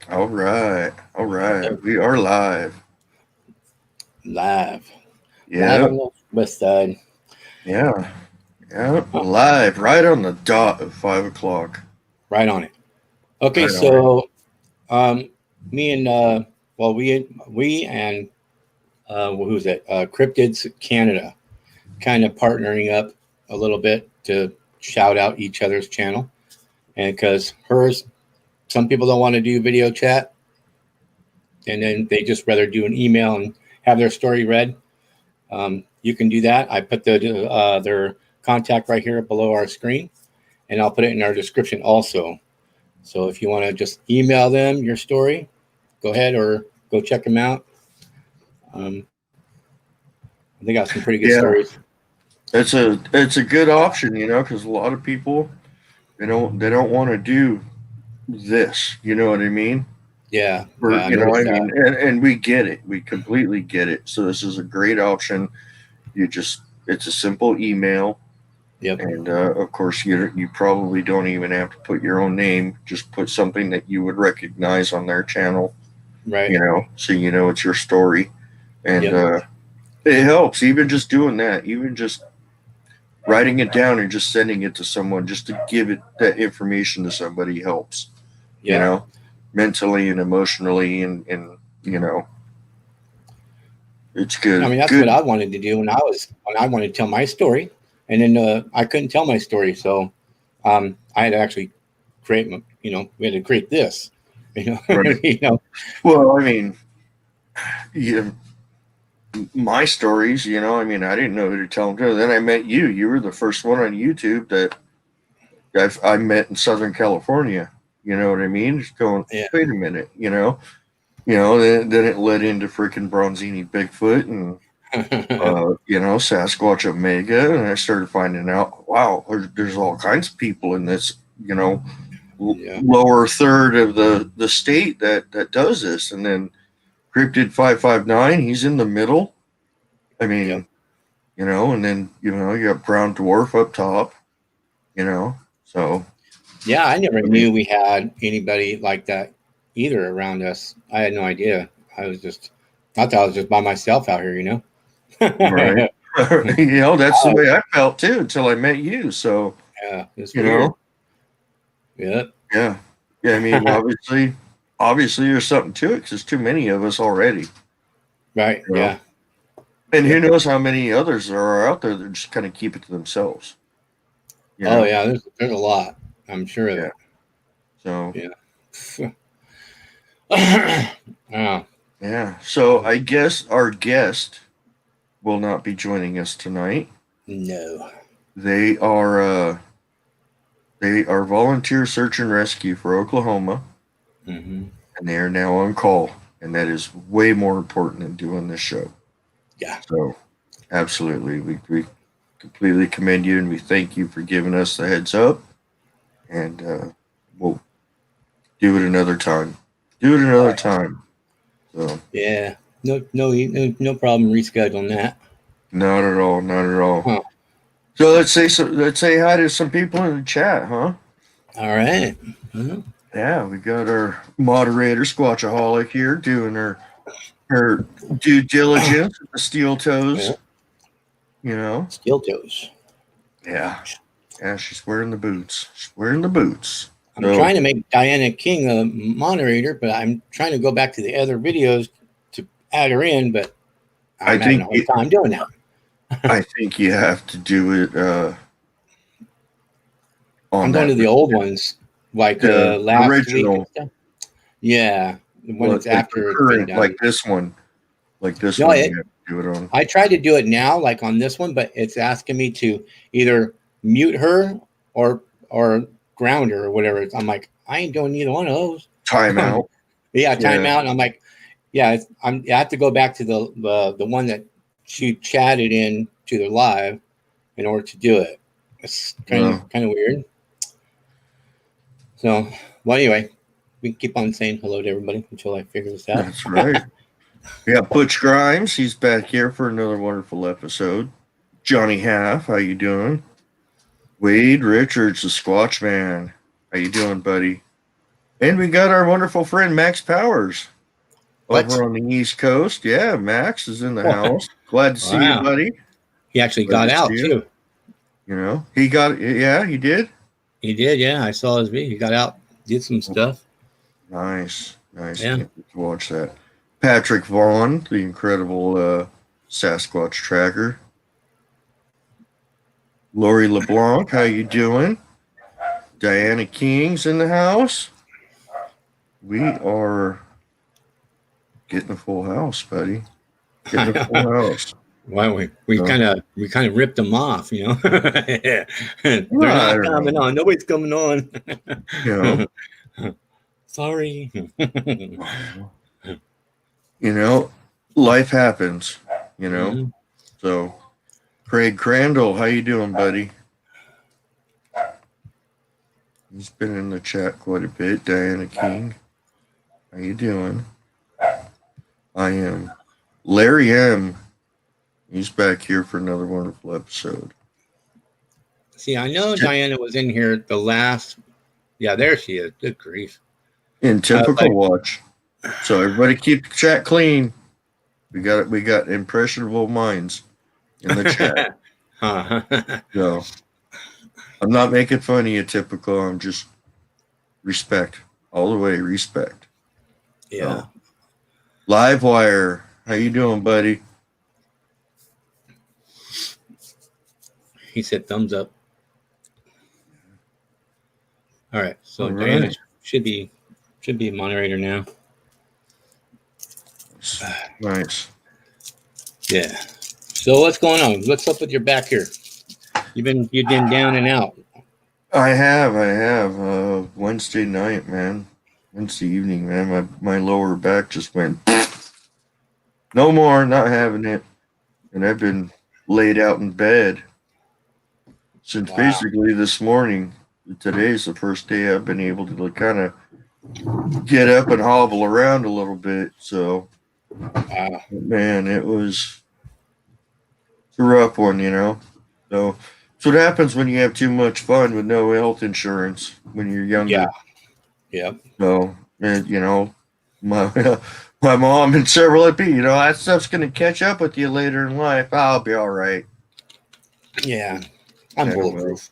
All right. All right. They're We are live. live, live Yeah. on the west side. Yeah. Yeah. Huh, Live right on the dot of 5 o'clock. right on it. Okay, Right on it. so um, me and we and who's it? Cryptids Canada, kind of partnering up a little bit to shout out each other's channel, and because hers, some people don't want to do video chat, and then they just rather do an email and have their story read. You can do that. I put their contact right here below our screen, and I'll put it in our description also. So if you want to just email them your story, go ahead or go check them out. Um, they got some pretty good Yeah. stories. It's a good option, because a lot of people they don't want to do this. You know what I mean? Yeah, Or yeah, I noticed I that. mean, and we get it. We completely get it. So this is a great option. It's a simple email. Yep. And of course, you probably don't even have to put your own name. Just put something that you would recognize on their channel, Right. so it's your story. And Yep. it helps, even just doing that, even just writing it down and just sending it to someone, just to give it that information to somebody helps, you Yeah. know, mentally and emotionally. And you know, it's I good. mean, that's what Good. I wanted to do when I wanted to tell my story, and then I couldn't tell my story, so I had to actually create. We had to create this. You know. Right. you know. Well, I mean, yeah, my stories, I mean, I didn't know who to tell them to. Then I met you. You were the first one on YouTube that I met in Southern California. You know what I mean? Just going, Yeah. wait a minute, then it led into freaking Bronzini Bigfoot and, Sasquatch Omega. And I started finding out, wow, there's all kinds of people in this, yeah. lower third of the state that does this. And then Cryptid 559, he's in the middle. I Yep. mean, and then, you got Brown Dwarf up top, so, Yeah, I never I mean, knew we had anybody like that either around us. I had no idea. I thought I was just by myself out here, you know? right. Yeah, That's the way I felt too until I met you. So, it's you weird. know, Yeah. yeah. Yeah, I mean, obviously there's something to it because there's too many of us already, Right. you know? Yeah. And who Yep. knows how many others there are out there that just kind of keep it to themselves, you Oh, know? yeah. There's a lot. I'm sure of Yeah. it. So, Yeah. Oh, yeah. So I guess our guest will not be joining us tonight. no. They are, uh, they are volunteer search and rescue for Oklahoma, Hmm. and they are now on call, and that is way more important than doing this show. Yeah. So, absolutely, we completely commend you, and we thank you for giving us the heads up, and we'll do it another time. Do it All another right. time. So, Yeah. No problem rescheduling that. not at all, not at all. Huh. So let's say hi to some people in the chat, huh? All right. Mhm. Yeah, we got our moderator Squatchaholic here doing her due diligence with the steel Yeah. toes. You know, Steel toes. yeah, yeah. She's wearing the boots. She's wearing the boots. I'm So trying to make Diana King a moderator, but I'm trying to go back to the other videos to add her in, but I I'm having think a hard time doing that. I think you have to do it on I'm going that to the old ones, like the last week and original, stuff. Yeah, when it's like the after it's been current, done. like this No, one. You have to do it on. I tried to do it now, like on this one, but it's asking me to either mute her or or ground her or whatever. I'm like, I ain't doing either one of those. Timeout. Yeah, Yeah. timeout. And I'm like, yeah, I have to go back to the one that she chatted in to the live in order to do it. It's Well, kind of weird. So, well, anyway, we can keep on saying hello to everybody until I figure this out. that's right. We got Butch Grimes. He's back here for another wonderful episode. Johnny Half, how you doing? Wade Richards, the Squatch Man. How you doing, buddy? And we got our wonderful friend Max Powers What? over on the East Coast. Yeah, Max is in the house. Glad to see you, Wow. buddy. He actually Glad got to see out you. too. You know, he got, yeah, he did. He did, yeah. I saw his video. He got out, did some stuff. Nice, nice. Yeah. Can't wait to watch that. Patrick Vaughn, the incredible Sasquatch tracker. Lori LeBlanc, how you doing? Diana King's in the house. We are getting a full house, buddy. Getting a full house. Well, we So, kind of ripped them off, you know. They're well, I not don't coming know. on. Nobody's coming on. You know, Sorry. you know, life happens. You know, Mhm. so Craig Crandall, how you doing, buddy? He's been in the chat quite a bit. Diana King, how you doing? I am. Larry M. He's back here for another wonderful episode. See, I know Diana was in here the last. Yeah, there she is. Good grief. In typical watch. So everybody keep the chat clean. We got impressionable minds in the chat. So I'm not making fun of you, typical. I'm just respect. All the way, respect. Yeah. So, Livewire, how you doing, buddy? He said thumbs up. All right. So All right. Diana should be a moderator now. Nice. Yeah. So what's going on? What's up with your back here? You've been down and out. I have. Wednesday night, man. Wednesday evening, man. My lower back just went. No more, not having it. And I've been laid out in bed since basically this morning. Today's the first day I've been able to kind of get up and hobble around a little bit. So, man, it was a rough one, you know. So, that's what happens when you have too much fun with no health insurance when you're younger. Yeah. Yep. So, and, you know, my mom and several other people, you know, that stuff's going to catch up with you later in life. I'll be all right. Yeah. I'm bulletproof.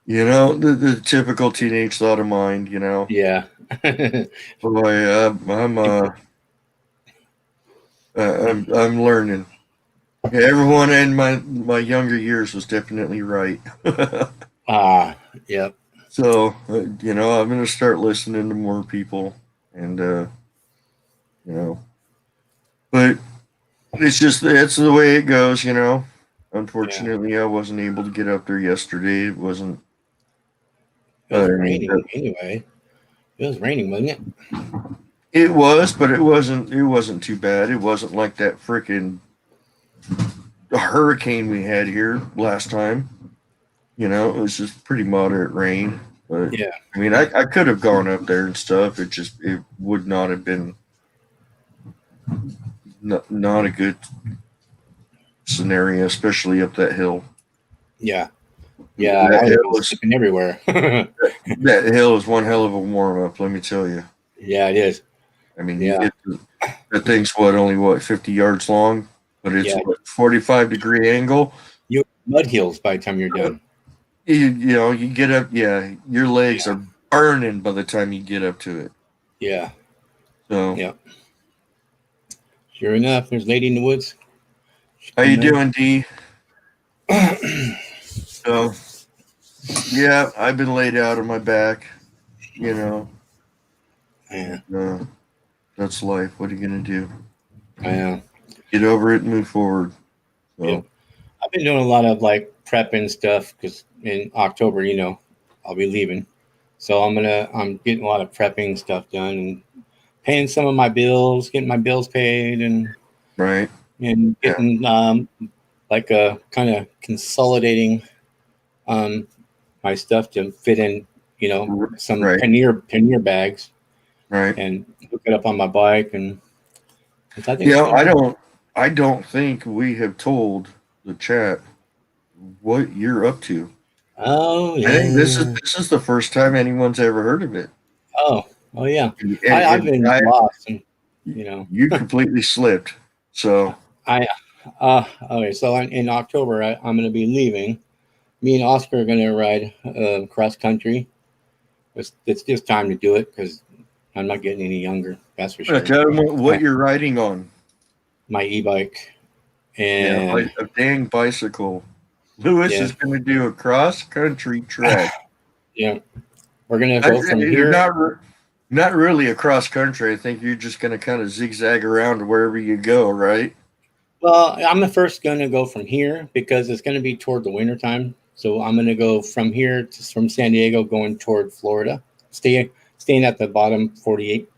You know, the typical teenage thought of mind, you know. Yeah. Boy, I'm learning. Yeah, everyone in my younger years was definitely right. Yep. So, you know, I'm going to start listening to more people and, you know, but it's the way it goes, you know. Unfortunately, I wasn't able to get up there yesterday. It wasn't. It was raining anyway. It was raining, wasn't it? It was, but it wasn't too bad. It wasn't like that freaking hurricane we had here last time. You know, it was just pretty moderate rain. But yeah, I mean, I could have gone up there and stuff. It would not have been not a good scenario, especially up that hill. Yeah. I was slipping everywhere. That hill is one hell of a warm up, let me tell you. Yeah, it is. I mean, that thing's only 50 yards long, but it's 45-degree angle. You mud heels by the time you're done. You know, you get up, your legs are burning by the time you get up to it. Yeah. So. Yeah. Sure enough, there's Lady in the Woods. How you doing, D? So, yeah, I've been laid out on my back, you know. Yeah. That's life. What are you gonna do? I know. Get over it and move forward. So. Yeah. I've been doing a lot of like prepping stuff because in October, you know, I'll be leaving. So I'm getting a lot of prepping stuff done and paying some of my bills, getting my bills paid, and getting like a kind of consolidating my stuff to fit in, you know, some pannier bags, and hook it up on my bike. And I think I don't think we have told the chat what you're up to. Oh I think this is yeah. this is the first time anyone's ever heard of it. Oh, oh yeah. And, I've and been I, lost, and you know, you completely slipped. So I okay. So in October, I'm going to be leaving. Me and Oscar are going to ride cross country. It's just time to do it because I'm not getting any younger. That's for sure. tell them what I, you're riding on. my e-bike, Yeah, and a dang bicycle. Lewis yeah, is going to do a cross country trek. yeah, we're going to go from You're here. not really a cross country. I think you're just going to kind of zigzag around to wherever you go, right? Well, I'm the first going to go from here because it's going to be toward the winter time. So I'm going to go from here from San Diego going toward Florida, staying at the bottom 48,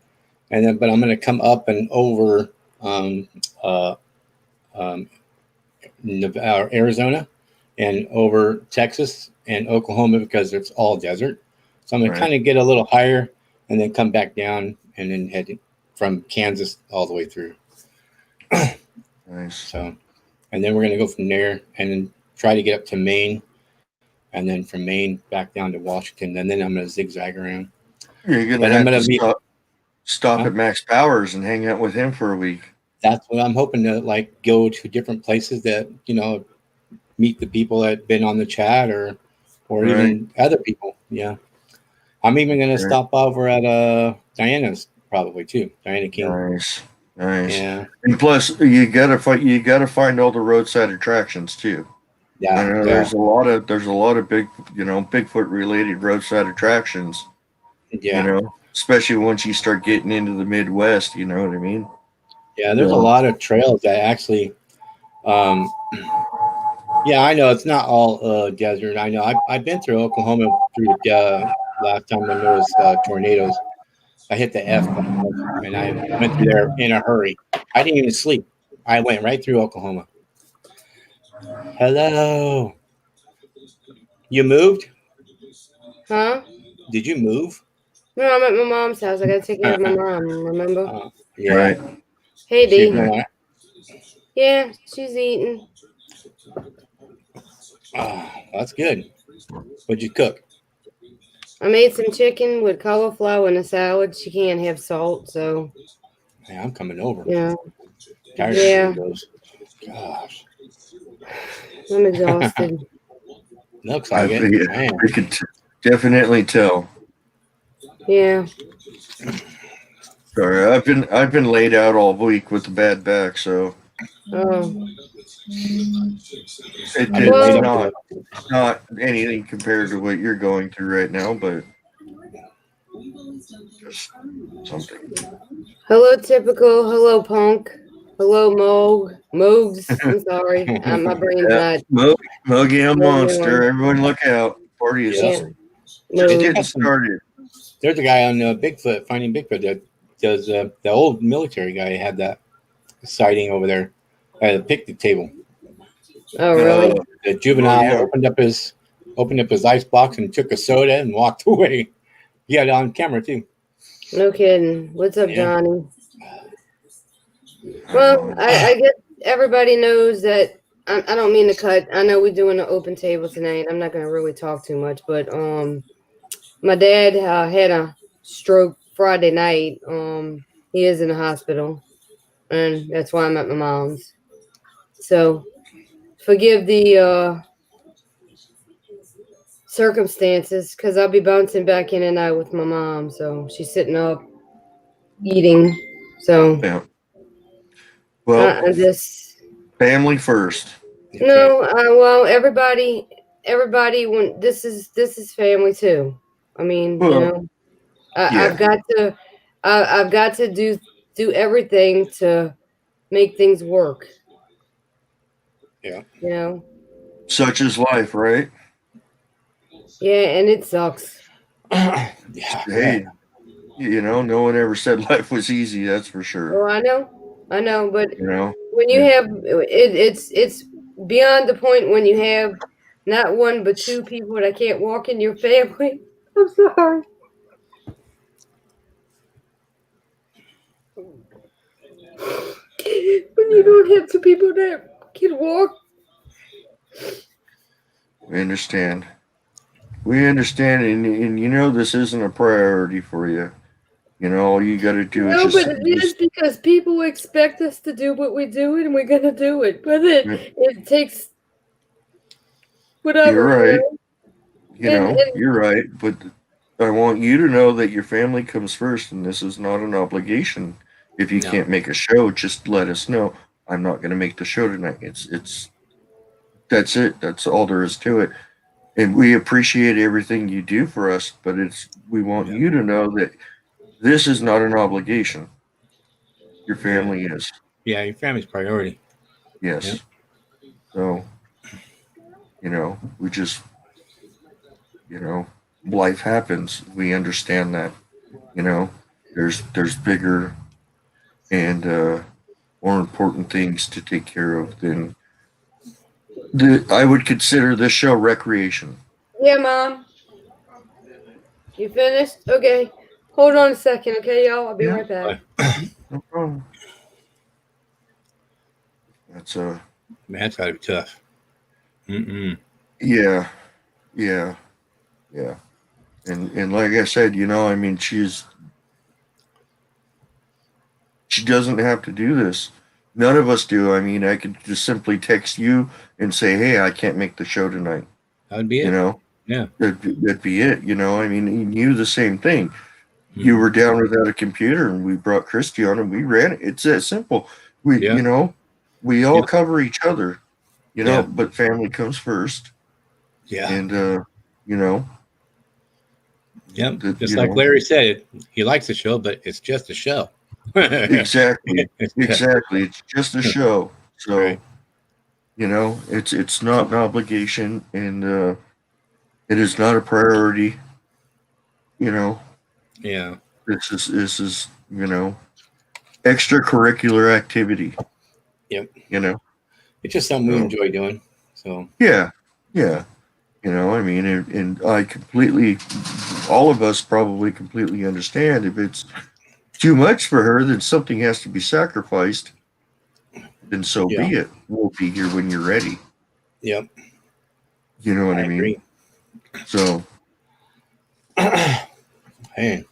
and then but I'm going to come up and over um, uh, um, Arizona and over Texas and Oklahoma because it's all desert. So I'm going to Right. kind of get a little higher and then come back down and then head from Kansas all the way through. Nice. So, and then we're going to go from there and then try to get up to Maine and then from Maine back down to Washington. And then I'm going to zigzag around. You're going to But I'm have going to to be, stop huh? at Max Powers and hang out with him for a week. That's what I'm hoping to like go to different places that, meet the people that been on the chat or Right. even other people. Yeah. I'm even going to Right. stop over at Diana's probably too. Diana King. Nice. Nice. Yeah. And plus, you gotta find all the roadside attractions too. I Yeah. know Yeah. there's a lot of Bigfoot related roadside attractions. Yeah. Especially once you start getting into the Midwest. You know what I mean? Yeah. There's a So, lot of trails that actually, um, yeah, I know it's not all desert. I know I've been through Oklahoma through last time when there was tornadoes. I hit the F button and I went through there in a hurry. I didn't even sleep. I went right through Oklahoma. Hello. You moved? Huh? Did you move? No, I'm at my mom's house. I gotta take care of my mom, remember? Yeah. right. Hey, She's D. been like, Yeah, she's eating. oh, that's good. What'd you cook? I made some chicken with cauliflower and a salad. She can't have salt, so, Hey, I'm coming over. yeah. Tired Yeah, of those. Gosh. I'm exhausted. Looks I like it. think Man. I could definitely tell. Yeah. Sorry, I've been laid out all week with a bad back, so Oh. I've been it's laid Well, up with not anything compared to what you're going through right now, but just something. hello, typical. Hello, punk. Hello, Moogs. I'm sorry. My brain's Yeah, not. Mogi Monster. Everyone. Everyone look out. Party is Yep. Yeah. just Moog. getting started. There's a guy on Bigfoot, finding Bigfoot that does the old military guy had that sighting over there at a picnic table. Oh, really? The juvenile yeah. opened up his ice box and took a soda and walked away. He had it on camera too. No kidding. What's up, Yeah. Johnny? Well, I guess everybody knows that I don't mean to cut. I know we're doing an open table tonight. I'm not going to really talk too much, but my dad had a stroke Friday night. He is in the hospital, and that's why I'm at my mom's. So forgive the circumstances because I'll be bouncing back in and out with my mom. So she's sitting up eating. So Yeah. Well, I just family first. That's no. right. Well, everybody. When this is family too. I mean, Well, I've yeah. got to, I've got to do everything to make things work. Yeah. You know. Such is life, right? Yeah, and it sucks. Yeah. Hey, no one ever said life was easy. That's for sure. Oh, I know, but You know. when you have it's beyond the point when you have not one but two people that can't walk in your family. I'm sorry. When you don't have two people that can walk. We understand. We understand, and you know this isn't a priority for you. You know, all you got to do is No, but it is because people expect us to do what we do, and we're gonna do it. But it takes whatever. You're right. You know? And You're right. But I want you to know that your family comes first, and this is not an obligation. If you can't make a show, just let us know. I'm not going to make the show tonight. It's that's it. That's all there is to it. And we appreciate everything you do for us, but we want you to know that this is not an obligation. Your family is. Yeah, your family's priority. Yes. Yep. So, we just, life happens. We understand that. There's bigger and more important things to take care of than I would consider this show recreation. Yeah, Mom. You finished? Okay. Hold on a second, okay, y'all? I'll be right back. No problem. That's gotta be tough. Yeah. And like I said, she doesn't have to do this. None of us do. I mean, I could just simply text you and say, "Hey, I can't make the show tonight." That'd be it. Yeah. That'd be it. I mean, you the same thing. You were down without a computer, and we brought Christy on, and we ran it. It's that simple. We all cover each other, but family comes first. Yeah. And just like Larry said, he likes the show, but it's just a show. Exactly. It's just a show. So, it's not an obligation, and it is not a priority. Yeah. This is extracurricular activity. Yep. It's just something we enjoy doing. So yeah. I mean, and I completely, all of us probably completely understand if it's too much for her, then something has to be sacrificed. Then so be it. We'll be here when you're ready. Yep. You know what I mean? Agree. So, hey,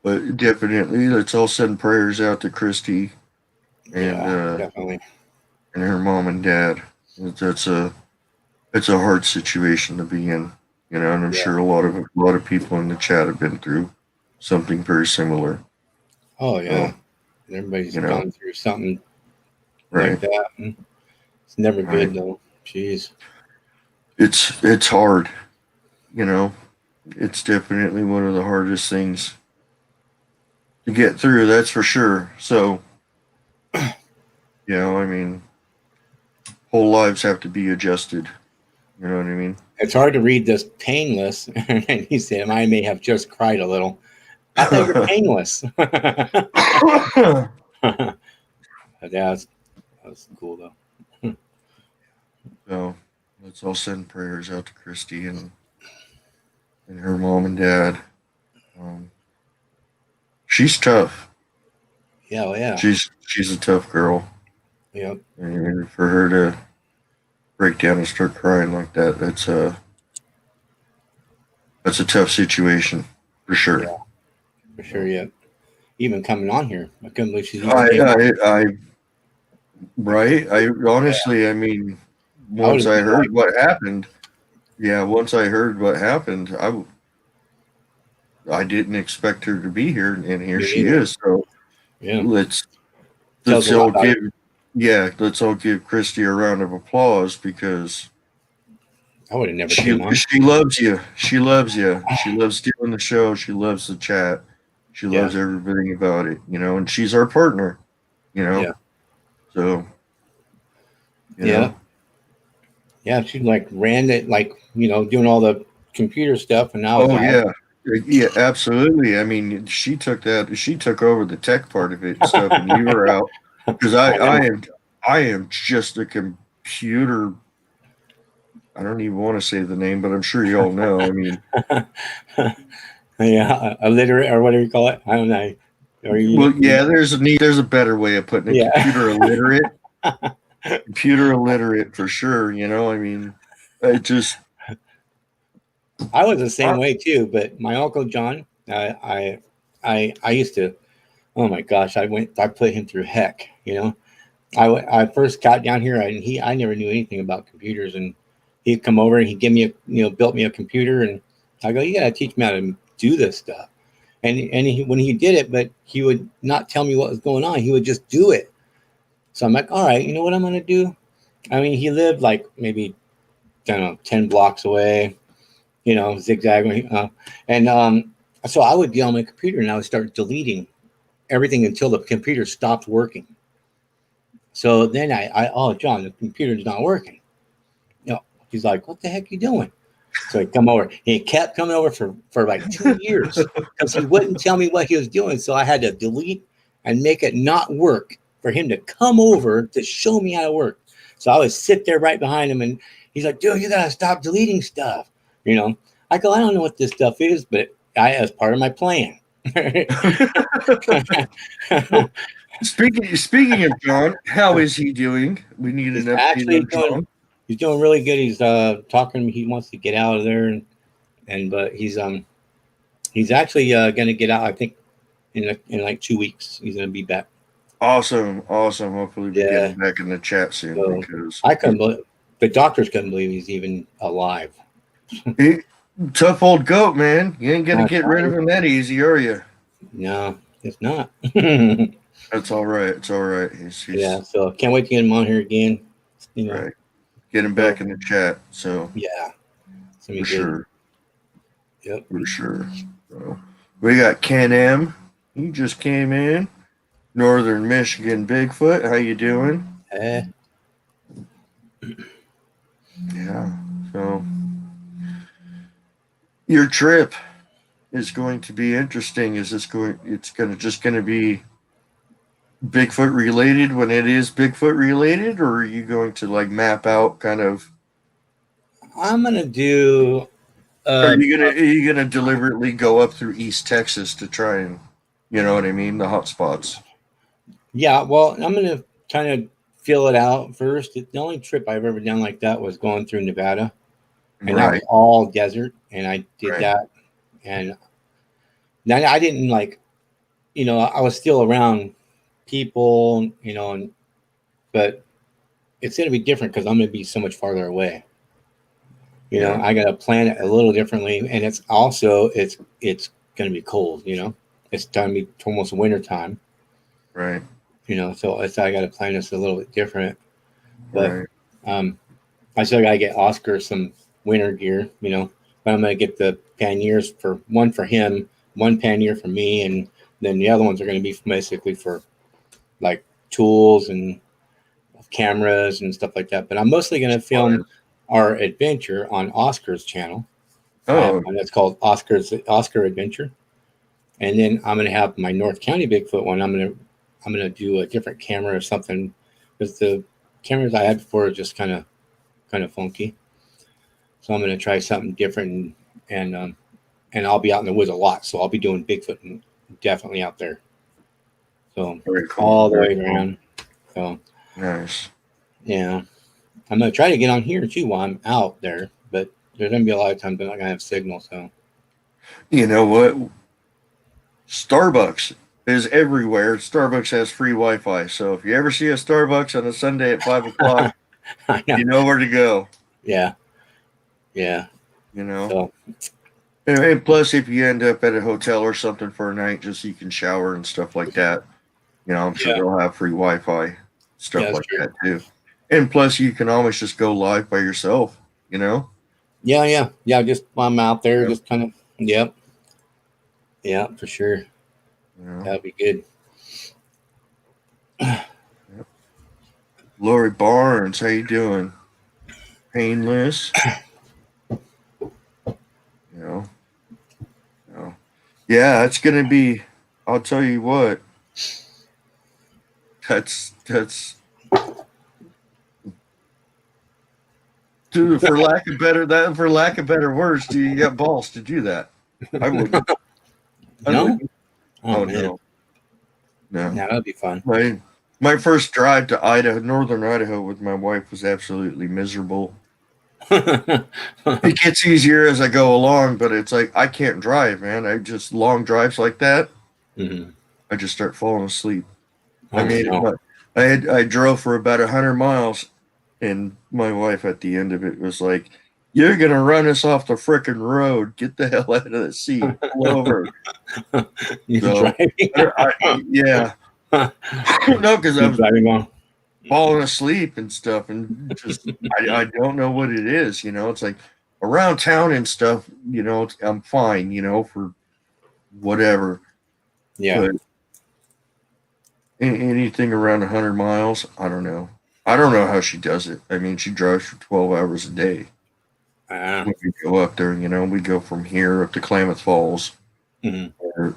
but definitely let's all send prayers out to Christy and definitely, and her mom and dad. It's a hard situation to be in, and I'm sure a lot of people in the chat have been through something very similar. Oh yeah, everybody's gone through something like that. It's never good though. Jeez, it's hard. It's definitely one of the hardest things to get through. That's for sure. So, I mean, whole lives have to be adjusted. You know what I mean? It's hard to read this painless. And he said, I may have just cried a little. I thought you were painless. That was cool, though. So let's all send prayers out to Christy and her mom and dad. She's tough. Yeah, well, yeah. She's a tough girl. Yep. And for her to break down and start crying like that, that's a tough situation for sure. Yeah, for sure. Yeah. Even coming on here, I couldn't believe she's. Right. I honestly, I mean, once I heard what happened, I didn't expect her to be here, and here she is. So let's all give Christy a round of applause because I would have never. She loves you. She loves you. She loves doing the show. She loves the chat. She loves everything about it, and she's our partner, So, Yeah, she ran it, doing all the computer stuff, and now. Oh yeah, absolutely. I mean, she took over the tech part of it and stuff, and you were out because I am just a computer. I don't even want to say the name, but I'm sure you all know. I mean, illiterate or whatever you call it. I don't know. There's a better way of putting it. Computer illiterate. Computer illiterate for sure. I mean, I was the same way too. But my uncle John, I used to. Oh my gosh, I put him through heck. I first got down here and I never knew anything about computers, and he'd come over and he'd give me built me a computer, and I go, you gotta teach me how to do this stuff. And when he did it, but he would not tell me what was going on. He would just do it. So I'm like, all right, you know what I'm gonna do? I mean, he lived like maybe, I don't know, 10 blocks away, zigzagging. So I would be on my computer and I would start deleting everything until the computer stopped working. So then oh, John, the computer's not working. He's like, what the heck are you doing? So he'd come over. He kept coming over for like 2 years because he wouldn't tell me what he was doing. So I had to delete and make it not work for him to come over to show me how to work. So I would sit there right behind him, and he's like, dude, you got to stop deleting stuff. I go, I don't know what this stuff is, but as part of my plan. Speaking of John, how is he doing? We need an update on John. He's doing really good. He's talking to me. He wants to get out of there, but he's actually going to get out. I think in like 2 weeks he's going to be back. Awesome. Hopefully we get him back in the chat soon. So because I couldn't believe, the doctors couldn't believe he's even alive. Tough old goat, man. You ain't gonna get rid of him that easy, are you? No, it's not. That's all right. It's all right. Yeah, so can't wait to get him on here again. Right. Get him back in the chat. So yeah, for sure. Yep, for sure. So, we got Ken M. He just came in. Northern Michigan Bigfoot. How you doing? Yeah. So your trip is going to be interesting. It's just going to be Bigfoot related when it is Bigfoot related, or are you going to like map out kind of? I'm gonna do. Are you gonna deliberately go up through East Texas to try and, you know what I mean, the hot spots? Yeah, well, I'm gonna kind of feel it out first. The only trip I've ever done like that was going through Nevada, and that was all desert, and I did that, and then I didn't like, I was still around people, but it's going to be different because I'm going to be so much farther away. I got to plan it a little differently, and it's going to be cold. It's time to be almost winter time. Right. So I got to plan this a little bit different. But I still got to get Oscar some winter gear. But I'm going to get the panniers for him, one pannier for me, and then the other ones are going to be basically for like tools and cameras and stuff like that. But I'm mostly going to film our adventure on Oscar's channel. And it's called Oscar Adventure. And then I'm going to have my North County Bigfoot one. I'm going to do a different camera or something, because the cameras I had before are just kind of funky. So I'm going to try something different, and I'll be out in the woods a lot. So I'll be doing Bigfoot and definitely out there. So all the way around. So nice. Yeah. I'm going to try to get on here too while I'm out there, but there's going to be a lot of times I'm not going to have signal. So, you know what? Starbucks is everywhere. Starbucks has free Wi-Fi. So if you ever see a Starbucks on a Sunday at 5 o'clock, you know where to go. Yeah. So. And plus, if you end up at a hotel or something for a night, just so you can shower and stuff like that, I'm sure they'll have free Wi-Fi, stuff like that too. And plus, you can always just go live by yourself, Yeah. Just while I'm out there, just kind of, Yeah, for sure. That'd be good. Lori Barnes, how you doing? Painless. Yeah, it's gonna be. I'll tell you what. That's. Dude, for lack of better words, do you got balls to do that? I wouldn't. No. No, that'd be fun. My first drive to Northern Idaho with my wife was absolutely miserable. It gets easier as I go along, but it's like I can't drive, man. I just long drives like that. Mhm. I just start falling asleep. I Oh mean, no. I drove for about 100 miles, and my wife at the end of it was like, "You're gonna run us off the frickin' road. Get the hell out of the seat. Pull over." You're So, driving. yeah, no, because I You're was driving on. falling asleep and stuff, and just I don't know what it is. It's like around town and stuff. I'm fine. For whatever, Yeah. but anything around 100 miles, I don't know. I don't know how she does it. I mean, she drives for 12 hours a day. Ah. When we go up there, we go from here up to Klamath Falls. Mhm. Where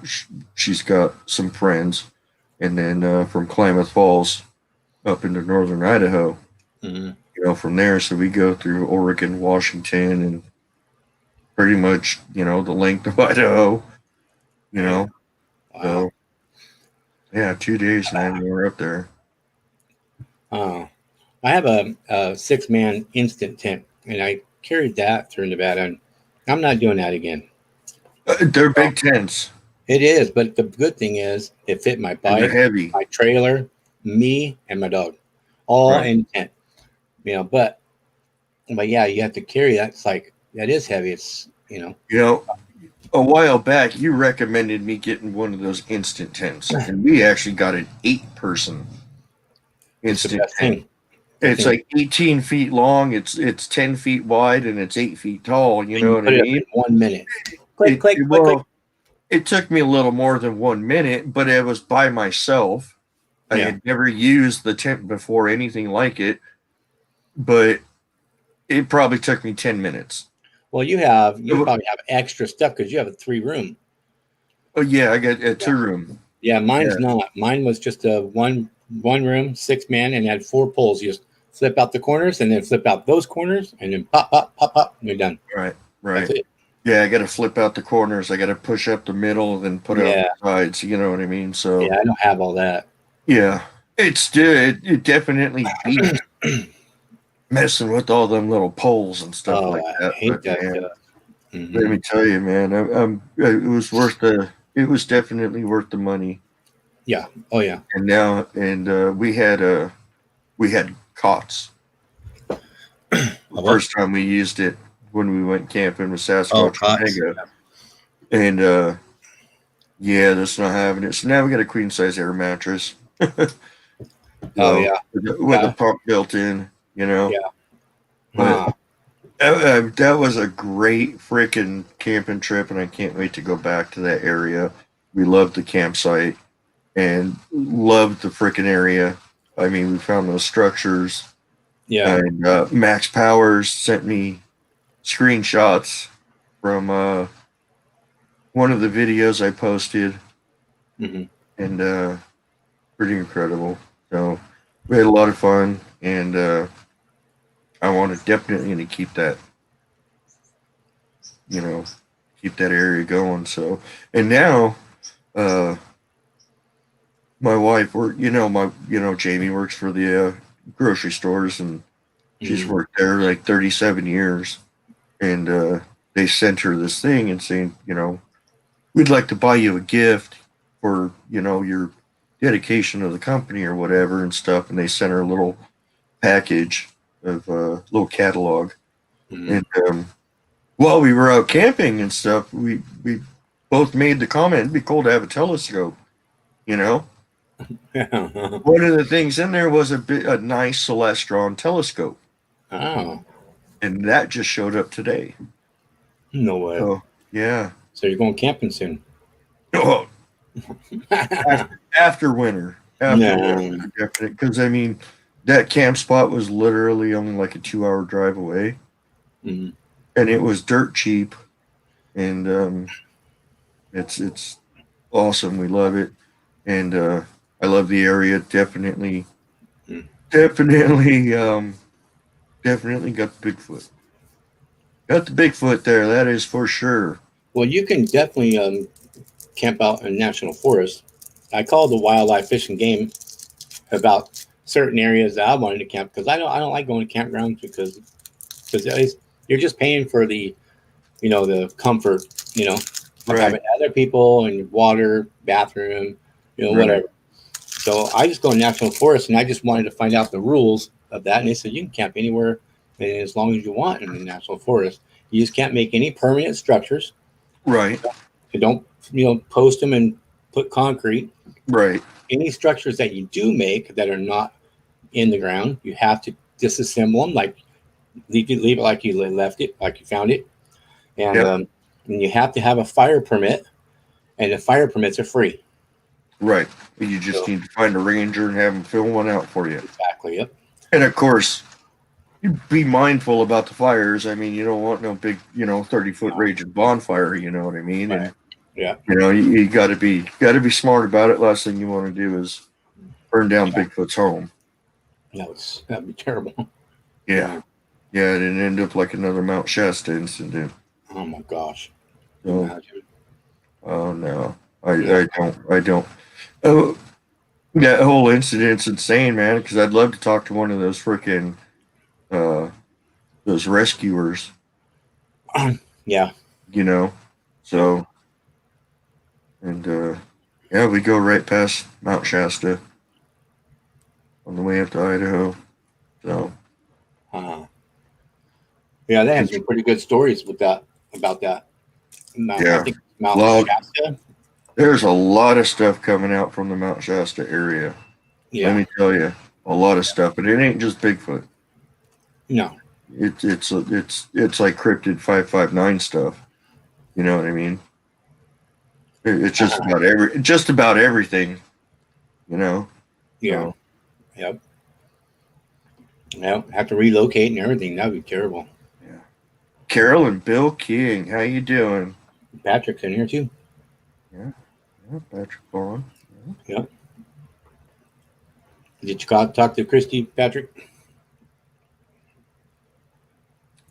she's got some friends, and then from Klamath Falls up into northern Idaho. Mhm. From there, so we go through Oregon, Washington, and pretty much, the length of Idaho. You Yeah. know, Wow. so yeah, 2 days, man. We were up there. Oh. I have a 6-man instant tent, and I carried that through Nevada. And I'm not doing that again. They're big tents, It is, but the good thing is it fit my and they're bike, heavy. my trailer, me, and my dog, all Right. in tent. But yeah, you have to carry that. It's like that is heavy. It's You know, a while back, you recommended me getting one of those instant tents, and we actually got an 8-person it's the instant best tent. thing. Best It's thing. like 18 feet long. It's 10 feet wide, and it's 8 feet tall. You And know you what I put it up mean? in 1 minute. Click, It, click, it click, click. well, it took me a little more than 1 minute, but it was by myself. I Yeah. had never used the tent before, anything like it, but it probably took me 10 minutes. Well, you probably have extra stuff because you have a 3 room. Oh yeah, I got a Yeah. 2-room. Yeah, mine's Yeah. not. Mine was just a one room, 6-man, and had 4 poles. You just flip out the corners and then flip out those corners and then pop, pop, pop, pop, and you're done. Right, That's right. it. Yeah, I got to flip out the corners. I got to push up the middle, then put out Yeah. the sides. You know what I mean? So Yeah, I don't have all that. yeah, it definitely beats messing with all them little poles and stuff Oh, like I that. hate But that man, stuff. let Hmm. me tell you, man, it was definitely worth the money. Yeah. Oh, yeah. And we had cots. The A what? first time we used it when we went camping with Oh, Sasquatch cots. Omega, and yeah, that's not having it. So now we got a queen size air mattress. Oh, So yeah. with a Yeah. pump built in, Yeah. But Huh. that was a great freaking camping trip, and I can't wait to go back to that area. We loved the campsite and loved the freaking area. I mean, we found those structures, Yeah. and Max Powers sent me screenshots from one of the videos I posted, Hmm. and pretty incredible. So we had a lot of fun, and I want to definitely to keep that, you know, keep that area going. So, and now, uh, my wife, Jamie works for the grocery stores, and she's Hmm. worked there like 37 years, and they sent her this thing and saying, we'd like to buy you a gift for, your dedication to the company or whatever and stuff. And they sent her a little package of a little catalog. Hmm. And while we were out camping and stuff, we both made the comment, it'd be cool to have a telescope, you know. One of the things in there was a nice Celestron telescope, Oh, and that just showed up today. no way. So yeah. So you're going camping soon? Oh, after winter, No. definitely, because I mean, that camp spot was literally only like a 2-hour drive away, Hmm. and it was dirt cheap, and it's awesome. We love it, and I love the area. Definitely, definitely got the Bigfoot. Got the Bigfoot there. That is for sure. Well, you can definitely camp out in national forest. I called the wildlife fish and game about certain areas that I wanted to camp because I don't like going to campgrounds because because you're just paying for the, the comfort, of Right. having other people and water, bathroom, Right. whatever. So I just go to national forest, and I just wanted to find out the rules of that. And they said you can camp anywhere as long as you want in the national forest. You just can't make any permanent structures. Right. You don't, post them and put concrete. Right. Any structures that you do make that are not in the ground, you have to disassemble them, like leave it like you left it, like you found it. And, Yep. And you have to have a fire permit, and the fire permits are free. Right. You just need to find a ranger and have them fill one out for you. Exactly. Yep. And of course, you be mindful about the fires. I mean, you don't want no big, 30-foot raging bonfire. You know what I mean? Right. And Yeah. you got to be smart about it. Last thing you want to do is burn down Bigfoot's home. That'd be terrible. Yeah. Yeah, it didn't end up like another Mount Shasta incident. Oh my gosh. So, Imagine. oh no, I don't. Oh, that whole incident's insane, man. Because I'd love to talk to one of those freaking those rescuers. Yeah. So, and yeah, we go right past Mount Shasta on the way up to Idaho. So, yeah, they had some pretty good stories about that. Yeah. I think Mount Shasta. There's a lot of stuff coming out from the Mount Shasta area. Yeah. Let me tell you, a lot of stuff, but it ain't just Bigfoot. No. It's like cryptid 559 stuff. You know what I mean? It's just about everything. Yeah. So, Yep. Yeah. Have to relocate and everything. That'd be terrible. yeah. Carol and Bill King, how you doing? Patrick's in here too. Yeah, Patrick Bourne. Yeah. Did you talk to Christy, Patrick?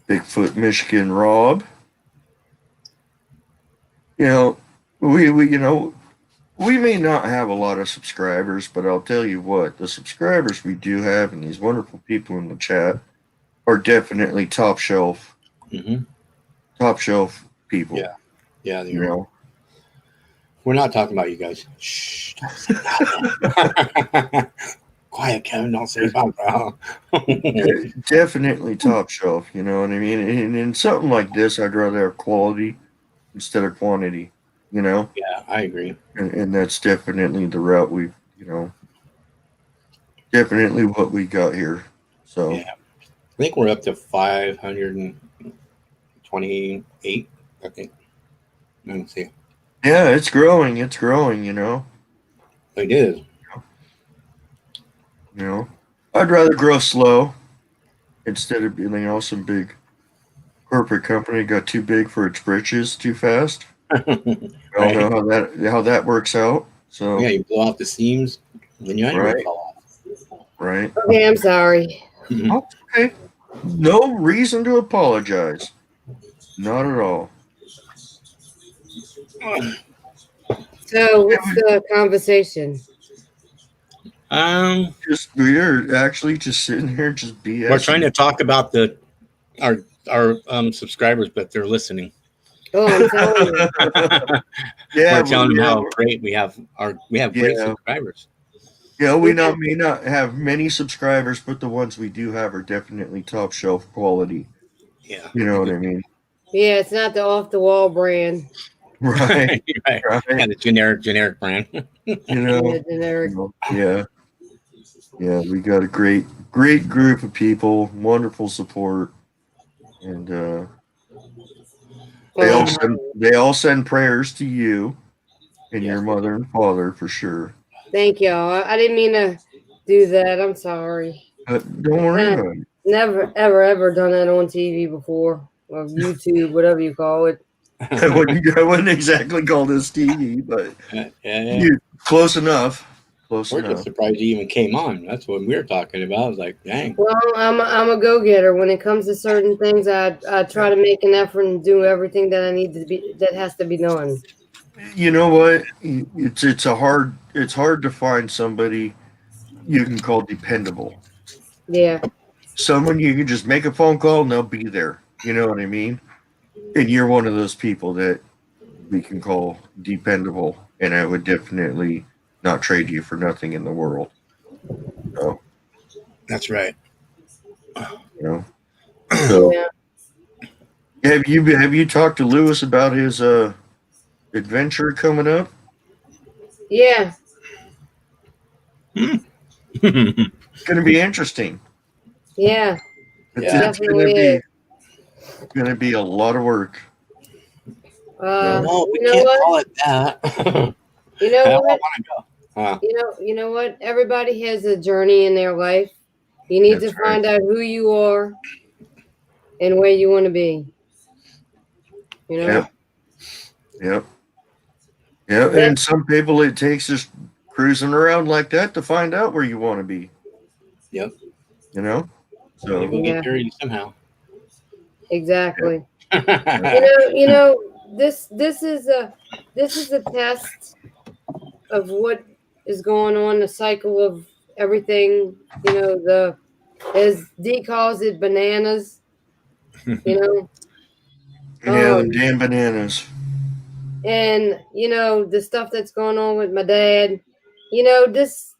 Bigfoot Michigan Rob. We may not have a lot of subscribers, but I'll tell you what, the subscribers we do have and these wonderful people in the chat are definitely top shelf people. Yeah. Yeah. You know, we're not talking about you guys. Shh. Don't say that. Quiet, Kevin. Don't say that. Definitely top shelf. You know what I mean? And in something like this, I'd rather have quality instead of quantity. Yeah, I agree. And that's definitely the route we, definitely what we got here. So yeah, I think we're up to 528. I think. Let me see. yeah, it's growing. It's growing. It is. I'd rather grow slow instead of being some big corporate company got too big for its britches too fast. We all know how that works out. So yeah, you blow off the seams, then you right. fall off. Right. Okay, I'm sorry. Oh, okay. No reason to apologize. Not at all. So what's the conversation? We're actually just sitting here just BS. We're trying to talk about our subscribers, but they're listening. Oh, I'm telling you. Yeah, we're telling them how great we have great subscribers. Yeah, we may not have many subscribers, but the ones we do have are definitely top shelf quality. Yeah. You know what I mean? Yeah, it's not the off the wall brand. Right. Right. Yeah, the generic brand. Generic. Yeah. Yeah, we got a great group of people, wonderful support, and they all send prayers to you and your mother and father for sure. Thank y'all. I didn't mean to do that. I'm sorry. Don't worry about it. Never, ever done that on TV before, or YouTube, whatever you call it. I wouldn't exactly call this TV, but close enough. We're just surprised you even came on. That's what we were talking about. I was like, dang. Well, I'm a go-getter. When it comes to certain things, I try to make an effort and do everything that I need that has to be done. You know what? It's hard to find somebody you can call dependable. Yeah. someone you can just make a phone call and they'll be there. You know what I mean? And you're one of those people that we can call dependable, and I would definitely not trade you for nothing in the world. So, That's right. you know. So Yeah. have you talked to Lewis about his adventure coming up? Yeah. It's going to be interesting. Yeah. Yeah. It's going to Definitely be a lot of work. No, we You know can't what? call it that. You know I don't what? want to go. Huh. You know what? Everybody has a journey in their life. You need That's to find out who you are and where you want to be. You know? Yep. Yep. Yeah, That, and some people it takes just cruising around like that to find out where you want to be. Yep. You know, so You will Yeah. get there somehow. exactly. Yeah. You know, this is a test of what is going on, the cycle of everything, you know, the as D calls it, bananas, you know. yeah, them Um damn bananas. and you know, the stuff that's going on with my dad, you know, this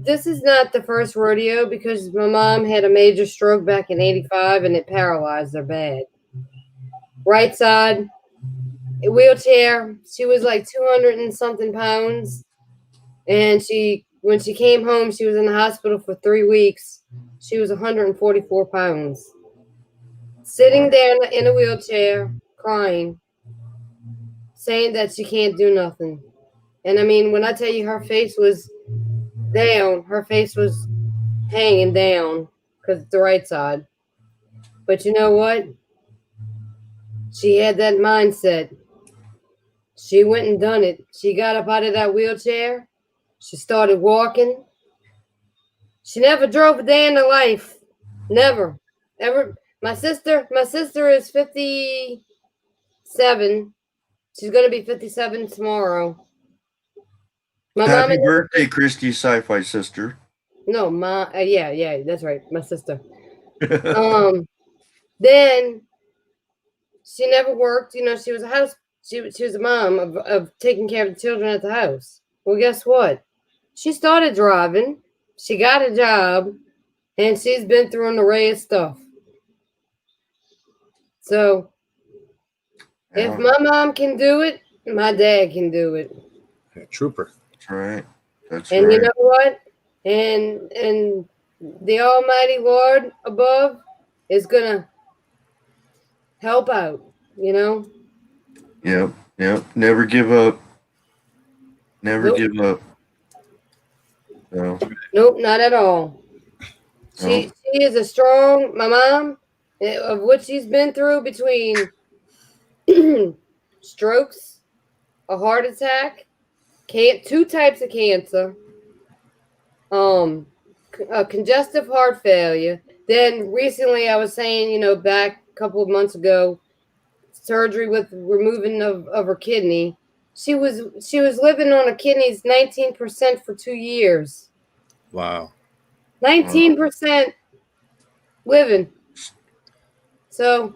is not the first rodeo because my mom had a major stroke back in 85 and it paralyzed her bad. Right side, wheelchair. She was like 200 and something pounds. And when she came home, she was in the hospital for 3 weeks. She was 144 pounds. Sitting there in a wheelchair, crying, saying that she can't do nothing. And I mean, when I tell you her face was down, her face was hanging down because it's the right side. But you know what? She had that mindset. She went and done it. She got up out of that wheelchair. She started walking. She never drove a day in her life. Never. Ever. My sister is 57. She's gonna be 57 tomorrow. My mom Happy and birthday, Christy, sci-fi sister. no, yeah, that's right, my sister. Then she never worked. You know, she was a house. She was a mom of taking care of the children at the house. Well, guess what? She started driving. She got a job, and she's been through an array of stuff. So if my mom can do it, my dad can do it. Trooper. That's right. That's And right. you know what? And the Almighty Lord above is gonna help out, you know? Yep. Yep. Never give up. Never Nope. give up. No. Nope, not at all. She is a strong my mom of what she's been through between strokes, a heart attack, two types of cancer, congestive heart failure. Then recently, I was saying, you know, back a couple of months ago, surgery with removing of her kidney. She was living on her kidneys 19% for 2 years. Wow. 19% living. So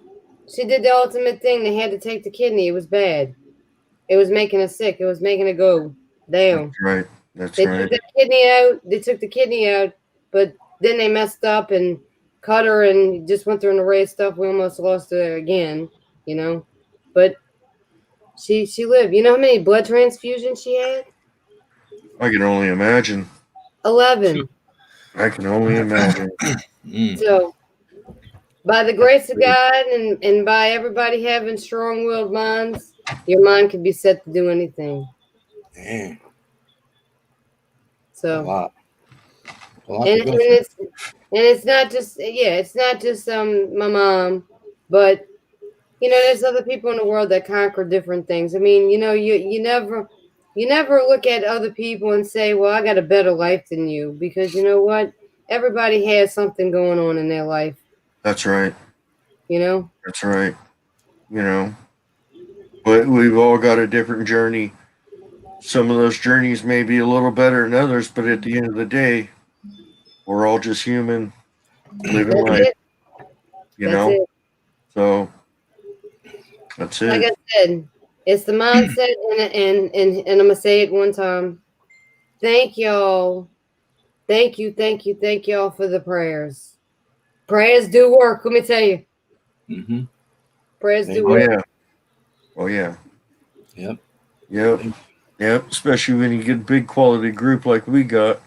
she did the ultimate thing. They had to take the kidney. It was bad. It was making her sick. It was making her go down. That's right. That's They right. took the kidney out. They took the kidney out, but then they messed up and cut her and just went through an array of stuff. We almost lost her again, you know. But she lived. You know how many blood transfusions she had? I can only imagine. 11. I can only imagine. So by the grace of God and by everybody having strong-willed minds, your mind can be set to do anything. Man. So A lot. and it's not just my mom, but you know there's other people in the world that conquer different things. I mean, you know, you never look at other people and say, well, I got a better life than you, because you know what? Everybody has something going on in their life, That's right. you know? That's right. You know, but we've all got a different journey. Some of those journeys may be a little better than others, but at the end of the day, we're all just human. living That's life, it. you That's know? it. So that's Like it. I said, it's the mindset, and I'm gonna say it one time. Thank y'all. Thank y'all for the prayers. Prayers do work. Let me tell you, Mm-hmm. prayers do Oh work. yeah. Oh yeah. Yep. Yep. Yep. Especially when you get a big quality group like we got.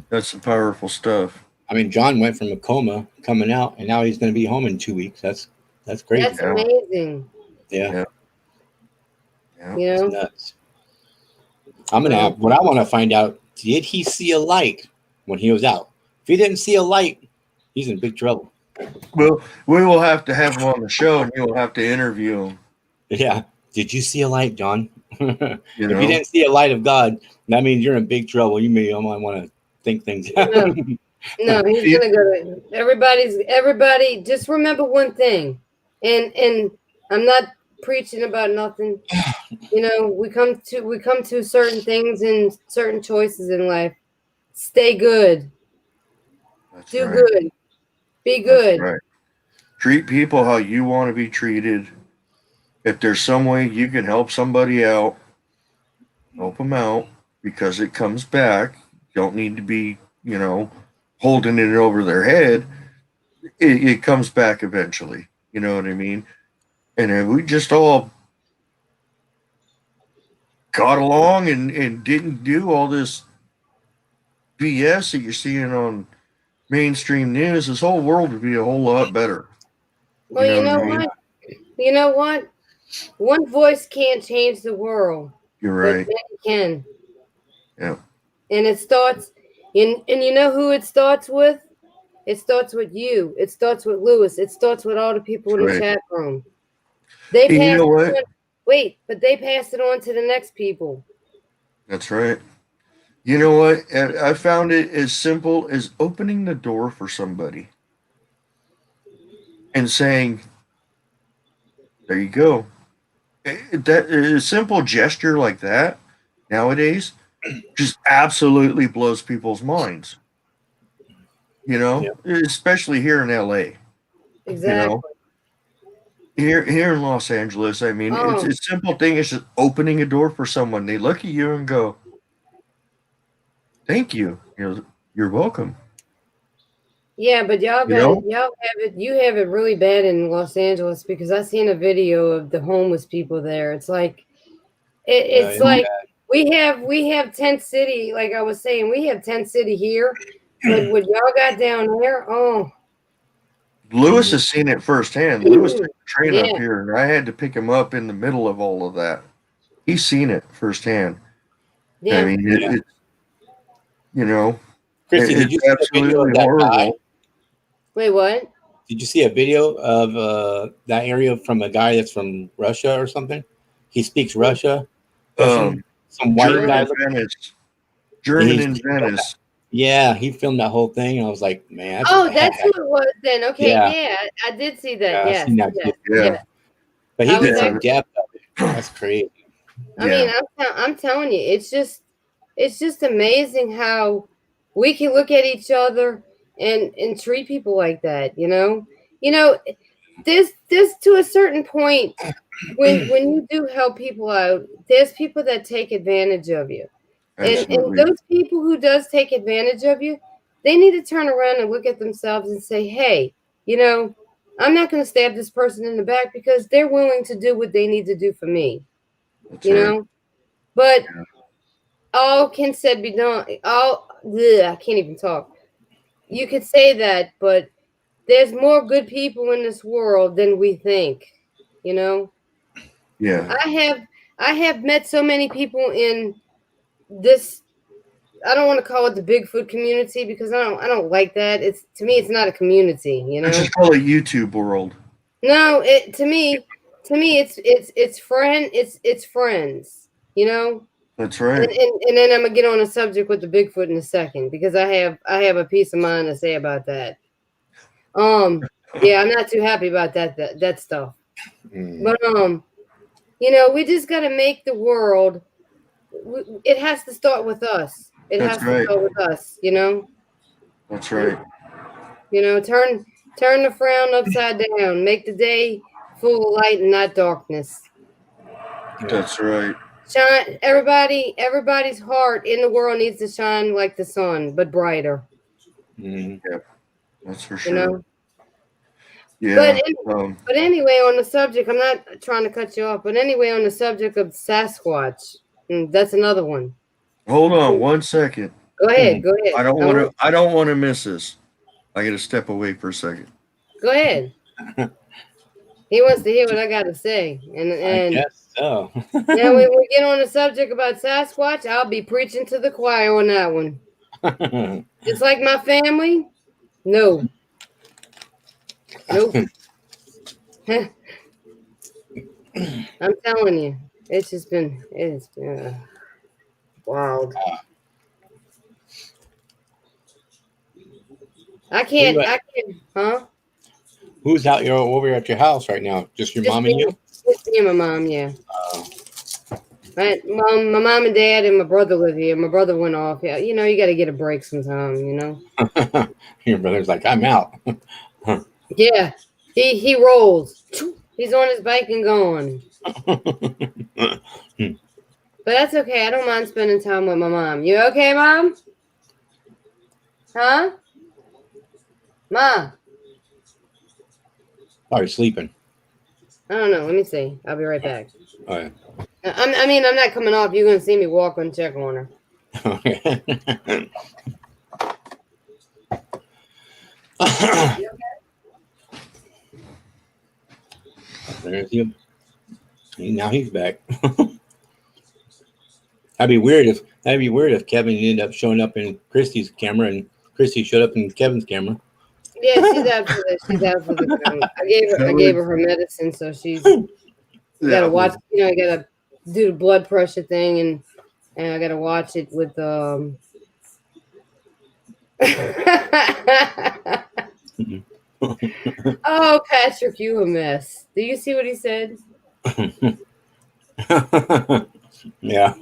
That's the powerful stuff. I mean, John went from a coma coming out, and now he's going to be home in 2 weeks. That's crazy. That's Yeah. amazing. Yeah, Yeah. Yeah. You it's know, nuts. I'm gonna have, what I want to find out. Did he see a light when he was out? If he didn't see a light, he's in big trouble. Well, we will have to have him on the show, and you'll have to interview him. Yeah. Did you see a light, John? You If you know. didn't see a light of God, that means you're in big trouble. You might want to think things out. no, he's gonna go to everybody. Just remember one thing, and I'm not preaching about nothing. You know, we come to certain things and certain choices in life. Stay good. That's Do right. good. Be That's good. right. Treat people how you want to be treated. If there's some way you can help somebody out, help them out because it comes back. You don't need to be, holding it over their head. It comes back eventually. You know what I mean? And if we just all got along and didn't do all this BS that you're seeing on mainstream news, this whole world would be a whole lot better. Well, You know you what know I mean? what? You know what? One voice can't change the world, You're but right. many can. Yeah. And it starts and you know who it starts with? It starts with you. It starts with Lewis. It starts with all the people in That's the right. chat room. They And you pass know it what? on. Wait, but they pass it on to the next people. That's right. You know what? I found it as simple as opening the door for somebody and saying, "There you go." That a simple gesture like that nowadays just absolutely blows people's minds. Yeah. Especially here in LA. You know, Exactly. here in Los Angeles. I mean, it's Oh, a simple thing. It's just opening a door for someone. They look at you and go, "Thank you." You're welcome. yeah, but You know. you have it really bad in Los Angeles because I seen a video of the homeless people there. It's like it's It's like bad. we have tent city, like I was saying, we have tent city here, but what y'all got down there, oh Lewis Mhm. has seen it firsthand. Lewis took the train up yeah, here, and I had to pick him up in the middle of all of that. He's seen it firsthand. I yeah. mean, Yeah. it's you know, Christy, did it's you see a video absolutely of that guy? horrible. Wait, what? Did you see a video of that area from a guy that's from Russia or something? He speaks Russian. Um, Some white German guy. in Venice, German He in filmed that. Venice. Yeah, he filmed that whole thing. I was like, man, that's Oh, bad. that's who it was then. Okay, Yeah, yeah, I did see that. yeah, I Yes, seen that too. yes, Yeah, yes. But he I was gets yeah, in actually. depth of it. That's crazy. I mean, yeah. I'm telling you, it's just amazing how we can look at each other and treat people like that. There's to a certain point when you do help people out, there's people that take advantage of you. And Absolutely. those people who does take advantage of you, they need to turn around and look at themselves and say, hey, I'm not going to stab this person in the back because they're willing to do what they need to do for me, That's you right. know? But all can said be done. I can't even talk. You could say that, but there's more good people in this world than we think, you know? Yeah, I have I have met so many people in this. I don't want to call it the Bigfoot community because I don't like that. It's to me it's not a community, you let's know. just call it YouTube world. No, it to me it's friends, you know. That's And, right. and and then I'm gonna get on a subject with the Bigfoot in a second because I have a piece of mind to say about that. Yeah, I'm not too happy about that stuff. Mm. But we just gotta make the world. It has to start with us. It That's has to right. start with us. That's right. You know, turn the frown upside down. Make the day full of light and not darkness. That's right. Shine, everybody's heart in the world needs to shine like the sun, but brighter. Mhm. Yeah, that's for You sure. know. Yeah. But anyway, on the subject, I'm not trying to cut you off. But anyway, on the subject of Sasquatch, that's another one. Hold on 1 second. Go ahead. Go ahead. I don't want to miss this. I got to step away for a second. Go ahead. He wants to hear what I got to say, I and guess so. now when we get on the subject about Sasquatch, I'll be preaching to the choir on that one. Just like my family, no. Nope. I'm telling you, it's been wild. I can't, huh? Who's out here over at your house right now? Just your mom and you? Just me and my mom, yeah. My mom and dad and my brother live here. My brother went off. Yeah, you know, you got to get a break sometime, you know. Your brother's like, I'm out. Yeah, he rolls. He's on his bike and gone. But that's okay. I don't mind spending time with my mom. You okay, Mom? Huh? Ma? Probably sleeping. I don't know. Let me see. I'll be right back. Oh, yeah. I'm not coming off. You're gonna see me walk and check on her. There's you. Now he's back. That'd be weird if Kevin ended up showing up in Christy's camera and Christy showed up in Kevin's camera. Yeah, she's out for the count. I gave her medicine, so she's gotta watch. You know, I gotta do the blood pressure thing, and I gotta watch it with Oh, Patrick, you a mess. Do you see what he said? Yeah.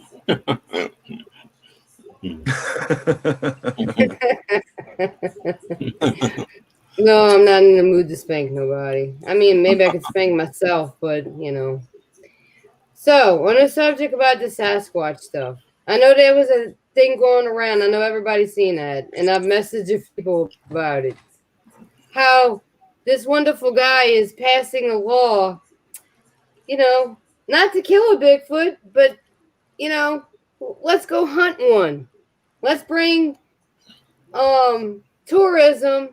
No, I'm not in the mood to spank nobody. I mean, maybe I could spank myself, but you know. So, on the subject about the Sasquatch stuff, I know there was a thing going around. I know everybody's seen that, and I've messaged a few people about it. How this wonderful guy is passing a law, you know, not to kill a Bigfoot, but you know, let's go hunt one. Let's bring tourism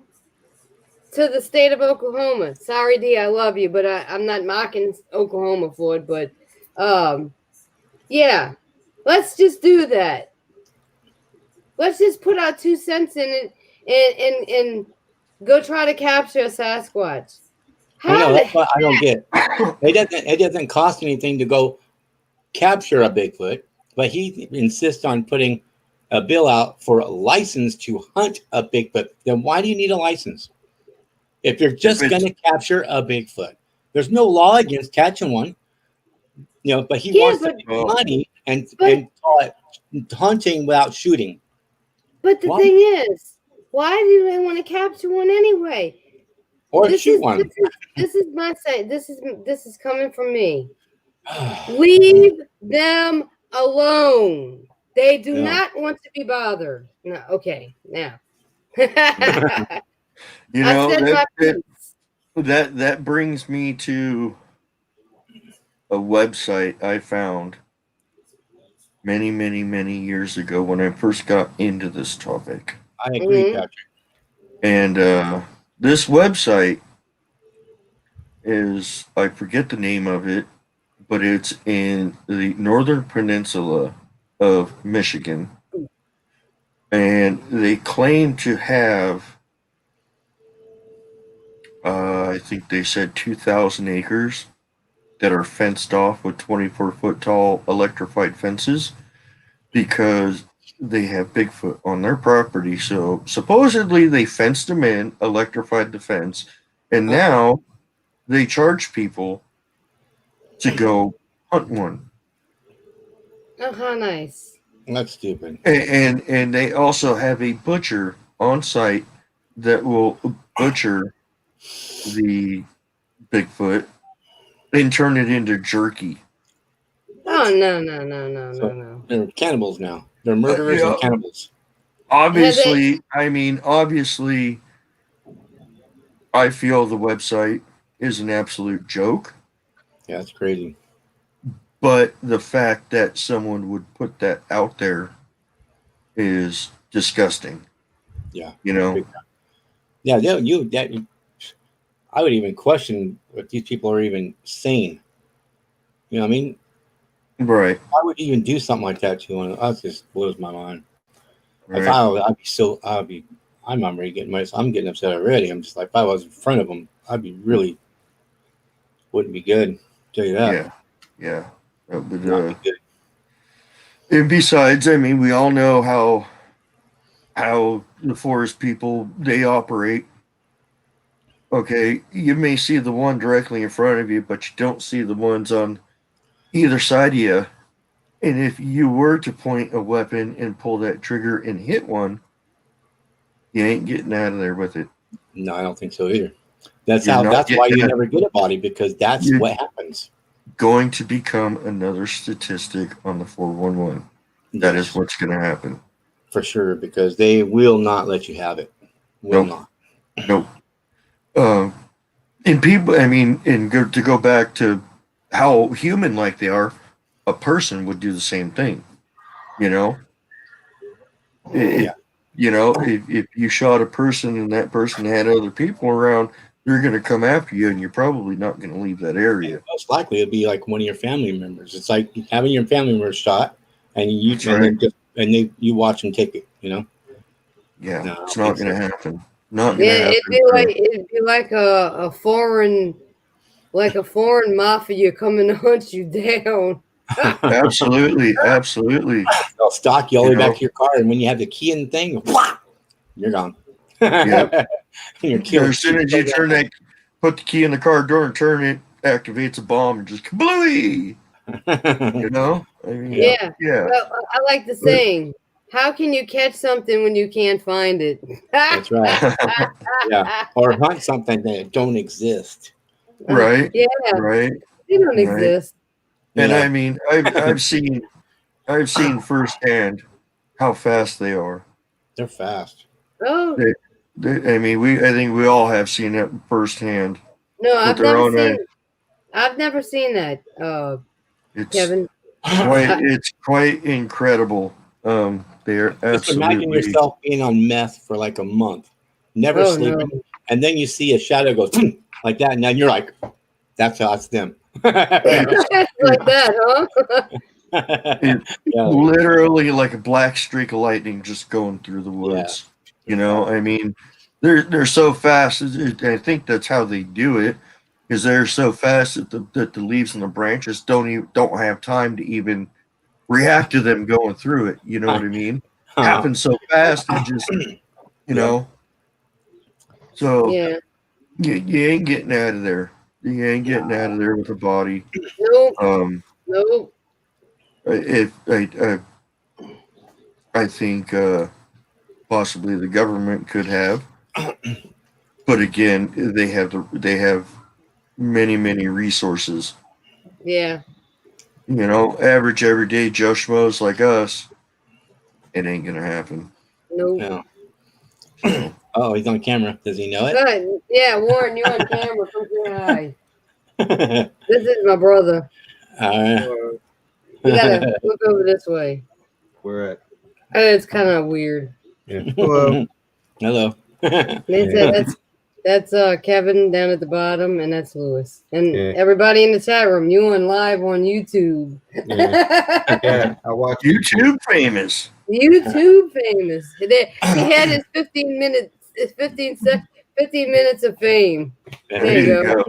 to the state of Oklahoma. Sorry, D, I love you, but I'm not mocking Oklahoma for it. But yeah, let's just do that. Let's just put our 2 cents in it and go try to capture a Sasquatch. That's what I don't get. It doesn't cost anything to go capture a Bigfoot, but he insists on putting a bill out for a license to hunt a Bigfoot. Then why do you need a license? If you're just going to capture a Bigfoot, there's no law against catching one. You know, but he wants to make money and call it hunting without shooting. But the thing is, why do they want to capture one anyway? Or shoot one. This is my say. This is coming from me. Leave them alone. They do not want to be bothered. No, okay, now. You know, that brings me to a website I found many, many, many years ago when I first got into this topic. I agree, Patrick. And this website is, I forget the name of it, but it's in the northern peninsula of Michigan. And they claim to have, I think they said 2,000 acres that are fenced off with 24-foot tall electrified fences because they have Bigfoot on their property. So supposedly they fenced them in, electrified the fence, and now they charge people to go hunt one. Oh, how nice. That's stupid. And they also have a butcher on site that will butcher the Bigfoot and turn it into jerky. Oh no. They're cannibals now. They're murderers Yeah. and cannibals. Obviously, obviously, I feel the website is an absolute joke. Yeah, it's crazy. But the fact that someone would put that out there is disgusting. Yeah. You know? Yeah, I would even question if these people are even sane. You know what I mean? Right. Why would you even do something like that to one? That just blows my mind. Right. If I'm already I'm getting upset already. I'm just like, if I was in front of them, wouldn't be good. I'll tell you that. Yeah. That would, Not be good. and besides, I mean, we all know how the forest people, they operate. Okay, you may see the one directly in front of you, but you don't see the ones on either side of you. And if you were to point a weapon and pull that trigger and hit one, you ain't getting out of there with it. No, I don't think so either. That's You're not why you getting never get a body, because that's You're- what happens. Going to become another statistic on the 411. That is Yes, what's going to happen. for sure, because they will not let you have it. Will Nope. not. Nope. And people, I mean, to go back to how human like they are, a person would do the same thing. You know, Yeah. You know, if you shot a person and that person had other people around, they're going to come after you, and you're probably not going to leave that area. Most likely, it'll be like one of your family members. It's like having your family member shot, and you That's right. you watch them take it. You know. Yeah, No, it's not going to happen. Not going to Yeah, happen. it'd be like a foreign mafia coming to hunt you down. Absolutely. They'll stalk you all the way You know? back to your car, and when you have the key in the thing, you're gone. Yep. You're killed. As soon as you put the key in the car door and turn it, activates a bomb and just kablooey. You know? I mean, Yeah. Yeah. Well, I like the saying, how can you catch something when you can't find it? That's right. Yeah. Or hunt something that don't exist. Right. Yeah. Right. They don't Right. exist. And Yeah. I mean, I've seen firsthand how fast they are. They're fast. Oh I think we all have seen it firsthand. no, With their own eyes. I've never seen that, It's Kevin. it's quite incredible. They're Just imagine absolutely yourself being on meth for like a month, never Oh, sleeping, no. and then you see a shadow go like that, and then you're like, "That's them." Like that, huh? Yeah. literally like a black streak of lightning just going through the woods. You know, I mean, they're so fast. I think that's how they do it. Is they're so fast that the leaves and the branches don't have time to even react to them going through it. You know what I mean? Happens so fast and just you know. So Yeah. you ain't getting out of there. You ain't getting out of there with a body. Nope. Nope. If I think possibly the government could have, but again, they have many resources. Yeah. You know, average everyday Joe Schmoes like us, it ain't gonna happen. Nope. Yeah. So, Oh, he's on camera. Does he know it? Good. Yeah, Warren, you're on camera. Come say hi. This is my brother. You gotta look over this way. Where at? It's kind of weird. Hello. Hello. That's Kevin down at the bottom, and that's Lewis, and Yeah. everybody in the chat room. You on live on YouTube. Yeah, I watch YouTube famous. YouTube famous. He had his 15 minutes, 15 minutes of fame. There you go.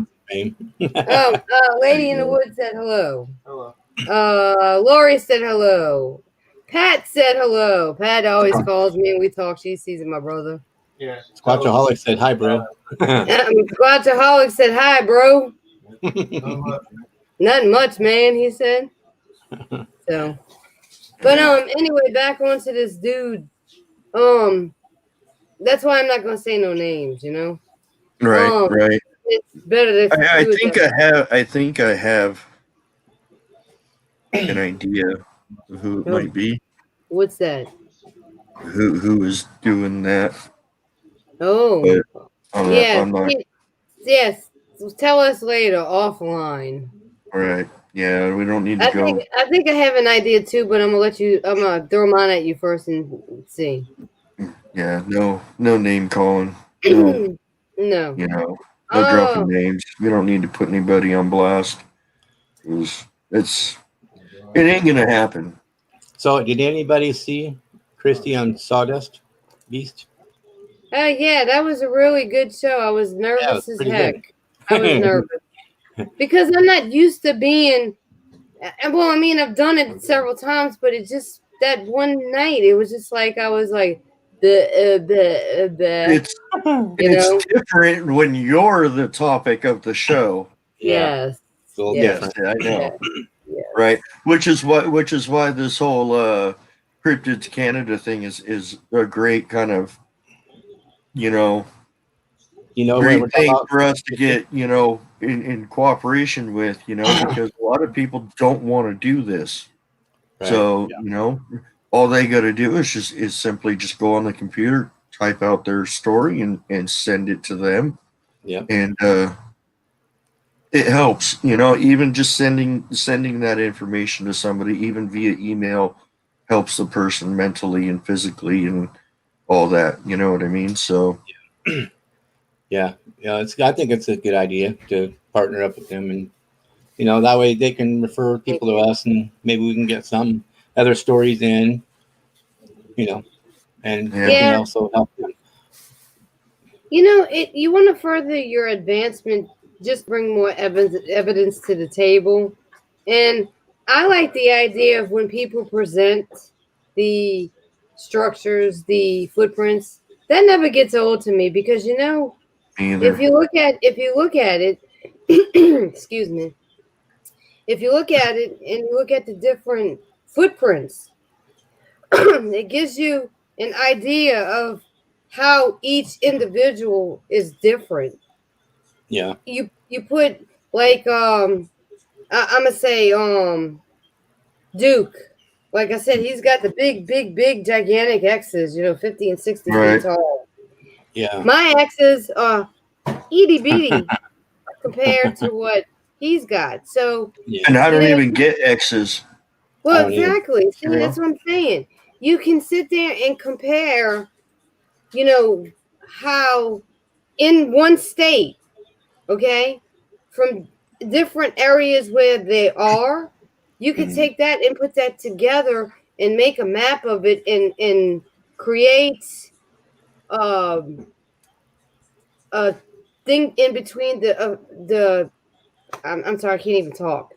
Lady in the Woods said hello. Hello. Lori said hello. Pat said hello. Pat always calls me and we talk. She sees my brother. Yeah. Squatchaholic said hi, bro. Squatchaholic said hi, bro. Nothing much, man, he said. So, but anyway, back onto this dude. That's why I'm not gonna say no names, you know. Right, right. It's better if I you would think get- I think I have an idea of who it might be. What's that? Who is doing that? Oh, But yeah. I'm not Yes. Tell us later offline. right. Yeah, we don't need to go. I think I have an idea too, but I'm gonna throw mine at you first and see. Yeah, no name calling. No, No. you know, no dropping Oh, names. We don't need to put anybody on blast. It ain't gonna happen. So, did anybody see Christy on Sawdust Beast? yeah, that was a really good show. I was Yeah, it nervous was as pretty heck. good. I was nervous because I'm not used to being. Well, I mean, I've done it several times, but it just that one night, it was just like I was like the It's it's different when you're the topic of the show. Yeah, Yes. it's a little Yes. different. I know. Yeah. Right. Which is why this whole Cryptids Canada thing is a great kind of What great we're talking thing about? for us to get, in cooperation with, because a lot of people don't want to do this. Right, So, yeah. all they got to do is simply just go on the computer, type out their story and send it to them. Yep. And it helps, even just sending that information to somebody, even via email, helps the person mentally and physically and all that. You know what I mean? So Yeah. I think it's a good idea to partner up with them, and that way they can refer people to us, and maybe we can get some other stories in, and we Yeah. can also help them. You want to further your advancement, just bring more evidence to the table. And I like the idea of when people present the structures, the footprints, that never gets old to me because me either. if you look at it, excuse me, if you look at it and you look at the different footprints, it gives you an idea of how each individual is different. Yeah. You put like I'm gonna say Duke. Like I said, he's got the big gigantic X's, 50 and 60 Right. feet tall. Yeah. My X's are itty bitty compared to what he's got. So And I don't even get X's. well, I don't either. exactly. See, that's what I'm saying. You can sit there and compare, how in one state, okay, from different areas where they are, you could Mhm. take that and put that together and make a map of it and create a thing in between the I'm sorry, I can't even talk.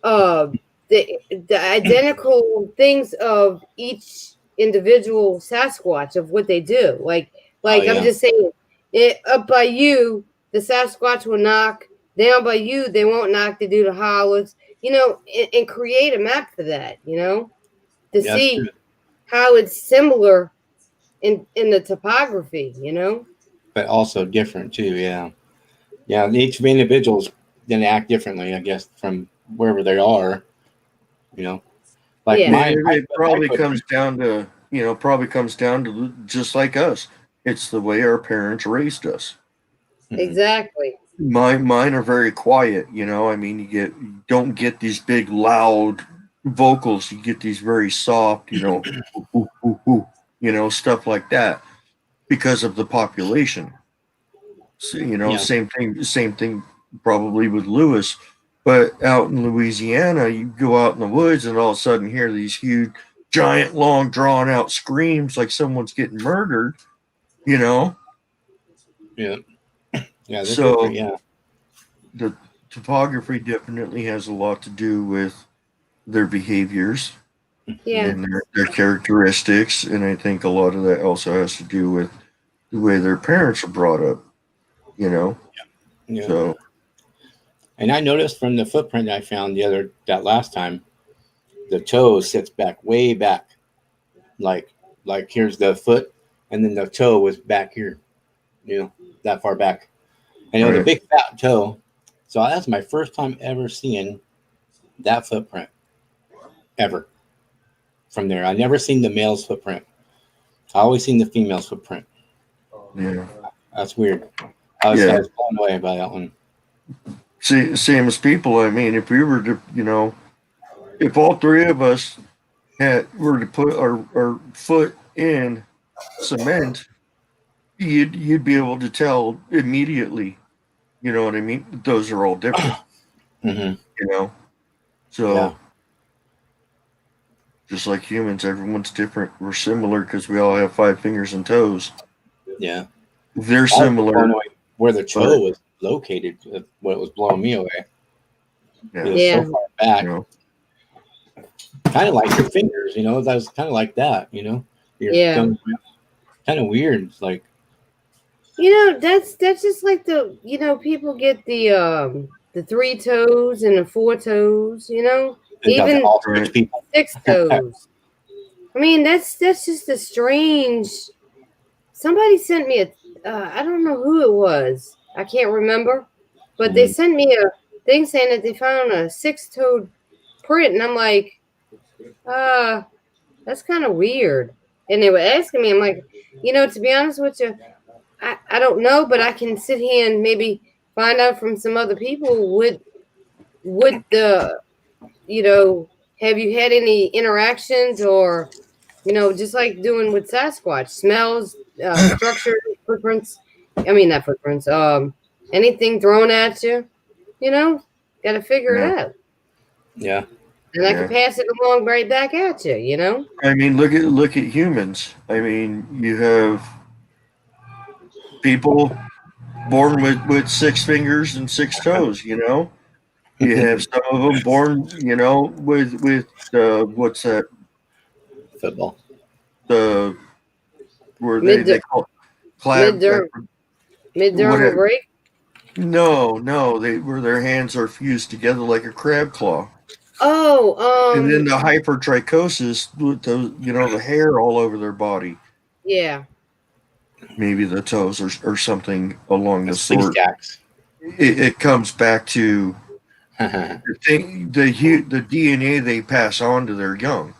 The identical things of each individual Sasquatch of what they do. Like Oh, yeah. I'm just saying, up by you, the Sasquatch will knock. Down by you, they won't knock. They do the hollers, and create a map for that, to Yeah, that's see true. how it's similar in the topography, But also different too. Yeah. Yeah. Each individual's going to act differently, I guess, from wherever they are. Like Yeah. mine. It probably comes down to just like us. It's the way our parents raised us. Exactly. Mine are very quiet. I mean, you don't get these big loud vocals. You get these very soft, ooh, ooh, ooh, stuff like that because of the population. So, Yeah. same thing probably with Lewis. But out in Louisiana, you go out in the woods and all of a sudden hear these huge, giant, long, drawn out screams like someone's getting murdered, Yeah. Yeah. They're So different. Yeah. the topography definitely has a lot to do with their behaviors Yeah. and their characteristics. And I think a lot of that also has to do with the way their parents are brought up, Yeah. So, And I noticed from the footprint I found that last time, the toe sits way back, like here's the foot, and then the toe was back here, that far back. And it was a Right. big fat toe. So that's my first time ever seeing that footprint ever from there. I never seen the male's footprint. I always seen the female's footprint. Yeah. That's weird. I was Yeah. blown away by that one. See, same as people. I mean, if we were to, if all three of us were to put our foot in cement, you'd be able to tell immediately. You know what I mean? Those are all different. Mm-hmm. So Yeah. just like humans, everyone's different. We're similar because we all have 5 fingers and toes. Yeah. They're I was blown similar. away where the toe was located, what was blowing me away. Yeah. It was Yeah. so far back. You know? Kind of like your fingers, that was kind of like that, Your Yeah. thumb, kind of weird. It's like, That's just like people get the 3 toes and the 4 toes, even all rich people. 6 toes. I mean, that's just a strange. Somebody sent me I don't know who it was. I can't remember, but they sent me a thing saying that they found a 6-toed print, and I'm like, that's kind of weird. And they were asking me, I'm like, to be honest with you, I don't know, but I can sit here and maybe find out from some other people. Would the have you had any interactions, or just like doing with Sasquatch, smells, structure, footprints? I mean, not footprints. Anything thrown at you? Got to figure it out, Yeah. and I can pass it along right back at you. I mean, look at humans. I mean, you have people born with 6 fingers and 6 toes. You have some of them born, with what's that? Football. The where they call it clav. Mid-dermal Whatever. break. No, they where their hands are fused together like a crab claw. Oh, And then the hypertrichosis with those, the hair all over their body. yeah. Maybe the toes or something along the Sleep sort. stacks. It comes back to the DNA they pass on to their young.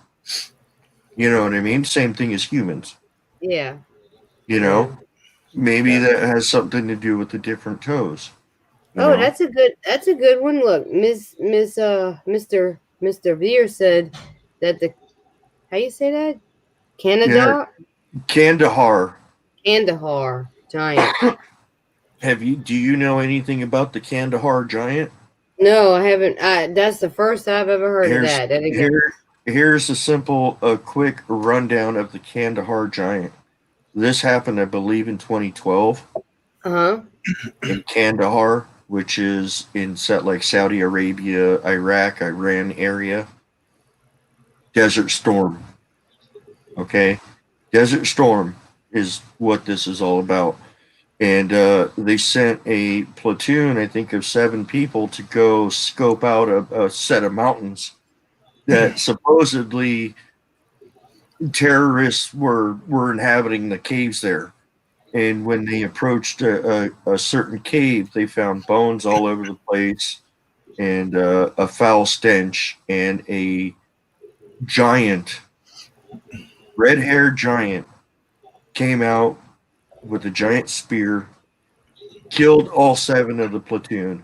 You know what I mean? Same thing as humans. Yeah. Maybe that has something to do with the different toes. Oh, that's a good one. Look, Mr. Veer said that how you say that? Kandahar. Kandahar giant. Do you know anything about the Kandahar giant? No, I haven't. That's the first I've ever heard of that. And again, Here's a quick rundown of the Kandahar giant. This happened, I believe, in 2012 in Kandahar, which is in like Saudi Arabia, Iraq, Iran area. Desert Storm. Okay? Desert Storm is what this is all about. And they sent a platoon, I think, of 7 people to go scope out a set of mountains that supposedly terrorists were inhabiting the caves there. And when they approached a certain cave, they found bones all over the place and a foul stench, and a giant, red-haired giant came out with a giant spear, killed all 7 of the platoon.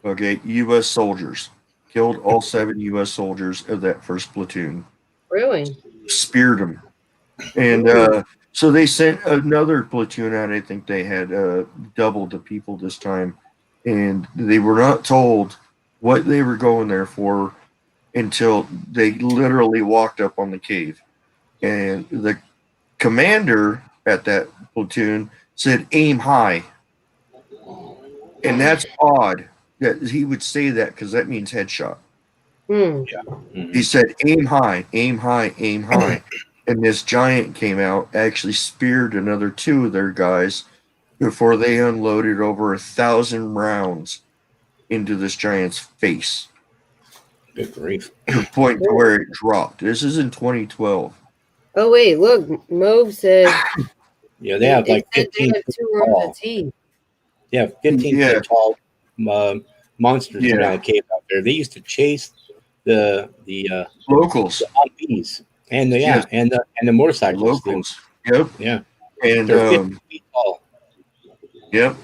Okay, U.S. soldiers. Killed all 7 U.S. soldiers of that first platoon. really? Speared them. And so they sent another platoon out. I think they had doubled the people this time. And they were not told what they were going there for until they literally walked up on the cave. And the commander at that platoon said, "Aim high." And that's odd that he would say that, because that means headshot. He said, "Aim high, aim high, aim high." And this giant came out, actually speared another 2 of their guys before they unloaded over 1,000 rounds into this giant's face. Good grief. To the point to where it dropped. This is in 2012. Oh wait, look, Mauve said. Yeah, they have like said they 15 have 2 tall. rows of teeth. Yeah, 15 Yeah. foot tall monsters Yeah. around the cave out there. They used to chase the Locals. humvees and the Yes. and the motorcycles. Locals. Yep. Yeah, And they're 50 feet tall. yep.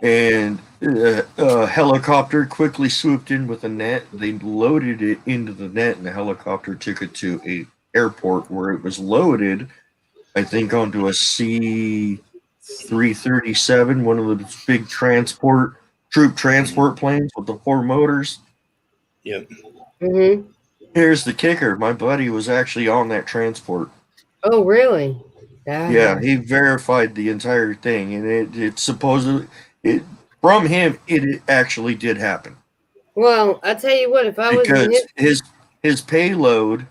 And a helicopter quickly swooped in with a net. They loaded it into the net, and the helicopter took it to a airport where it was loaded, I think, onto a C-337, one of the big troop transport planes with the 4 motors. Yep. Mm-hmm. Here's the kicker. My buddy was actually on that transport. Oh, really? Yeah, he verified the entire thing, and it supposedly from him it actually did happen. Well, I tell you what, if I was in Because his payload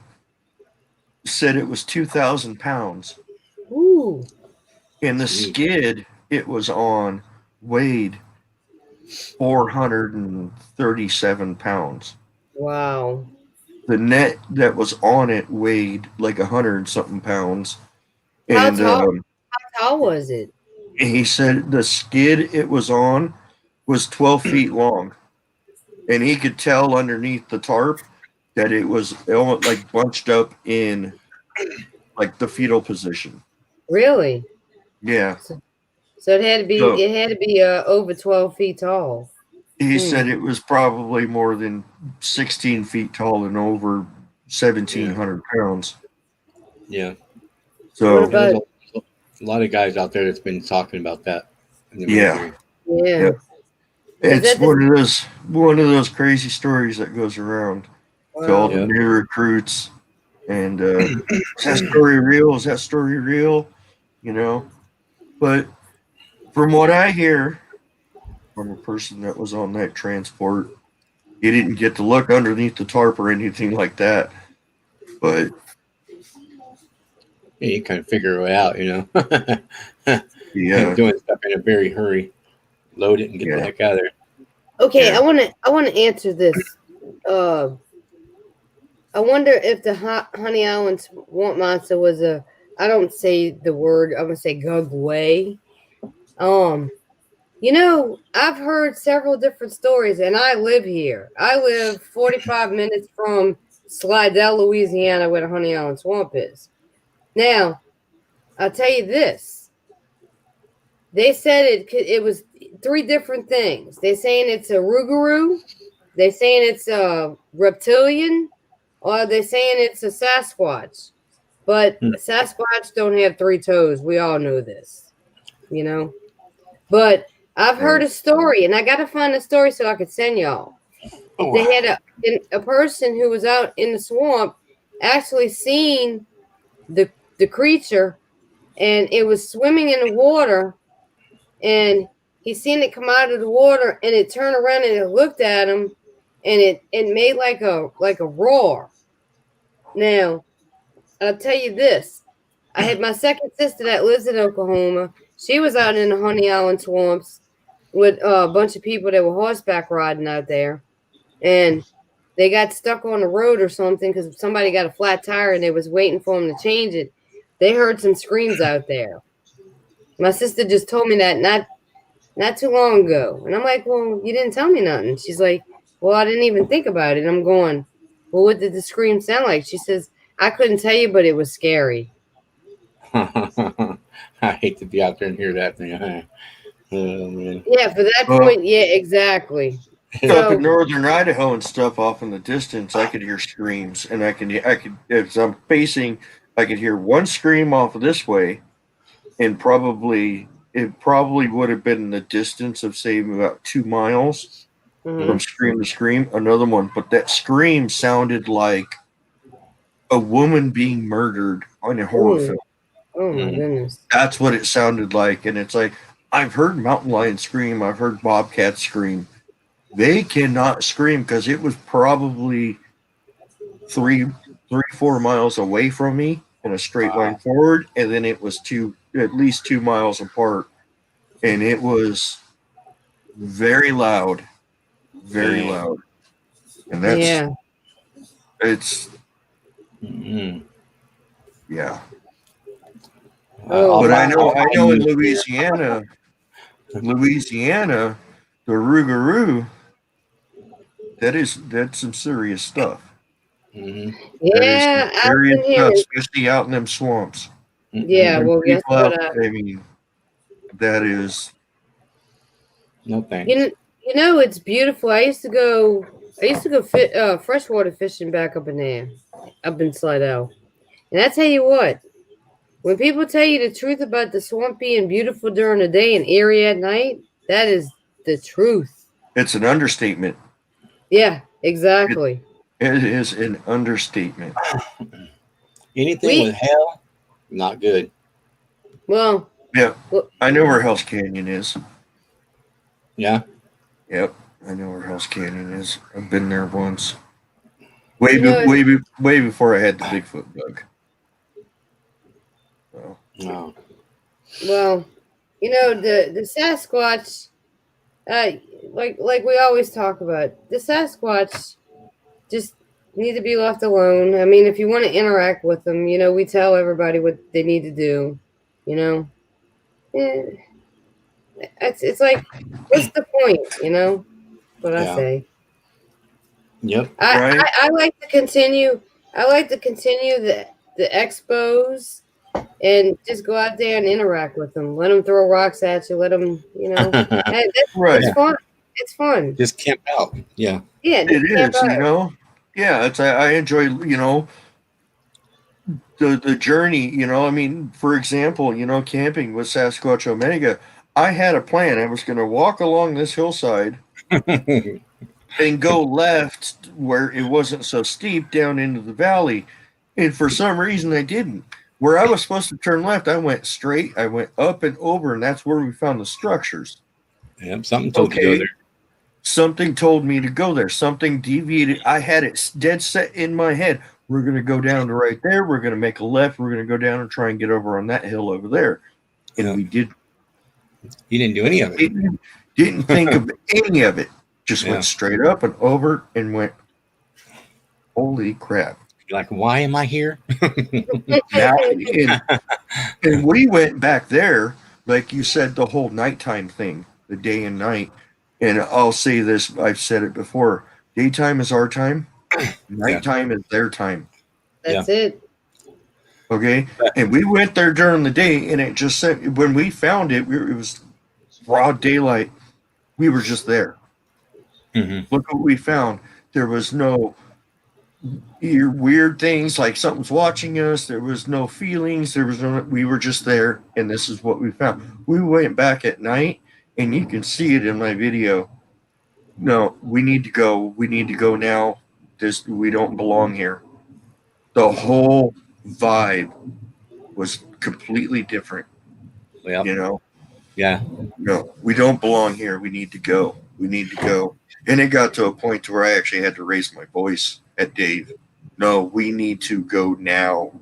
said it was 2,000 pounds, ooh, and the Sweet. skid it was on weighed 437 pounds. wow. The net that was on it weighed like 100 something pounds, How and tall? How tall was it? he said the skid it was on was 12 feet long, and he could tell underneath the tarp that it was almost like bunched up in like the fetal position. Really? Yeah. So it had to be. So It had to be over 12 feet tall. he said it was probably more than 16 feet tall and over 1,700 pounds. Yeah. So What about? There's a lot of guys out there that's been talking about that. In the Yeah. military. Yeah. Yep. It's one of those crazy stories that goes around to all Wow. the new recruits. And is that story real? Is that story real? You know, but from what I hear from a person that was on that transport, he didn't get to look underneath the tarp or anything like that. But Yeah, you kind of figure it out, yeah, doing stuff in a very hurry, load it and get the heck out of there. Okay, Yeah. I want to answer this. I wonder if the Honey Island swamp monster was a. I don't say the word. I'm gonna say Gugway. I've heard several different stories, and I live here. I live 45 minutes from Slidell, Louisiana, where the Honey Island Swamp is. Now, I'll tell you this. They said it was 3 different things. They're saying it's a rougarou. They're saying it's a reptilian, or they're saying it's a Sasquatch. But Sasquatch don't have 3 toes. We all know this, But I've heard a story, and I got to find a story so I could send y'all. They had a person who was out in the swamp actually seen the creature, and it was swimming in the water, and he seen it come out of the water, and it turned around and it looked at him, and it made like a roar. Now, I'll tell you this. I had my second sister that lives in Oklahoma. She was out in the Honey Island swamps with a bunch of people that were horseback riding out there. And they got stuck on the road or something because somebody got a flat tire and they was waiting for them to change it. They heard some screams out there. My sister just told me that not too long ago. And I'm like, well, you didn't tell me nothing. She's like, well, I didn't even think about it. I'm going, well, what did the scream sound like? She says, I couldn't tell you, but it was scary. I hate to be out there and hear that thing. Oh, man. Yeah, for that point, yeah, exactly. Up in northern Idaho and stuff off in the distance, I could hear screams, and I could if I'm facing, I could hear one scream off of this way, and it probably would have been in the distance of say about 2 miles from scream to scream. Another one, but that scream sounded like a woman being murdered on a horror film. Oh my goodness. That's what it sounded like. And it's like, I've heard mountain lions scream. I've heard bobcats scream. They cannot scream because it was probably 4 miles away from me in a straight line forward. And then it was at least 2 miles apart. And it was very loud, very loud. And it's, yeah. Oh, But I know in Louisiana, Louisiana, the Rougarou, that's some serious stuff. Mm-hmm. That is some Yeah, I've serious been stuff, hearing. especially out in them swamps. Yeah, Them well, guess people what? out, I mean, that is, No thanks. You know, it's beautiful. I used to go freshwater fishing back up in there, up in Slidell. And I tell you what, when people tell you the truth about the swamp being beautiful during the day and eerie at night, that is the truth. it's an understatement. Yeah, exactly. It is an understatement. Anything with hell, not good. Well, Yep. well, I know where Hell's Canyon is. Yeah. Yep. I know where Hell's Canyon is. I've been there once. You know, Way before I had the Bigfoot bug. So, No. well, you know, the Sasquatch, like we always talk about, the Sasquatch just need to be left alone. I mean, if you want to interact with them, you know, we tell everybody what they need to do. You know, it's like, what's the point? You know, what I Yeah. say. Yep. right? I like to continue. I like to continue the expos and just go out there and interact with them. Let them throw rocks at you. Let them, you know, Right. it's fun. It's fun. Just camp out. Yeah. Yeah, It is, you know. Yeah, I enjoy, you know, the journey, you know. I mean, for example, you know, camping with Sasquatch Omega, I had a plan. I was going to walk along this hillside and go left where it wasn't so steep down into the valley. And for some reason, I didn't. Where I was supposed to turn left, I went straight. I went up and over, and that's where we found the structures. Yep. Something told you to go there. Something told me to go there. Something deviated. I had it dead set in my head. We're going to go down to right there. We're going to make a left. We're going to go down and try and get over on that hill over there. And Yeah. we did. You didn't do any of it. Didn't think of any of it. Just Yeah. went straight up and over and went, holy crap. You're like, why am I here? Now, and we went back there, like you said, the whole nighttime thing, the day and night. And I'll say this, I've said it before. Daytime is our time. Nighttime is their time. That's it. Okay. And we went there during the day, and it just said, when we found it, it was broad daylight. We were just there. Mm-hmm. Look what we found. There was no weird things like something's watching us. There was no feelings. There was no, we were just there, and this is what we found. We went back at night, and you can see it in my video. No, we need to go. We need to go now. We don't belong here. The whole vibe was completely different. Well, You know, yeah. no, we don't belong here. We need to go. We need to go. And it got to a point to where I actually had to raise my voice at Dave. No, we need to go now.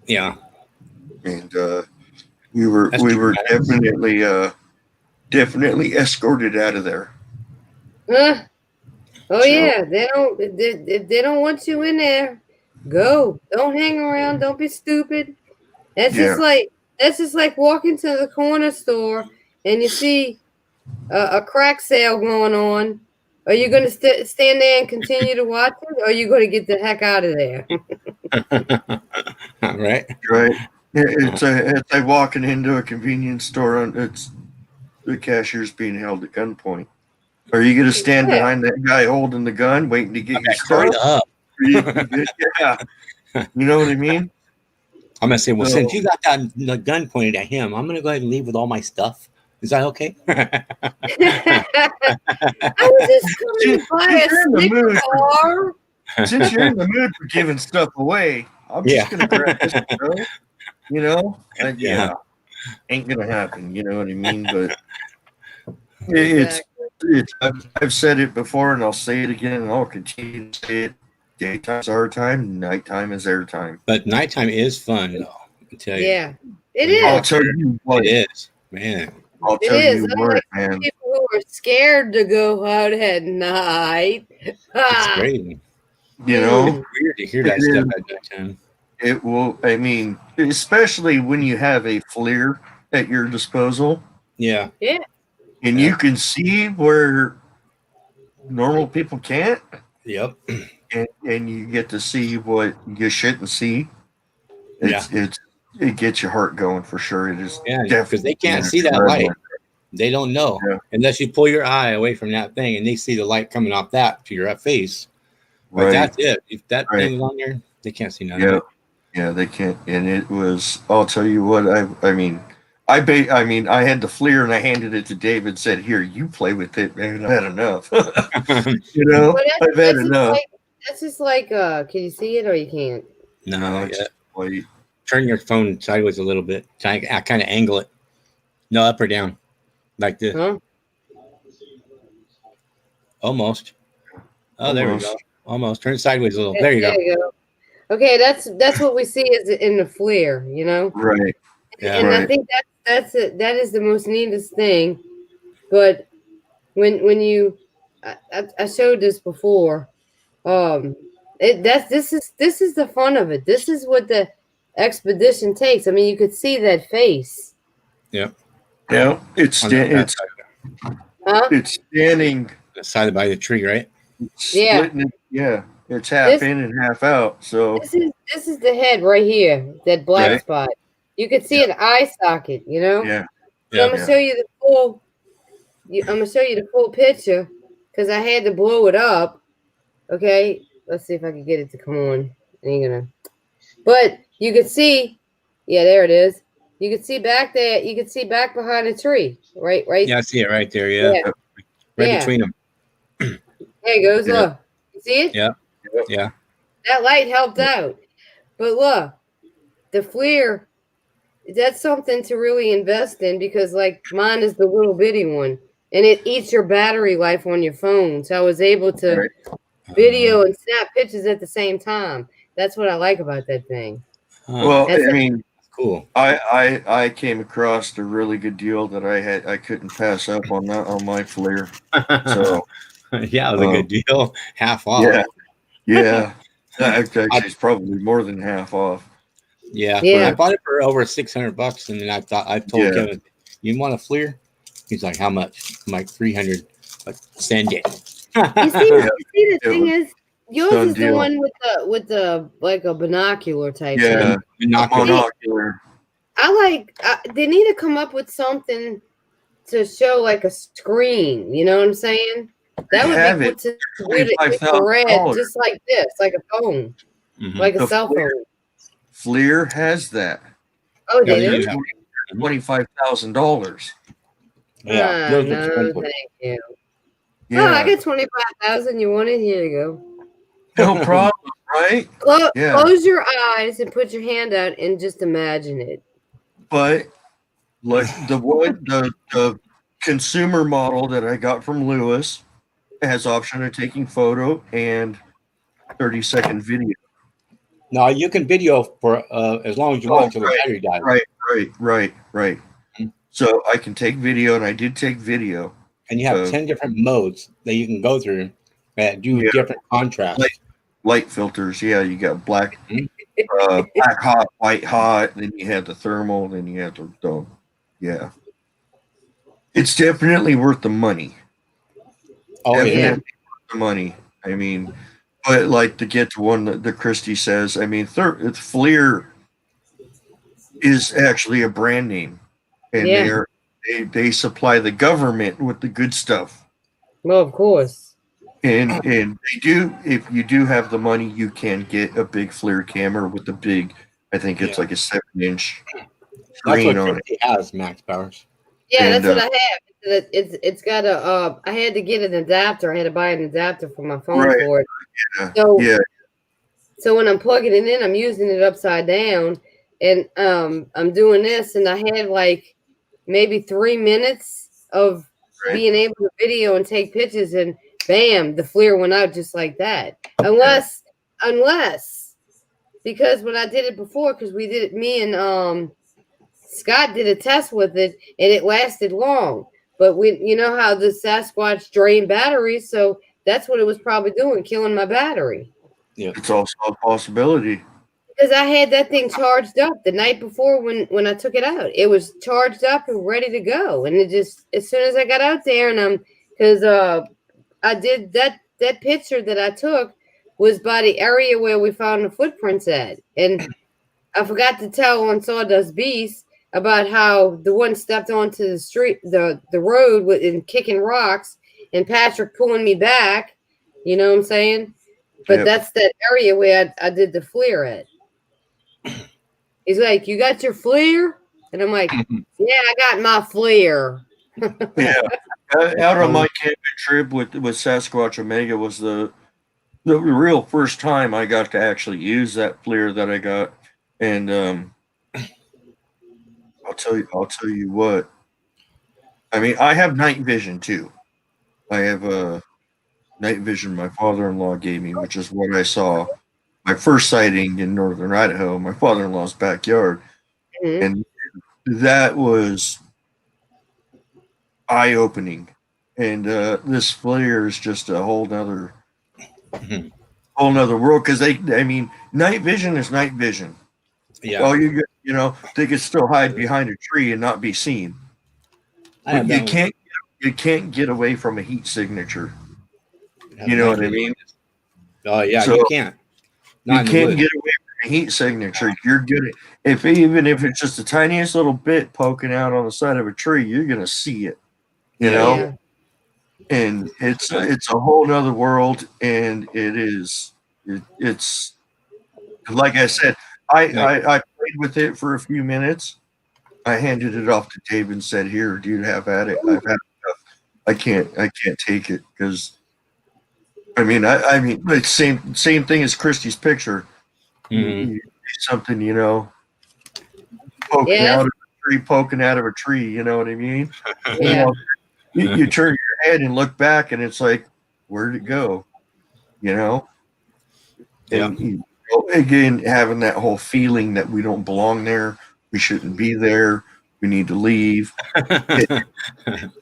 Yeah. And we were definitely escorted out of there. Oh So- yeah, if they don't want you in there, go. Don't hang around. Don't be stupid. That's just like walking to the corner store and you see a crack sale going on. Are you going to stand there and continue to watch it, or are you going to get the heck out of there? Right. Right. It's like walking into a convenience store and it's the cashier's being held at gunpoint. Are you going to stand behind that guy holding the gun, waiting to get your Hurry stuff? up. Yeah. You know what I mean? I'm gonna say, well, So- since you got the gun pointed at him, I'm gonna go ahead and leave with all my stuff. Is that okay? I was just coming to buy You're in the a Snicker mood. bar. Since you're in the mood for giving stuff away, I'm just going to grab this, bro. You know? Yeah. Ain't going to happen. You know what I mean? But it's I've said it before, and I'll say it again, and I'll continue to say it. Daytime's our time, nighttime is their time. But nighttime is fun, though. I tell you. Yeah, it I'll is. tell you what. It is, man. I'll It tell is. you Unlike what, man. people who are scared to go out at night. It's great. You know, It's weird to hear that It stuff is. at that time. it will. I mean, especially when you have a FLIR at your disposal. Yeah. and you can see where normal people can't, Yep. and you get to see what you shouldn't see. It gets your heart going for sure. It is because they can't see that light. They don't know unless you pull your eye away from that thing and they see the light coming off that to your face. But that's it. If that thing is on there, they can't see nothing. Yeah, they can't. And it was. I'll tell you what. I had the FLIR and I handed it to David. And said, "Here, you play with it, man. I've had enough. You know, I've had enough." That's just like. Can you see it or you can't? No, just turn your phone sideways a little bit. I kind of angle it. No, up or down, like this. Huh? Almost. Oh, there we go. Almost. Turn sideways a little. There you go. Okay, that's what we see is in the FLIR, you know. Right. Yeah. And I think that is the most neatest thing. But when you, I showed this before. This is the fun of it. This is what the expedition takes. I mean, you could see that face. Yeah. Yeah. It's standing side by the tree, right? Splitting it, yeah. It's half in and half out. So this is the head right here, that black spot. You could see an eye socket, you know. Yeah. So I'm gonna show you the full. I'm gonna show you the full picture because I had to blow it up. Okay, let's see if I can get it to come on. Ain't gonna. But you could see, there it is. You could see back there. You could see back behind the tree, right. Yeah, I see it right there. Yeah. Right between them. There it goes. Look, you see it? Yeah. Yeah. That light helped out. But look, the FLIR, that's something to really invest in because, like, mine is the little bitty one, and it eats your battery life on your phone. So I was able to video and snap pictures at the same time. That's what I like about that thing. Well, I mean, cool. I came across a really good deal that I couldn't pass up on my FLIR. So yeah, it was a good deal. Half off. Yeah. Actually, it's probably more than half off. Yeah. I bought it for over $600, and then I told Kevin, "You want a FLIR?" He's like, "How much?" I'm like, $300. Like, send it. You see, the thing is, yours is the one with the like a binocular type. Yeah, binocular. They need to come up with something to show like a screen. You know what I'm saying? That would be to infrared, just like this, like a phone, like a cell phone. FLIR has that. Oh, they do. $25,000. Yeah, no, thank you. Yeah. Oh, I get 25,000. You want it? Here you go. No problem, right? Close your eyes and put your hand out and just imagine it. But like the consumer model that I got from Lewis has option of taking photo and 30-second video. No, you can video for as long as you want until the battery dies. Right. Mm-hmm. So I can take video, and I did take video. And you have 10 different modes that you can go through that do different contrasts. Light filters, you got black, black hot, white hot, then you have the thermal, then you have the It's definitely worth the money. Oh, worth the money. I mean, but like to get to one that Christy says, I mean, FLIR is actually a brand name, and they supply the government with the good stuff. Well, of course. And they do. If you do have the money, you can get a big FLIR camera with the big. I think it's like a 7-inch screen on it. It has max powers. Yeah, that's what I have. It's got a. I had to get an adapter. I had to buy an adapter for my phone for it. So when I'm plugging it in, I'm using it upside down, and I'm doing this, and I had like maybe 3 minutes of being able to video and take pictures, and bam, the FLIR went out just like that. Unless because when I did it before, because we did it, me and Scott did a test with it, and it lasted long. But you know how the Sasquatch drain batteries, so that's what it was probably doing, killing my battery. Yeah, it's also a possibility. Because I had that thing charged up the night before when I took it out. It was charged up and ready to go. And it just, as soon as I got out there and because I did that picture that I took was by the area where we found the footprints at. And I forgot to tell on Sawdust Beast about how the one stepped onto the street, the road and kicking rocks, and Patrick pulling me back. You know what I'm saying? But Yep. that's that area where I did the flare at. He's like, "You got your flare?" And I'm like, "Yeah, I got my flare." Yeah. Out on my camping trip with Sasquatch Omega was the real first time I got to actually use that FLIR that I got, and I'll tell you what. I mean, I have night vision too. I have night vision my father-in-law gave me, which is what I saw my first sighting in northern Idaho, my father-in-law's backyard, and that was eye-opening. And this FLIR is just a whole nother world, because I mean, night vision is night vision. Yeah. Well, they could still hide behind a tree and not be seen. But you can't get away from a heat signature. You know what I mean? Oh yeah, So you can't. You can't get away from a heat signature. You're gonna, even if it's just the tiniest little bit poking out on the side of a tree, you're gonna see it. You know? Yeah. And it's a whole nother world, and it's like I said, I played with it for a few minutes. I handed it off to Dave and said, "Here, dude, have at it. I've had enough. I can't take it," because I mean it's same thing as Christy's picture. You see something, poking out of a tree, you know what I mean? Yeah. You turn your head and look back, and it's like, where'd it go? And again, having that whole feeling that we don't belong there, we shouldn't be there, we need to leave.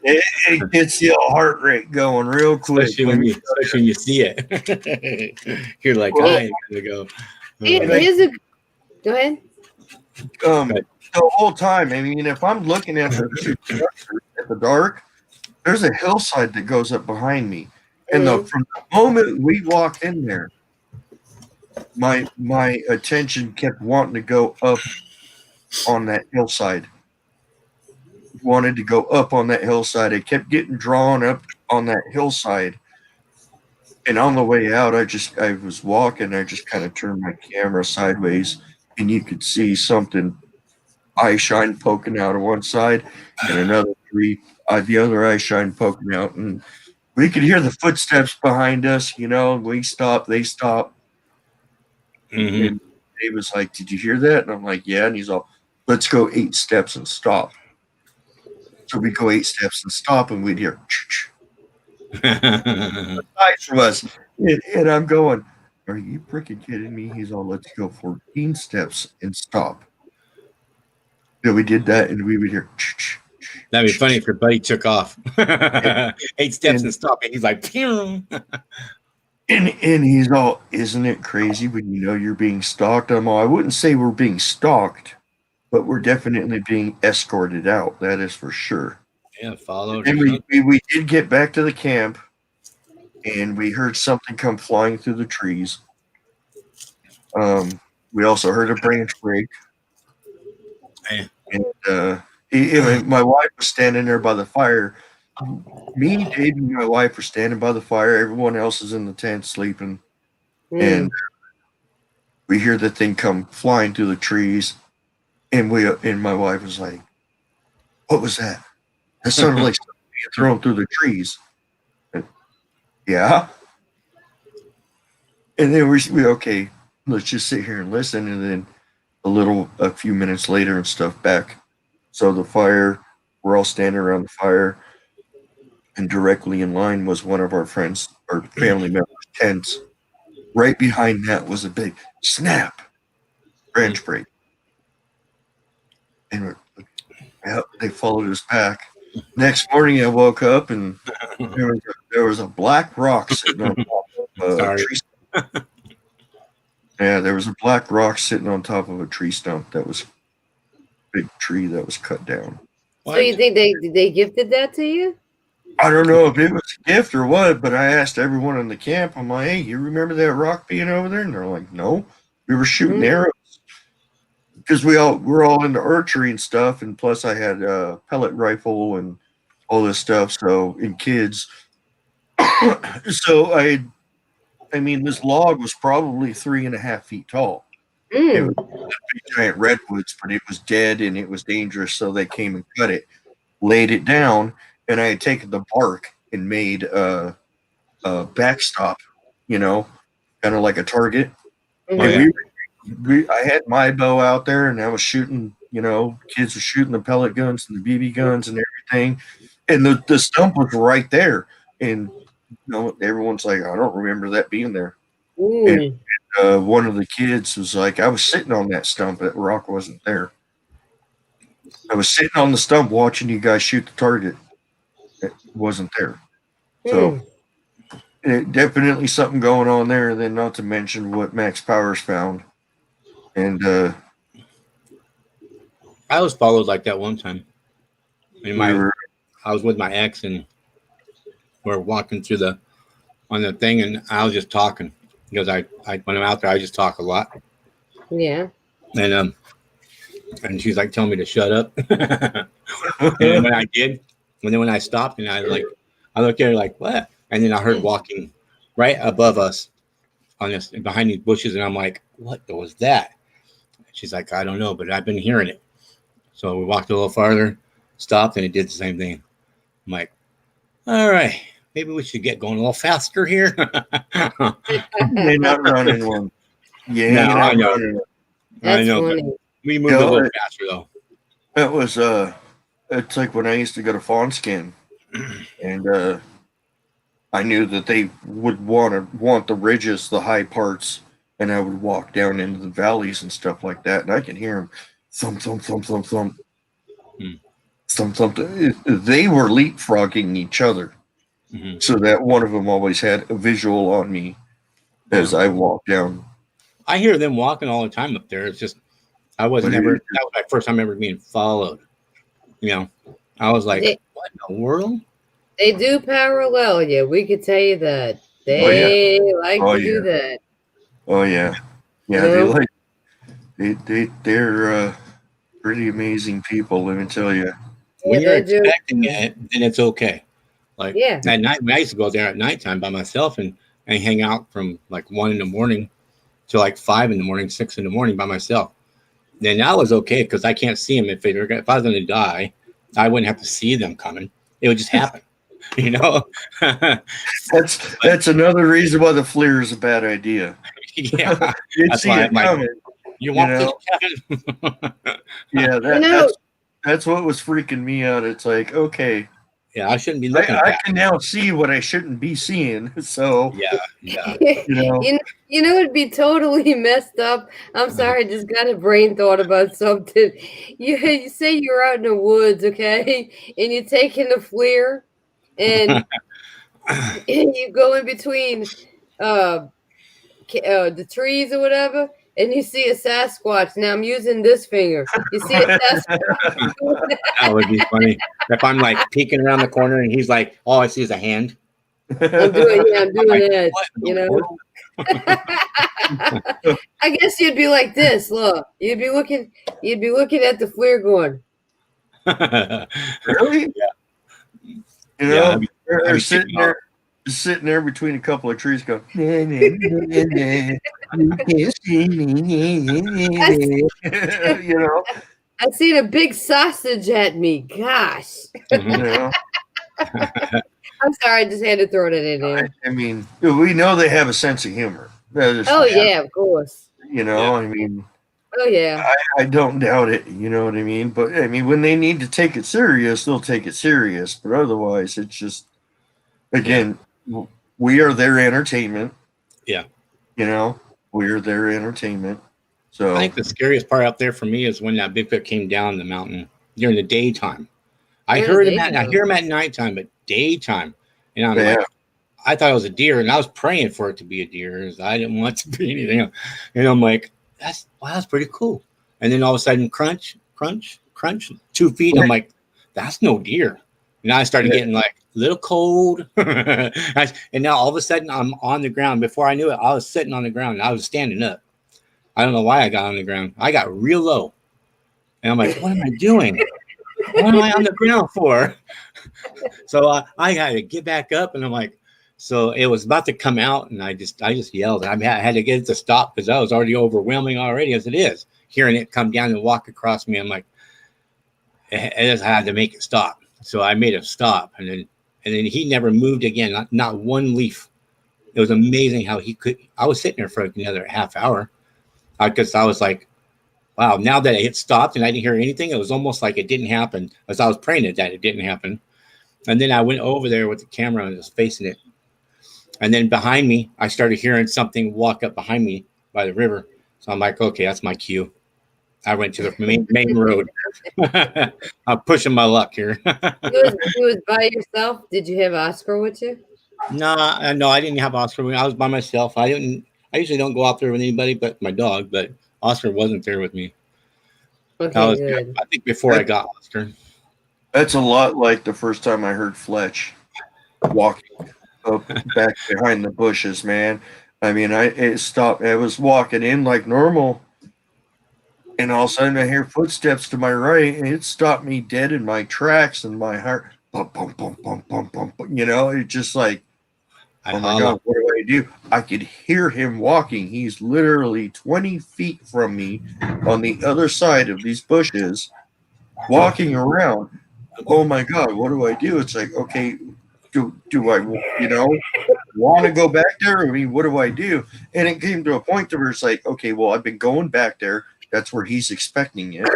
It gets the heart rate going real quick. Especially when you see it. You're like, I gotta go. Go ahead. The whole time, I mean, if I'm looking at the dark, there's a hillside that goes up behind me. And from the moment we walked in there, my attention kept wanting to go up on that hillside. Wanted to go up on that hillside. It kept getting drawn up on that hillside. And on the way out, I was walking. I just kind of turned my camera sideways, and you could see something eye shine poking out of one side, and another the other eye shine poking out, and we could hear the footsteps behind us. We stopped, they stopped. And Dave was like, "Did you hear that?" And I'm like, "Yeah." And he's all, "Let's go 8 steps and stop." So we go 8 steps and stop, and we'd hear aside from us. And I'm going, "Are you freaking kidding me?" He's all, "Let's go 14 steps and stop." So we did that, and we would hear. That'd be funny if your buddy took off 8 steps and stopped, and he's like, "Pew." And he's all, "Isn't it crazy when you know you're being stalked?" I'm all, "I wouldn't say we're being stalked, but we're definitely being escorted out. That is for sure." Yeah, followed. And we did get back to the camp, and we heard something come flying through the trees. We also heard a branch break. Man. And my wife was standing there by the fire. Me, Dave, and my wife were standing by the fire. Everyone else is in the tent sleeping. And we hear the thing come flying through the trees. And my wife was like, "What was that? That sounded like something being thrown through the trees." And, yeah. And then we okay, let's just sit here and listen. And then a few minutes later and stuff back. So the fire, we're all standing around the fire, and directly in line was one of our friends or family members' tents. Right behind that was a big snap, branch break. And they followed us back. Next morning, I woke up, and there was a black rock sitting on top of a tree. Yeah, there was a black rock sitting on top of a tree stump that was a big tree that was cut down. So you think they gifted that to you? I don't know if it was a gift or what, but I asked everyone in the camp, I'm like, hey, you remember that rock being over there? And they're like, no. We were shooting arrows. Because we're all into archery and stuff, and plus I had a pellet rifle and all this stuff, so in kids. So I mean, this log was probably 3.5 feet tall. It was big, giant redwoods, but it was dead and it was dangerous, so they came and cut it, laid it down, and I had taken the bark and made a backstop, kind of like a target. And I had my bow out there, and I was shooting. Kids were shooting the pellet guns and the BB guns and everything, and the stump was right there. And everyone's like, I don't remember that being there. And one of the kids was like, I was sitting on that stump. That rock wasn't there. I was sitting on the stump watching you guys shoot the target. It wasn't there. So definitely something going on there. And then not to mention what Max Powers found. And I was followed like that one time. I was with my ex and we're walking through on the thing, and I was just talking because I when I'm out there I just talk a lot. Yeah. And she's like telling me to shut up. And when I did, and then when I stopped and I looked at her like, what? And then I heard walking right above us on this behind these bushes, and I'm like, what was that? She's like, I don't know, but I've been hearing it. So we walked a little farther, stopped, and it did the same thing. I'm like, all right, maybe we should get going a little faster here. They're not running one. Yeah, no, I know. That's I know. funny. We moved a little faster though. That was it's like when I used to go to fawn skin, and I knew that they would want the ridges, the high parts, and I would walk down into the valleys and stuff like that, and I can hear them thump, thump, thump, thump, thump, thump, thump. They were leapfrogging each other, so that one of them always had a visual on me as I walked down. I hear them walking all the time up there. It's just that was my first time ever being followed. I was like, what in the world? They do parallel you. We could tell you that. They like to do that. Oh yeah. Yeah, they're pretty amazing people, let me tell you. When you're expecting it, then it's okay. Like at night, I used to go there at nighttime by myself and hang out from like 1 a.m. to like 5 a.m, 6 a.m. by myself. Then that was okay because I can't see them. If I was going to die, I wouldn't have to see them coming. It would just happen. That's another reason why the FLIR is a bad idea. Yeah, that's why I'm like, you want this, Kevin? Yeah, that's what was freaking me out. It's like, okay, yeah, I shouldn't be looking. I can now see what I shouldn't be seeing. So yeah. It'd be totally messed up. I'm sorry, I just got a brain thought about something. You say you're out in the woods, okay, and you're taking the FLIR, and you go in between the trees or whatever, and you see a Sasquatch. Now I'm using this finger. You see a Sasquatch. That would be funny if I'm like peeking around the corner and he's like, all I see is a hand. I'm doing that. I guess you'd be like this. Look, you'd be looking at the FLIR going. Really? Yeah. They're sitting there between a couple of trees going, you can't see me. I seen a big sausage at me. Gosh. I'm sorry, I just had to throw that in there. I mean, we know they have a sense of humor. Yeah, of course. I mean, oh yeah. I don't doubt it. You know what I mean? But I mean, when they need to take it serious, they'll take it serious. But otherwise, it's just, again, we are their entertainment. Yeah. We're their entertainment. So I think the scariest part out there for me is when that Bigfoot came down the mountain during the daytime. I heard him I hear him at nighttime, but daytime. And I'm like, I thought it was a deer, and I was praying for it to be a deer. I didn't want it to be anything else. And I'm like, that's pretty cool. And then all of a sudden, crunch, crunch, crunch, 2 feet. I'm like, that's no deer. And I started getting like a little cold. And now all of a sudden, I'm on the ground. Before I knew it, I was sitting on the ground. And I was standing up. I don't know why I got on the ground. I got real low. And I'm like, what am I doing? What am I on the ground for? So I got to get back up, and I'm like, so it was about to come out, and I just yelled. I had to get it to stop because I was already overwhelming already as it is. Hearing it come down and walk across me, I'm like, I just had to make it stop. So I made it stop, and then he never moved again, not one leaf. It was amazing how he could. I was sitting there for another half hour because I was like, wow, now that it stopped and I didn't hear anything, it was almost like it didn't happen. As I was praying that it didn't happen. And then I went over there with the camera and was facing it. And then behind me, I started hearing something walk up behind me by the river. So I'm like, okay, that's my cue. I went to the main road. I'm pushing my luck here. You was by yourself? Did you have Oscar with you? No, I didn't have Oscar. I was by myself. I usually don't go out there with anybody but my dog, but Oscar wasn't there with me. Okay, good. I think before I got Oscar. That's a lot like the first time I heard Fletch walking up back behind the bushes, man. I mean, it stopped. I was walking in like normal, and all of a sudden I hear footsteps to my right, and it stopped me dead in my tracks, and my heart, bump, bump, bump, bump, bump, bump. You know, it's just like, oh my God, what do I do? I could hear him walking. He's literally 20 feet from me on the other side of these bushes, walking around. Oh my God, what do I do? It's like, okay, do I, want to go back there? I mean, what do I do? And it came to a point where it's like, okay, well, I've been going back there. That's where he's expecting it.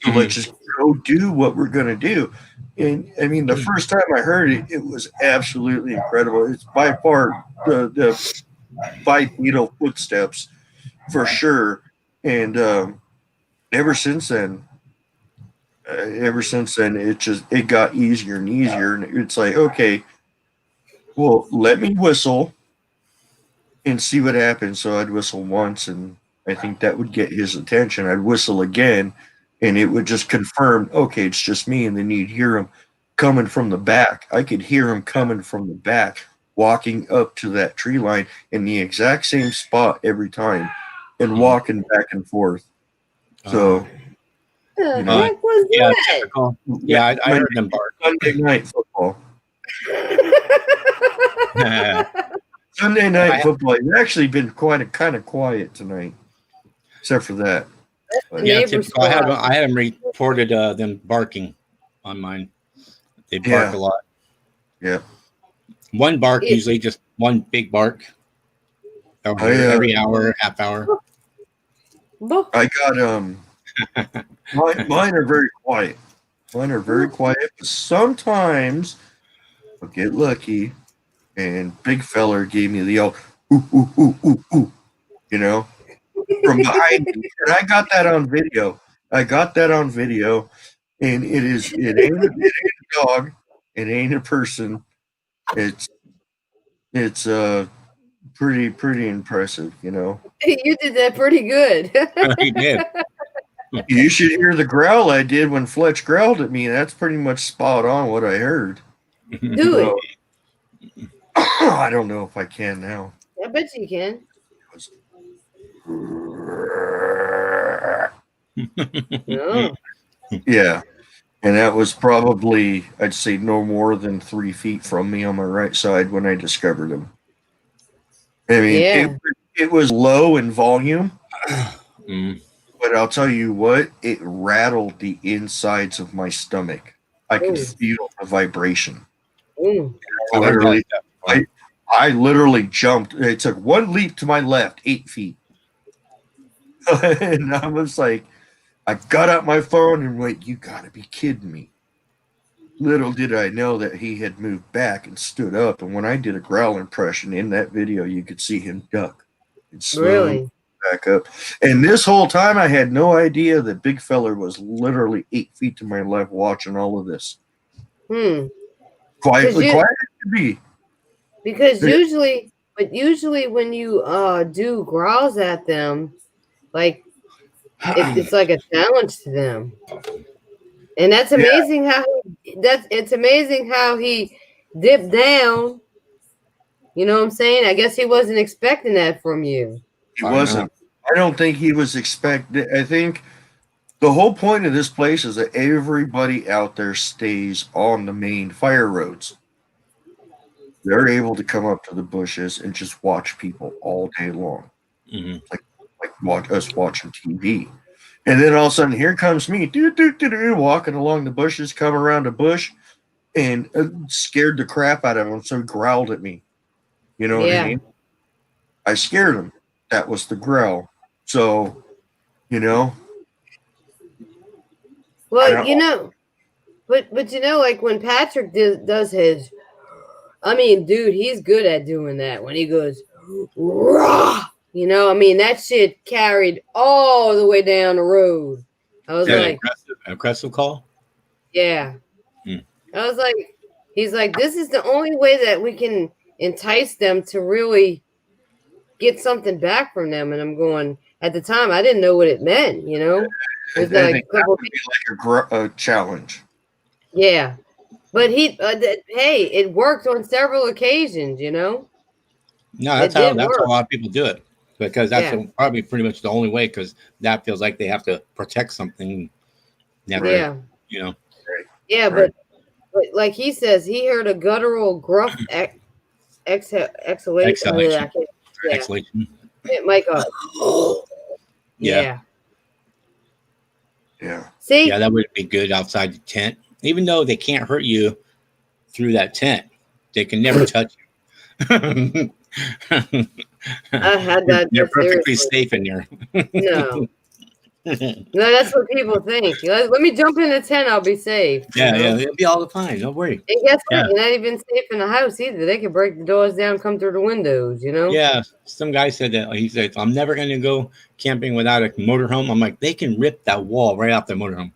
So let's just go do what we're going to do. And I mean, the first time I heard it, it was absolutely incredible. It's by far the bipedal footsteps for sure. And ever since then, it got easier and easier. And it's like, okay, well, let me whistle and see what happens. So I'd whistle once, and I think that would get his attention. I'd whistle again, and it would just confirm, okay, it's just me. And then you'd hear him coming from the back. I could hear him coming from the back, walking up to that tree line in the exact same spot every time and walking back and forth. So, the heck was that? Typical. Yeah, I heard them bark. Sunday night football. Sunday night football. It's actually been kind of quiet tonight, except for that. Yeah, typical. I haven't reported them barking on mine. They bark a lot. Yeah. One bark, usually just one big bark. Every hour, half hour. I got mine are very quiet. Mine are very quiet, but sometimes I'll get lucky, and big feller gave me the old ooh ooh ooh ooh ooh, from behind me, and I got that on video. And it ain't a dog, it ain't a person. It's pretty impressive, You did that pretty good. He did. You should hear the growl I did when Fletch growled at me. That's pretty much spot on what I heard. Do it. I don't know if I can now. I bet you can. No. Yeah. And that was probably, I'd say, no more than 3 feet from me on my right side when I discovered him. I mean, it was low in volume, but I'll tell you what, it rattled the insides of my stomach. I could feel the vibration. I literally jumped. It took one leap to my left, 8 feet. And I was like, I got out my phone and went, you got to be kidding me. Little did I know that he had moved back and stood up. And when I did a growl impression in that video, you could see him duck and slowly back up. And this whole time, I had no idea that big feller was literally 8 feet to my left watching all of this. Quiet as could be. Because usually when you do growls at them, like it's like a challenge to them. And that's amazing it's amazing how he dipped down. You know what I'm saying? I guess he wasn't expecting that from you. He wasn't. I don't think he was expecting. I think the whole point of this place is that everybody out there stays on the main fire roads. They're able to come up to the bushes and just watch people all day long, like watch us watching TV. And then all of a sudden, here comes me, walking along the bushes, come around a bush, and scared the crap out of him. So he growled at me. You know what I mean? I scared him. That was the growl. So, you know. Well, you know, but you know, like when Patrick does his, I mean, dude, he's good at doing that. When he goes, rah! You know, I mean, that shit carried all the way down the road. I was like, aggressive call? Yeah. I was like, he's like, this is the only way that we can entice them to really get something back from them. And I'm going, at the time, I didn't know what it meant, you know? I think that would be like a challenge. Yeah. But hey, it worked on several occasions, you know? No, that's how a lot of people do it. Because that's probably pretty much the only way, because that feels like they have to protect something. Never, you know. Yeah, but like he says, he heard a guttural gruff exhalation. Exhalation. My God. Yeah. See? Yeah, that would be good outside the tent. Even though they can't hurt you through that tent, they can never touch you. I had that. You're perfectly safe in there. No, that's what people think. Let me jump in the tent; I'll be safe. Yeah, it'll be all fine. Don't worry. And guess what? You're not even safe in the house either. They can break the doors down, come through the windows. You know. Yeah, some guy said that. He said, "I'm never going to go camping without a motorhome." I'm like, they can rip that wall right off the motorhome.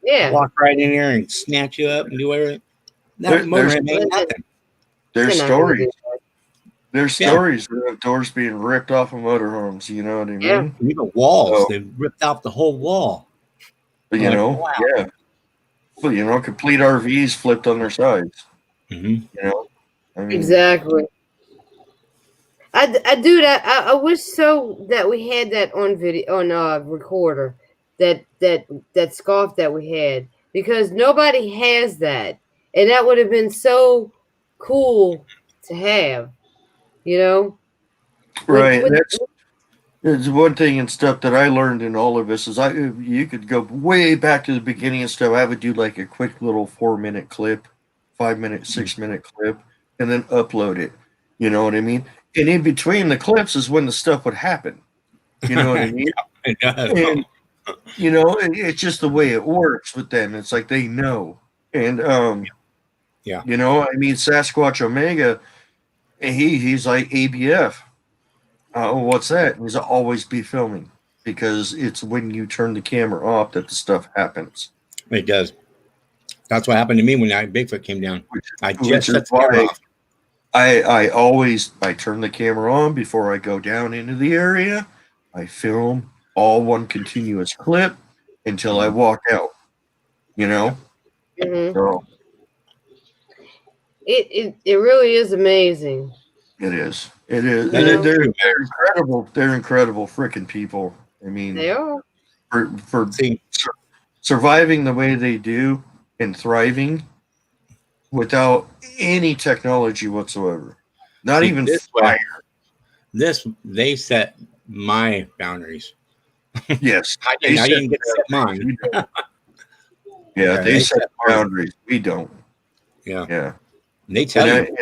Yeah, walk right in there and snatch you up and do whatever. That motorhome ain't nothing. There's stories. There's stories of doors being ripped off of motorhomes. You know what I mean? Yeah. Even walls. They ripped off the whole wall. But you know, Well, you know, complete RVs flipped on their sides. You know, I mean, exactly. I wish so that we had that on video on recorder. That scarf that we had, because nobody has that, and that would have been so cool to have. You know, right? That's one thing and stuff that I learned in all of this is you could go way back to the beginning and stuff. I would do like a quick little 4-minute clip, 5-minute, 6-minute clip, and then upload it. You know what I mean? And in between the clips is when the stuff would happen. You know what I mean? And, you know, it's just the way it works with them. It's like they know. And you know, I mean, Sasquatch Omega, he's like ABF. What's that? He's always be filming, because it's when you turn the camera off that the stuff happens. It does. That's what happened to me when Bigfoot came down. I just shut the camera off. I turn the camera on before I go down into the area. I film all one continuous clip until I walk out. You know? So, it really is amazing. It is. It is. They're incredible. They're incredible freaking people. I mean, they are. For surviving the way they do and thriving without any technology whatsoever. Not even fire. They set my boundaries. Yes. I didn't get to set mine. They set boundaries. We don't. Yeah. And they tell you.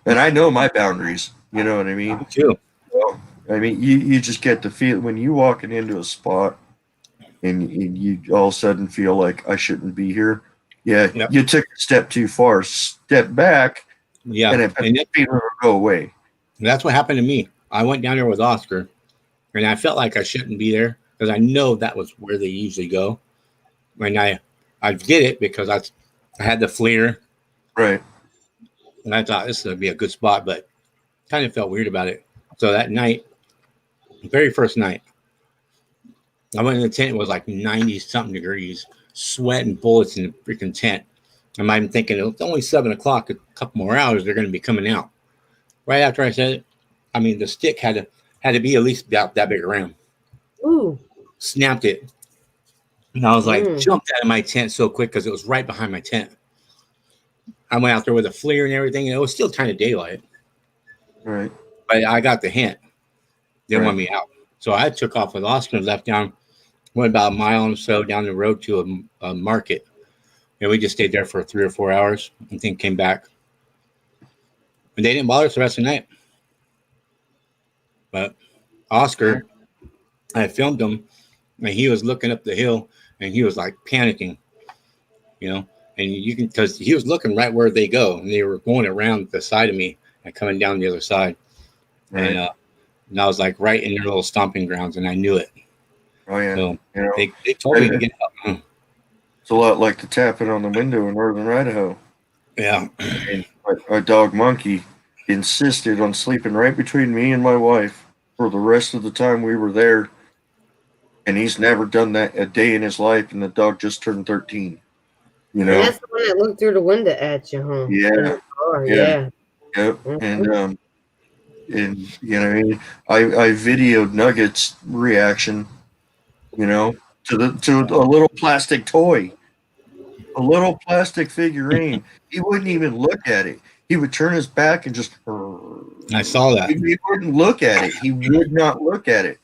And I know my boundaries. You know what I mean? Me too. So, I mean, you just get the feel when you walking into a spot and you all of a sudden feel like I shouldn't be here. Yeah, you took a step too far. Step back. Yeah, and the feeling will go away. That's what happened to me. I went down there with Oscar, and I felt like I shouldn't be there because I know that was where they usually go. And I did it because I had the FLIR. Right. And I thought this would be a good spot, but kind of felt weird about it. So that night, very first night, I went in the tent. It was like 90 something degrees, sweat and bullets in the freaking tent. I'm even thinking it's only 7 o'clock. A couple more hours, they're going to be coming out. Right after I said it, I mean, the stick had to be at least about that big around. Ooh. Snapped it, and I was like, jumped out of my tent so quick because it was right behind my tent. I went out there with a flare and everything, and it was still kind of daylight. Right. But I got the hint. They Right. want me out, so I took off with Oscar and left down. Went about a mile or so down the road to a market, and we just stayed there for 3 or 4 hours, and then came back. And they didn't bother us the rest of the night. But Oscar, I filmed him, and he was looking up the hill, and he was like panicking, you know. And you can, because he was looking right where they go, and they were going around the side of me and coming down the other side. Right. And I was like right in their little stomping grounds, and I knew it. Oh yeah. So You know, they told me to get up. it's a lot like the tapping on the window in northern Idaho. Yeah. And a dog monkey insisted on sleeping right between me and my wife for the rest of the time we were there. And he's never done that a day in his life, and the dog just turned 13. You know? That's the one that looked through the window at you, huh? Yeah. In the car, Yeah. yeah. Yep. Mhm. And you know, I videoed Nugget's reaction, you know, to a little plastic toy, a little plastic figurine. He wouldn't even look at it. He would turn his back and just. I saw that. He wouldn't look at it. He would not look at it.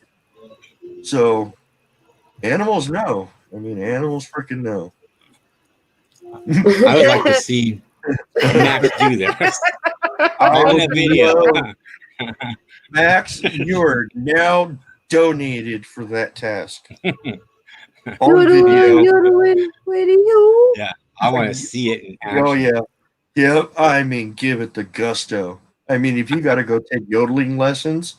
So, animals know. I mean, animals freaking know. I would like to see Max do that. On that video. Max, you are now donated for that task. On Yodeling, video. Yeah, I want to see it in action. Oh yeah, yeah. I mean, give it the gusto. I mean, if you got to go take yodeling lessons,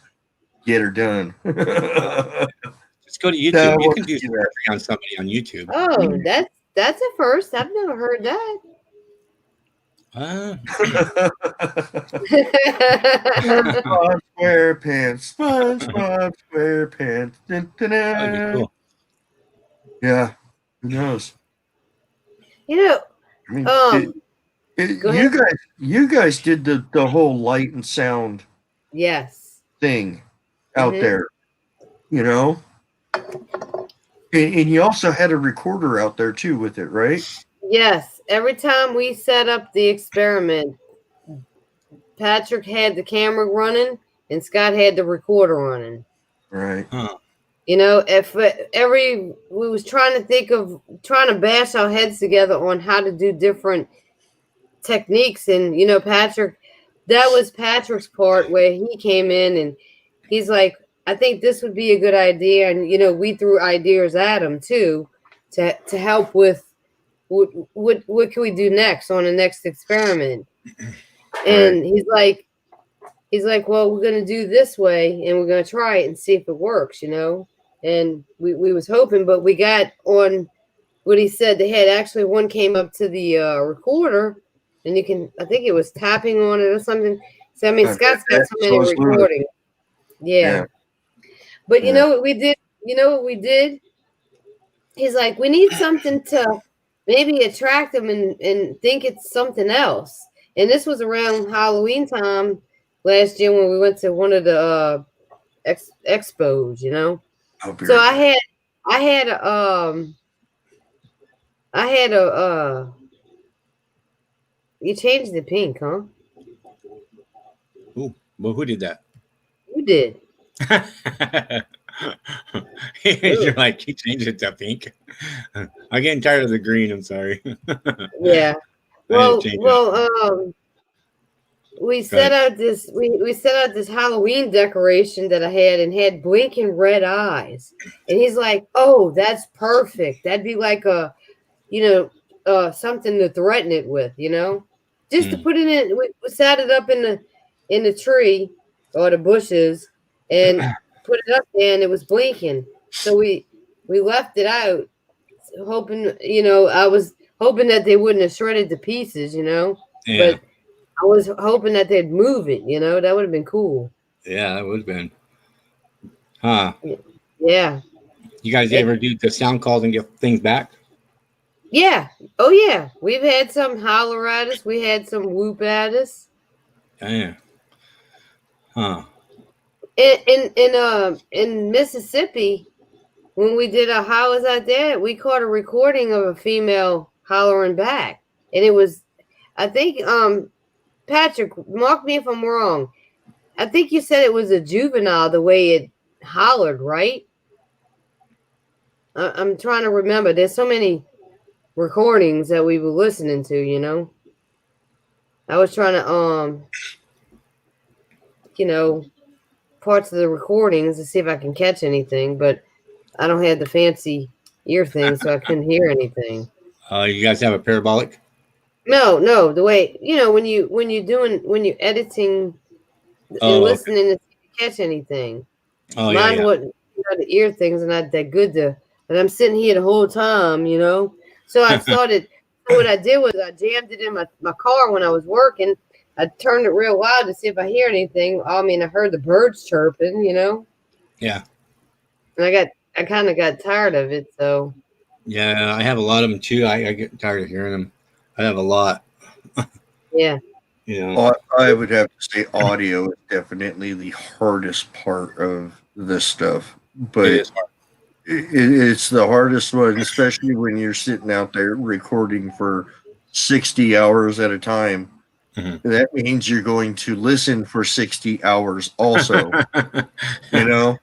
get her done. Just go to YouTube. You can do surgery on somebody on YouTube. Oh, that's a first. I've never heard that. SpongeBob SquarePants, SpongeBob SquarePants. Dun, dun, That'd be dun. cool. Yeah, who knows? You know, I mean, go ahead. you guys did the whole light and sound Yes. thing out Mhm. there, you know, and you also had a recorder out there too with it, right? Yes. Every time we set up the experiment, Patrick had the camera running and Scott had the recorder running. Right. Huh. You know, if we was trying to bash our heads together on how to do different techniques, and you know, Patrick, that was Patrick's part where he came in and he's like, I think this would be a good idea, and you know, we threw ideas at him too to help with what can we do next on the next experiment. And he's like, well, we're gonna do this way, and we're gonna try it and see if it works, you know. And we was hoping, but we got on what he said. They had actually one came up to the recorder, and you can, I think it was tapping on it or something. So I mean, Scott's got so many recordings. Yeah. But you know what we did? You know what we did? He's like, we need something to maybe attract them and think it's something else. And this was around Halloween time last year when we went to one of the expos, you know. So I had a you changed the pink, huh? Ooh, well, who did that? You did. You're like, you changed it to pink. I'm getting tired of the green. I'm sorry. Yeah. Well, we set out this Halloween decoration that I had blinking red eyes, and he's like, "Oh, that's perfect. That'd be like a, you know, something to threaten it with, you know, just to put it in." We sat it up in the tree or the bushes and put it up there, and it was blinking. So we left it out, hoping, you know, I was hoping that they wouldn't have shredded to pieces, you know, Yeah. but I was hoping that they'd move it. That would have been cool. Yeah, that would have been. Huh? Yeah. You guys ever do the sound calls and get things back? Yeah. Oh yeah. We've had some holler at us. We had some whoop at us. Damn. Huh? In Mississippi, when we did a How Is That Dead, we caught a recording of a female hollering back, and it was, I think, Patrick, mark me if I'm wrong. I think you said it was a juvenile the way it hollered, right? I'm trying to remember. There's so many recordings that we were listening to. I was trying to parts of the recordings to see if I can catch anything, but I don't have the fancy ear thing, so I couldn't hear anything. You guys have a parabolic? No, the way when you're editing and listening to see if you catch anything. Oh Mine yeah. wasn't, the ear things are not that good and I'm sitting here the whole time, So I started. So what I did was I jammed it in my car when I was working. I turned it real loud to see if I hear anything. I mean, I heard the birds chirping, Yeah. And I kind of got tired of it, so. Yeah, I have a lot of them too. I get tired of hearing them. I have a lot. Yeah. I would have to say audio is definitely the hardest part of this stuff, but It is hard. it's the hardest one, especially when you're sitting out there recording for 60 hours at a time. Mm-hmm. That means you're going to listen for 60 hours also, And,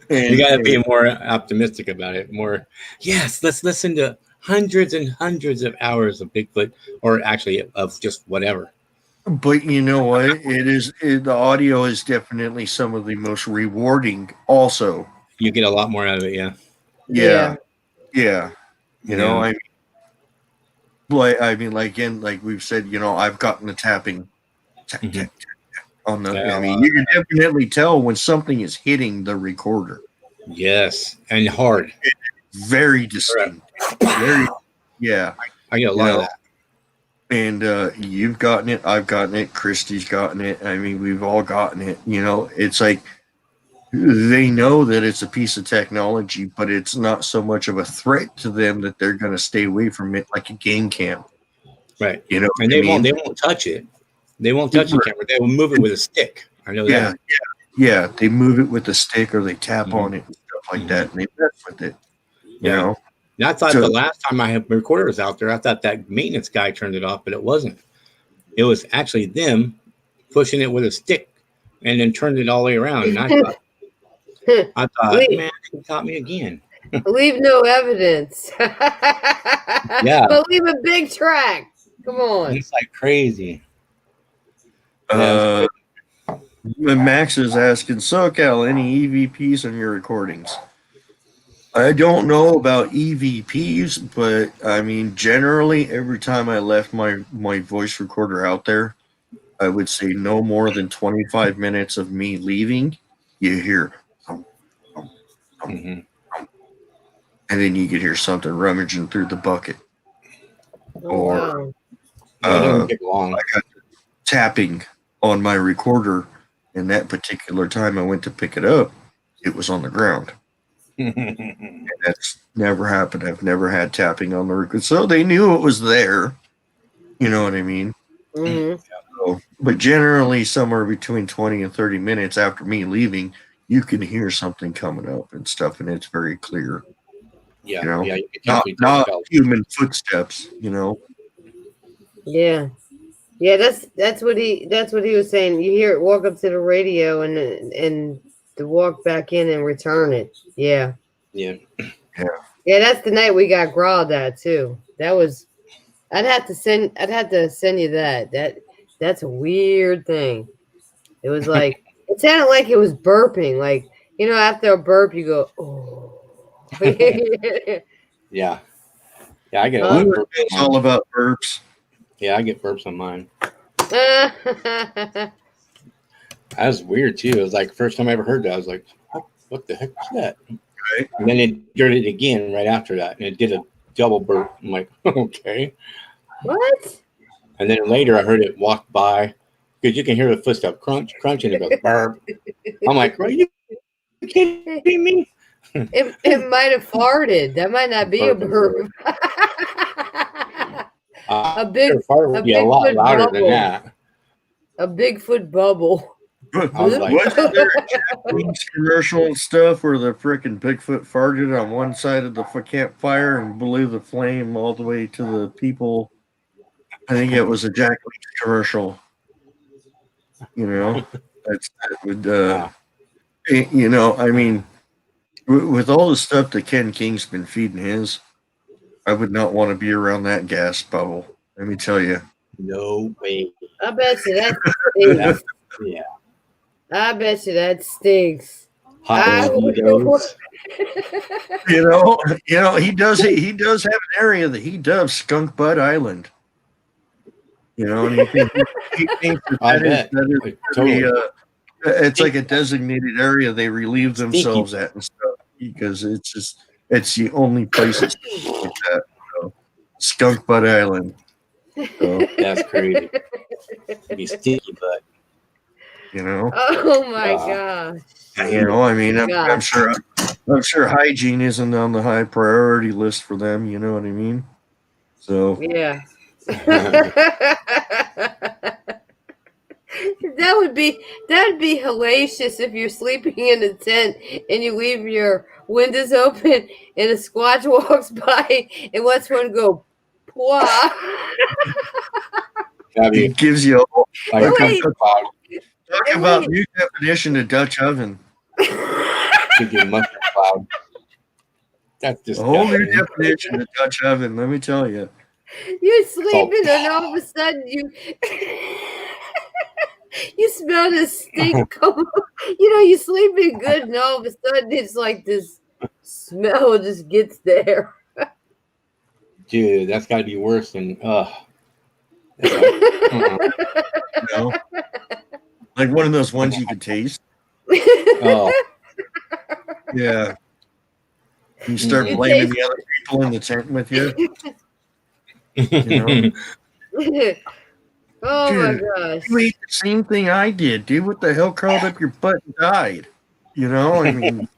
you got to be more optimistic about it. More, yes, let's listen to hundreds and hundreds of hours of Bigfoot, or actually of just whatever. But you know what? The audio is definitely some of the most rewarding also. You get a lot more out of it, yeah. Yeah. Like we've said, I've gotten the tapping on the. Yeah, you can definitely tell when something is hitting the recorder. Yes, and hard. Very distinct. Very, yeah. I get a lot of that. And you've gotten it. I've gotten it. Christy's gotten it. I mean, we've all gotten it. It's like they know that it's a piece of technology, but it's not so much of a threat to them that they're going to stay away from it like a game cam. Right. And they won't touch it. They won't touch the camera. They will move it with a stick. I know that. Yeah. They move it with a stick or they tap on it and stuff like that, and they mess with it. Yeah. And I thought the last time I had recorders out there, I thought that maintenance guy turned it off, but it wasn't. It was actually them pushing it with a stick and then turned it all the way around. And I thought, man, he caught me again. Leave no evidence. Yeah. But leave a big track. Come on. It's like crazy. Max is asking, SoCal, any EVPs on your recordings? I don't know about EVPs, but I mean, generally, every time I left my voice recorder out there, I would say no more than 25 minutes of me leaving, you hear, and then you could hear something rummaging through the bucket. Or it doesn't take long. I got tapping on my recorder, and that particular time I went to pick it up, it was on the ground. And that's never happened. I've never had tapping on the record, so they knew it was there. You know what I mean? Mm-hmm. So, but generally, somewhere between 20 and 30 minutes after me leaving, you can hear something coming up and stuff, and it's very clear. Yeah, you can not human footsteps. Yeah, that's what he was saying. You hear it walk up to the radio and to walk back in and return it. Yeah. That's the night we got growled at too. That was. I'd have to send you that. That's a weird thing. It was like it sounded like it was burping. Like after a burp, you go, oh. Yeah. I get a lot of burps. It's all about burps. Yeah, I get burps on mine. That was weird too. It was like first time I ever heard that. I was like, what the heck is that? Right. And then it did it again right after that, and it did a double burp. I'm like, okay. What? And then later I heard it walk by because you can hear the footstep crunch, and it goes burp. I'm like, are you kidding me? It might have farted. That might not be a burp. A big fart would be a lot Bigfoot louder bubble. than that. A Bigfoot bubble. I was like, Wasn't there a Japanese commercial and stuff where the frickin' Bigfoot farted on one side of the campfire and blew the flame all the way to the people? I think it was a Japanese commercial. You know, that would, you know, I mean, with all the stuff that Ken King's been feeding his, I would not want to be around that gas bubble. Let me tell you. no way. I bet you that stinks. Yeah. I bet you that stinks. Hot mosquitoes. You know, he does have an area that he dubs Skunk Butt Island. You know, and he thinks that is Totally. it's like a designated area they relieve themselves at and stuff because it's the only place it's like that. So, Skunk Butt Island. So, That's crazy. Be sticky butt. you know. Oh my gosh. You know, I mean, I'm sure hygiene isn't on the high priority list for them. You know what I mean? So Yeah. That would be hellacious if you're sleeping in a tent and you leave your windows open and a squatch walks by and lets one go pwah. it gives you a whole Wait. talk about new definition of Dutch oven. Give you mustard cloud. That's just A whole new definition of Dutch oven. Let me tell you. You're sleeping and all of a sudden you smell this stink come. You know, you're sleeping good and all of a sudden it's like this smell just gets there. Dude, that's got to be worse than You know? Like one of those ones you can taste. oh, Yeah. You start You blaming taste- the other people in the tent with you. You know? Oh Dude, my gosh. You ate the same thing I did, dude. What the hell crawled up your butt and died? You know, I mean,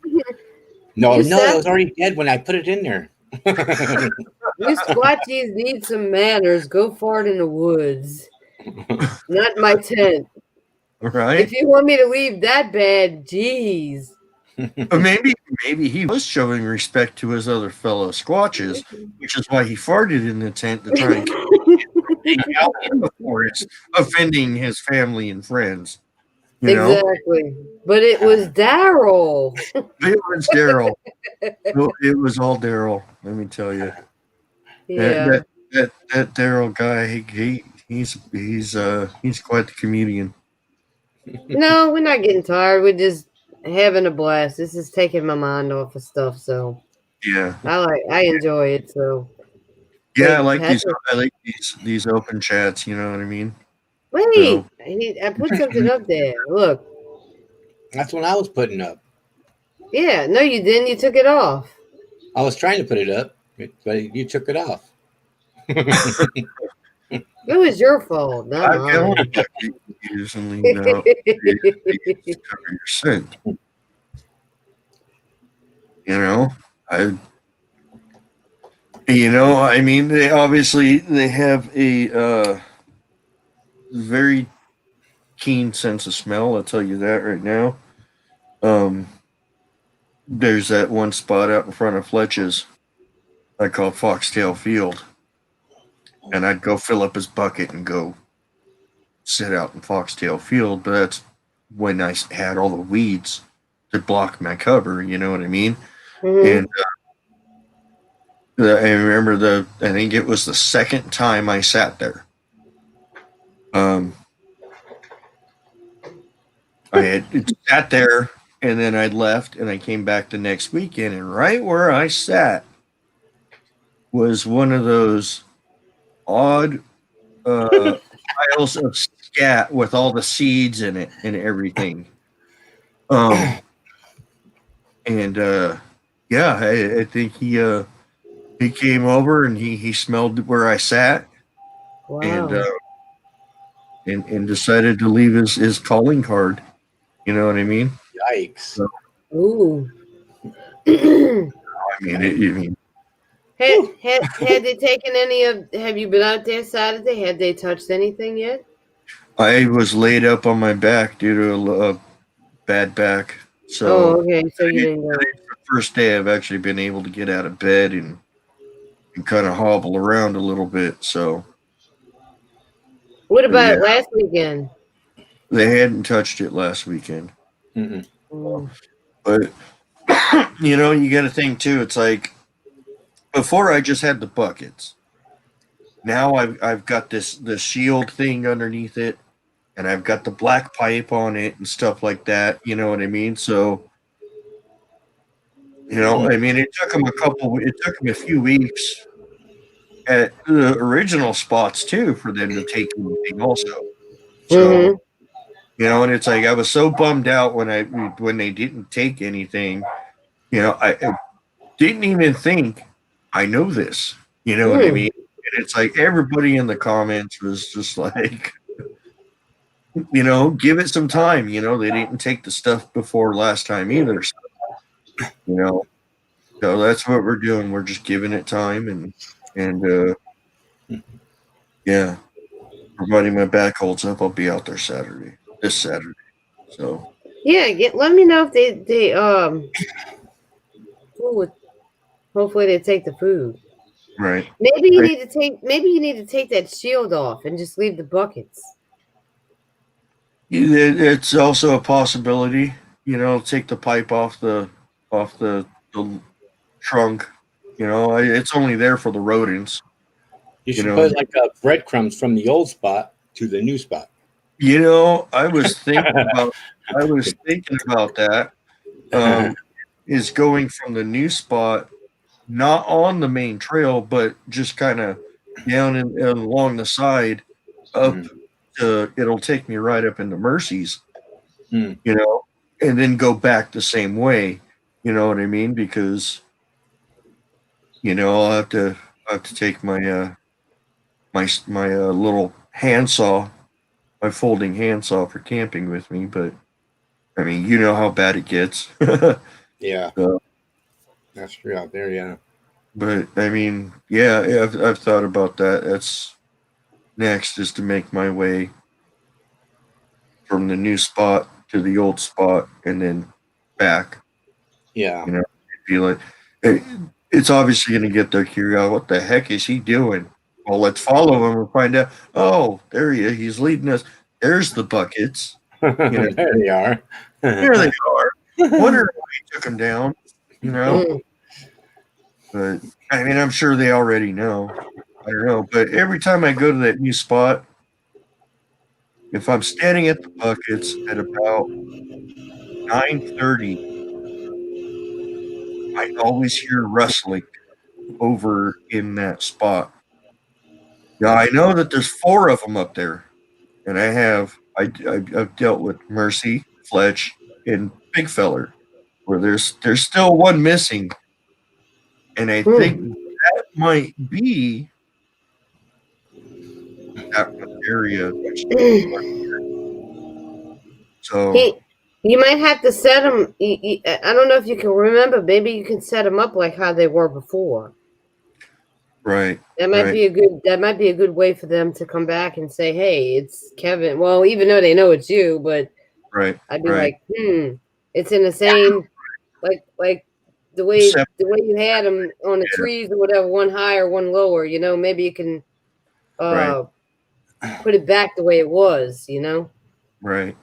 no, You it said- was already dead when I put it in there. You squatchies need some manners. Go fart in the woods. Not my tent. right? If you want me to leave that bad, geez. But maybe he was showing respect to his other fellow squatches, which is why he farted in the tent to try and take out him before it's offending his family and friends. You know, Exactly. But it was Daryl. it was Daryl. It was all Daryl. Let me tell you. Yeah. That Daryl guy, he's quite the comedian. No, we're not getting tired. We're just having a blast. This is taking my mind off of stuff, so Yeah, I enjoy it. So yeah. Wait, I like these open chats. You know what I mean? wait, I put something up there. Look. That's what I was putting up. Yeah, no, you didn't. You took it off. I was trying to put it up, but you took it off. It was your fault, not I can mine. only get confused and lean out. You cover your scent. You know, I mean, they have a very keen sense of smell. I'll tell you that right now. There's that one spot out in front of Fletch's I call Foxtail Field, and I'd go fill up his bucket and go sit out in Foxtail Field, but that's when I had all the weeds to block my cover, you know what I mean? Mhm. And I remember I think it was the second time I sat there. I had sat there and then I'd left and I came back the next weekend, and right where I sat was one of those odd piles of scat with all the seeds in it and everything. I think he came over and he smelled where I sat, Wow. and decided to leave his calling card. You know what I mean? Yikes. Ooh. I mean, Had they taken any of? Have you been out there Saturday? Had they touched anything yet? I was laid up on my back due to a bad back. So Oh, okay. So you didn't go. today's the first day I've actually been able to get out of bed and kind of hobble around a little bit. So What about last weekend? they hadn't touched it last weekend. Mm-mm. But you know, you got to think too. It's like before I just had the buckets. Now I've got this shield thing underneath it, and I've got the black pipe on it and stuff like that. You know what I mean? So, you know, I mean, it took them a few weeks at the original spots too for them to take anything also. So, you know, and it's like I was so bummed out when they didn't take anything. You know, I didn't even think I know this. You know what I mean? And it's like everybody in the comments was just like, you know, give it some time. You know, they didn't take the stuff before last time either. So, you know, so that's what we're doing. We're just giving it time and yeah, providing my back holds up, I'll be out there this Saturday. So yeah, let me know if they food. Hopefully they take the food. right. Maybe you need to take that shield off and just leave the buckets. It's also a possibility, you know, take the pipe off the trunk. You know, it's only there for the rodents. You should put like breadcrumbs from the old spot to the new spot. You know, I was thinking about that. Is going from the new spot, not on the main trail, but just kind of down and along the side, up. It'll take me right up into Mercy's, you know, and then go back the same way. You know what I mean? Because you know I'll have to take my my little handsaw, my folding handsaw for camping with me. But I mean, you know how bad it gets. Yeah, so, that's true out there. Yeah, but I mean, yeah, I've thought about that. That's next is to make my way from the new spot to the old spot and then back. Yeah. You know, feel it. It's obviously going to get their curiosity. What the heck is he doing? Well, let's follow him and find out. Oh, there he is. He's leading us. There's the buckets. You know, there they are. There they are. Wonder why he took them down. You know, but I mean, I'm sure they already know. I don't know, but every time I go to that new spot, if I'm standing at the buckets at about 9:30, I always hear rustling over in that spot. Now I know that there's 4 of them up there, and I've dealt with Mercy, Fletch, and Big Feller, where there's still one missing, and I think that might be that area. So you might have to set them. I don't know if you can remember. Maybe you can set them up like how they were before. Right. That might be a good way for them to come back and say, "Hey, it's Kevin." Well, even though they know it's you, but I'd be like, it's in the same, like the way you had them on the trees or whatever, one higher, one lower. You know, maybe you can put it back the way it was. You know. Right.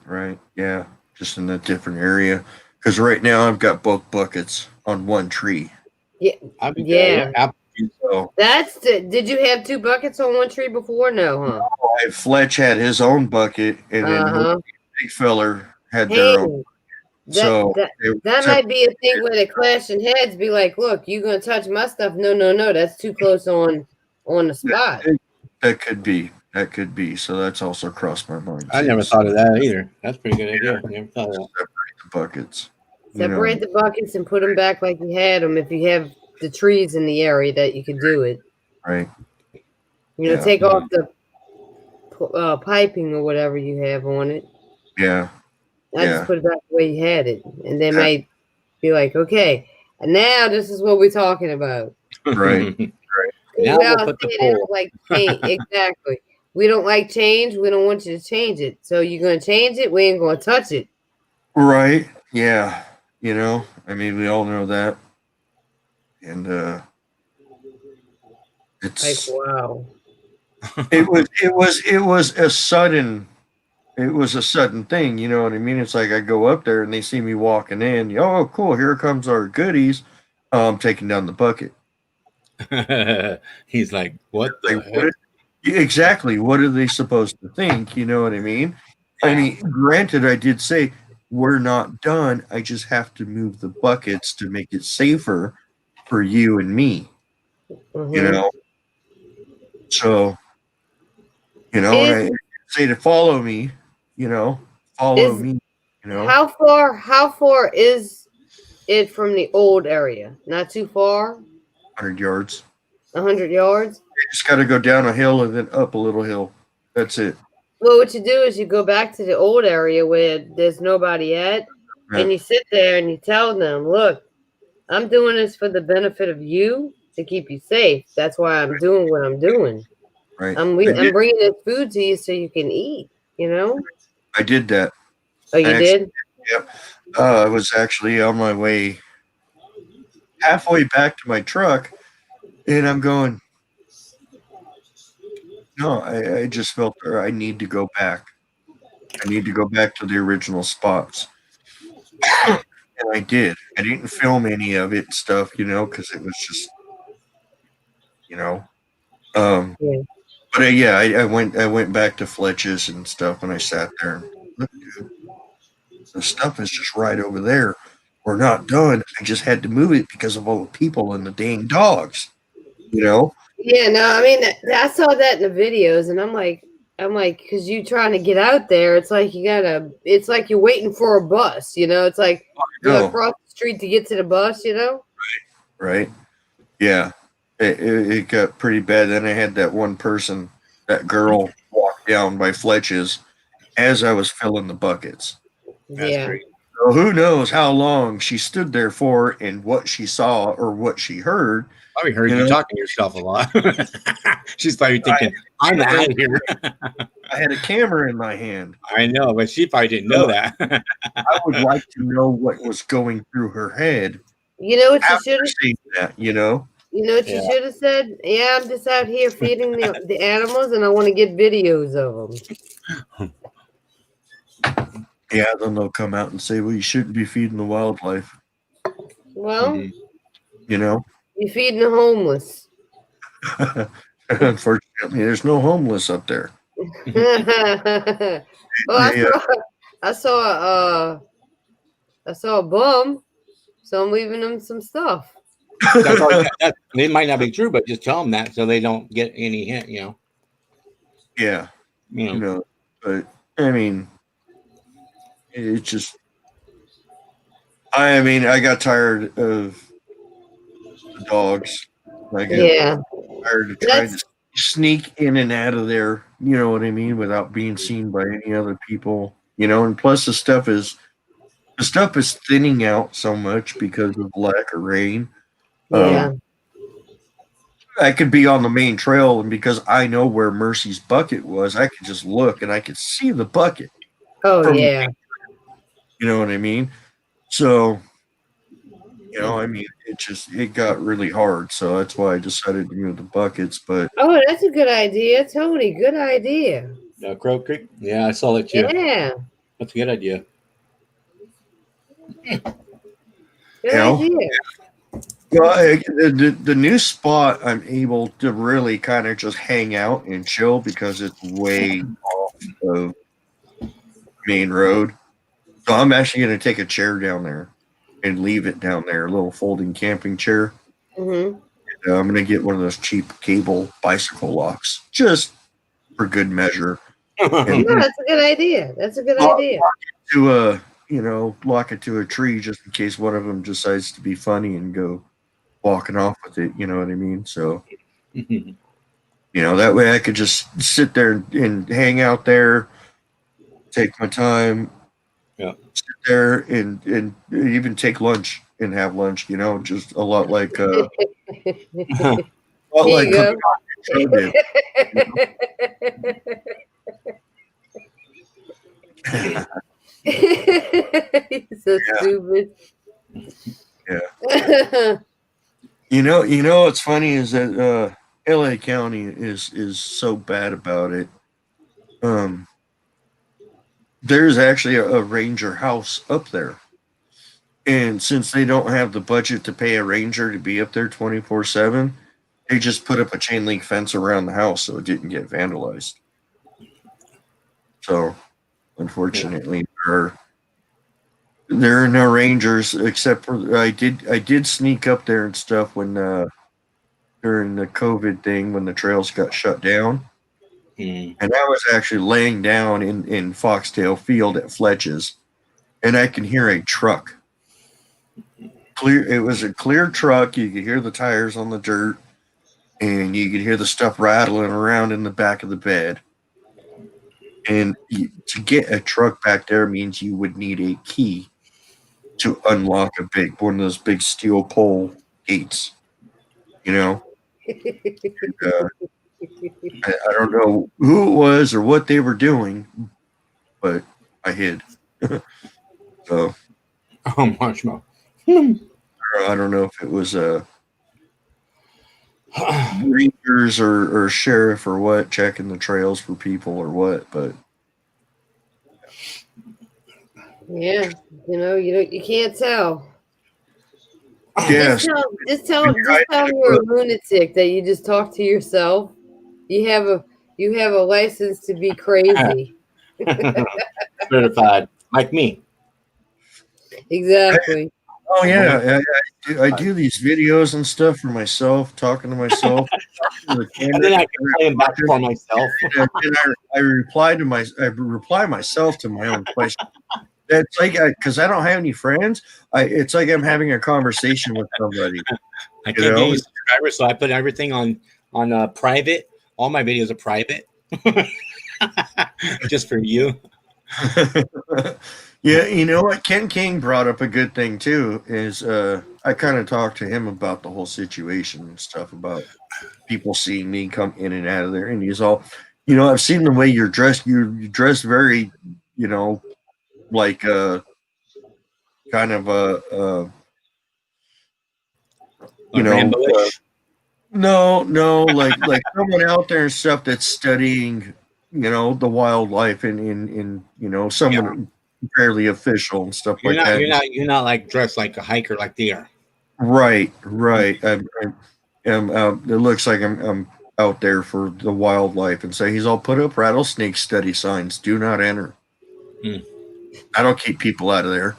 Yeah, just in a different area. Because right now I've got both buckets on one tree. Yeah. So did you have 2 buckets on one tree before? No, huh? Fletch had his own bucket, and then Big Feller had their own. That might be a thing where they clash in heads. Be like, look, you gonna touch my stuff? No, that's too close on the spot. That could be. So that's also crossed my mind. I never thought of that either. That's a pretty good idea. I never thought of that. Separate the buckets. Separate the buckets and put them back like you had them. If you have the trees in the area that you can do it. Right. You know, piping or whatever you have on it. Yeah. I just put it back the way you had it, and they might be like, okay, and now this is what we're talking about. Right. Now we'll put the poll. Like change. Exactly. We don't like change. We don't want you to change it. So you're gonna change it. We ain't gonna touch it. Right. Yeah. You know, I mean, we all know that. And Like, it's wow. it was a sudden thing, you know what I mean? It's like I go up there and they see me walking in. Oh, cool, here comes our goodies. I'm taking down the bucket. He's like, what the heck? Exactly. What are they supposed to think? You know what I mean? I mean, granted, I did say we're not done. I just have to move the buckets to make it safer for you and me. Mhm. You know? So, you know, I say to follow me, you know, me, you know. How far is it from the old area? Not too far? 100 yards. 100 yards? You just got to go down a hill and then up a little hill. That's it. Well, what you do is you go back to the old area where there's nobody at, and you sit there and you tell them, look, I'm doing this for the benefit of you to keep you safe. That's why I'm doing what I'm doing. Right. I'm bringing this food to you so you can eat, you know? I did that. Oh, you did? Yep. I was actually on my way halfway back to my truck, and I'm going, no, I just felt I need to go back. I need to go back to the original spots. And I did. I didn't film any of it and stuff, you know, because it was just, you know. Yeah. But I went back to Fletch's and stuff, and I sat there and look, dude, the stuff is just right over there. We're not done. I just had to move it because of all the people and the dang dogs, you know. Yeah, no, I mean, I saw that in the videos, and I'm like, because you trying to get out there, it's like it's like you're waiting for a bus, you know. It's like you gotta cross the street to get to the bus, you know. Right. Yeah. It got pretty bad. Then I had that one person, that girl, walk down by Fletch's as I was filling the buckets. That's great. So who knows how long she stood there for and what she saw or what she heard. Probably heard you talking to yourself a lot. She's probably thinking, I'm out of here. I had a camera in my hand. I know, but she probably didn't know that. I would like to know what was going through her head. You know what you should have seen that, you know? You know what you should have said? Yeah, I'm just out here feeding the animals, and I want to get videos of them. Yeah, then they'll come out and say, well, you shouldn't be feeding the wildlife. Well, you know? You're feeding the homeless. Unfortunately, there's no homeless up there. Well, I saw a bum, so I'm leaving them some stuff. It might not be true, but just tell them that so they don't get any hint, you know. Yeah, you know, but I mean, it's just. I mean, I got tired of the dogs. I got tired of trying to sneak in and out of there. You know what I mean, without being seen by any other people. You know, and plus the stuff is thinning out so much because of lack of rain. Yeah. I could be on the main trail, and because I know where Mercy's bucket was, I could just look and I could see the bucket. Oh, yeah. You know what I mean? So, you know, I mean, it got really hard. So that's why I decided to move the buckets. But oh, that's a good idea, Tony. Good idea. Crow Creek? Yeah, I saw that too. Yeah. That's a good idea. Good idea. Well, the new spot, I'm able to really kind of just hang out and chill because it's way off of main road. So I'm actually going to take a chair down there and leave it down there, a little folding camping chair. Mm-hmm. And, I'm going to get one of those cheap cable bicycle locks just for good measure. And, no, that's a good idea. That's a good idea. Lock it to a tree just in case one of them decides to be funny and go walking off with it. You know what I mean? So, you That way I could just sit there and hang out there, take my time, sit there and even take lunch and have lunch, just a lot like Here like you go. Cooking on Your Show did. He's so stupid. Yeah. What's funny is that LA County is so bad about it. There's actually a ranger house up there. And since they don't have the budget to pay a ranger to be up there 24/7, they just put up a chain link fence around the house so it didn't get vandalized. So, unfortunately, there are no rangers except for I did sneak up there and stuff when during the COVID thing when the trails got shut down. And I was actually laying down in Foxtail Field at Fletch's, and I can hear a truck. It was a clear truck. You could hear the tires on the dirt, and you could hear the stuff rattling around in the back of the bed. And to get a truck back there means you would need a key to unlock one of those big steel pole gates. And, I don't know who it was or what they were doing, but I hid. So, Marshmallow. I don't know if it was rangers or sheriff or what checking the trails for people or what, but yeah, you can't tell. yes, Just tell him you're a lunatic, that you just talk to yourself. You have a license to be crazy. Certified, like me. Exactly. Oh yeah, I do these videos and stuff for myself, talking to myself. And then I can play them back for myself. And I reply myself to my own question. It's like because I don't have any friends. It's like I'm having a conversation with somebody. I can't get a subscriber, so I put everything on private. All my videos are private, just for you. Yeah, you know what? Ken King brought up a good thing too. Is I kind of talked to him about the whole situation and stuff about people seeing me come in and out of there, and he's all, I've seen the way you're dressed. You dress very, like kind of a no, like someone out there and stuff that's studying, the wildlife and someone fairly official and stuff like that. You're not like dressed like a hiker like they are. Right. It looks like I'm out there for the wildlife, and so he's all put up rattlesnake study signs. Do not enter. I don't keep people out of there.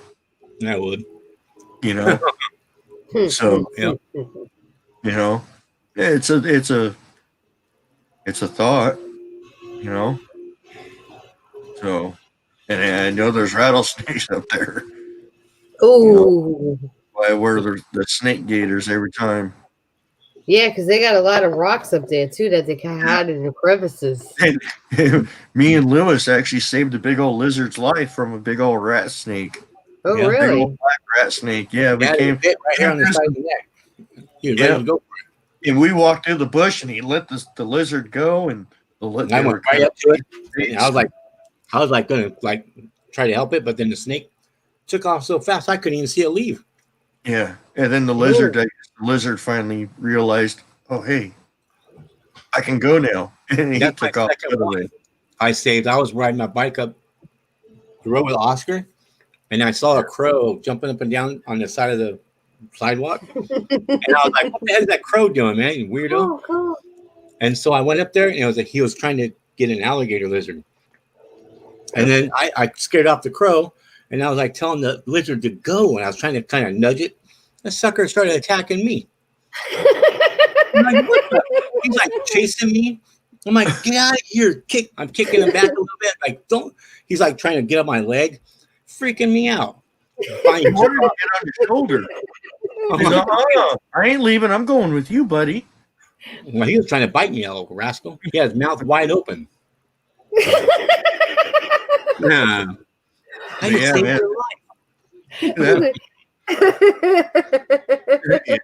I would. So it's a thought. So, and I know there's rattlesnakes up there. Oh. I wear the snake gators every time. Yeah, because they got a lot of rocks up there too that they can hide in the crevices. And me and Lewis actually saved a big old lizard's life from a big old rat snake. Oh, really? Big old black rat snake. Yeah, we came right here on the side of the neck. He was ready to go for it. And we walked through the bush, and he let the lizard go, and I went right up to it. And I was like gonna try to help it, but then the snake took off so fast I couldn't even see it leave. Yeah, and then the lizard finally realized, oh hey, I can go now, and he took off the other way. I was riding my bike up the road with Oscar, and I saw a crow jumping up and down on the side of the sidewalk, and I was like, "What the heck is that crow doing, man? You weirdo!" Oh, cool. And so I went up there, and it was like he was trying to get an alligator lizard, and then I scared off the crow. And I was like telling the lizard to go, and I was trying to kind of nudge it. The sucker started attacking me. I'm like, what the? He's like chasing me. I'm like, get out of here! I'm kicking him back a little bit. Like, don't. He's like trying to get up my leg, freaking me out. He wanted to get on your shoulder. He's like, I ain't leaving. I'm going with you, buddy. Well, he was trying to bite me, that little rascal. He had his mouth wide open. Yeah. I just Yeah, saved man. your life. Yeah,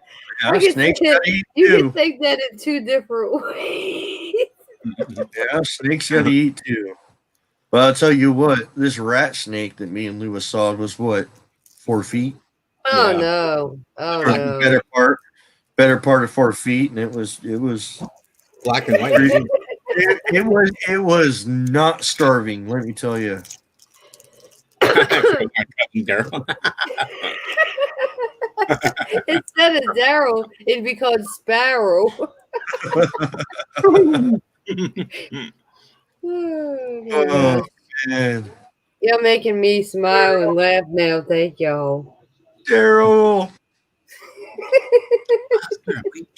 I can snakes see gotta eat you can too. take that in two different ways. Yeah, snakes gotta eat too. Well, I'll tell you what, this rat snake that me and Lewis saw was what, 4 feet? Oh Yeah. no! Oh It was no! the better part of 4 feet, and it was Black and white. too. it was not starving. Let me tell you. Daryl. Instead of Daryl, it'd be called Sparrow. Oh, my Oh gosh. man, Y'all making me smile and laugh now. Thank y'all. Daryl,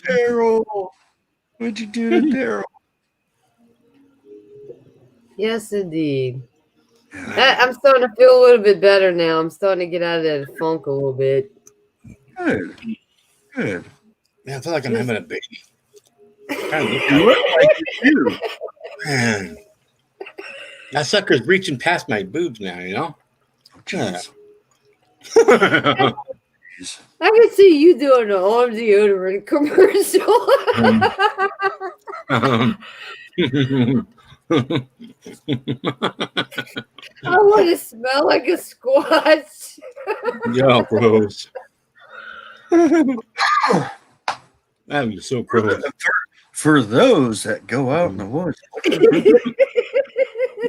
Daryl, what'd you do to Daryl? Yes, indeed. I'm starting to feel a little bit better now. I'm starting to get out of that funk a little bit. Good, good. Man, I feel like I'm having a baby. Kind of look You look like you do. man. That sucker's reaching past my boobs now, you know? Jeez. I can see you doing an arm deodorant commercial. I want to smell like a squash. Yeah, gross. That was so gross. For those that go out in the woods,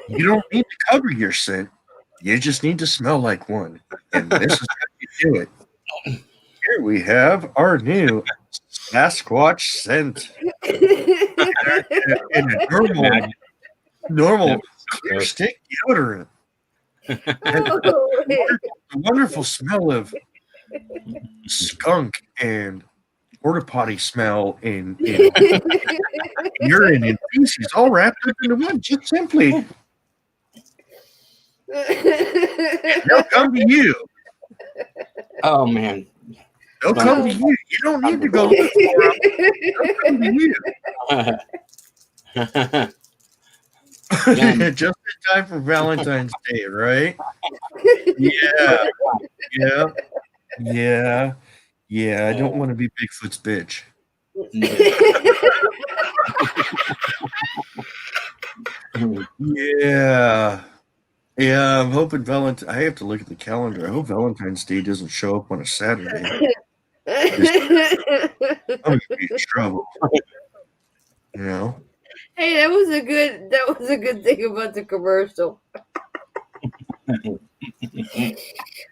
you don't need to cover your scent. You just need to smell like one. And this is how you do it. Here we have our new Sasquatch scent in a normal clear stick deodorant. Oh, The wonderful smell of skunk and porta potty smell and urine and feces all wrapped up into one. Just simply, they'll come to you. Oh, man. They'll come to you. You don't need to go look for them. They'll come to you. Just in time for Valentine's Day, right? Yeah. I don't want to be Bigfoot's bitch. Yeah. I'm hoping Valentine. I have to look at the calendar. I hope Valentine's Day doesn't show up on a Saturday. I'm gonna be in trouble. You know. Hey, that was a good thing about the commercial.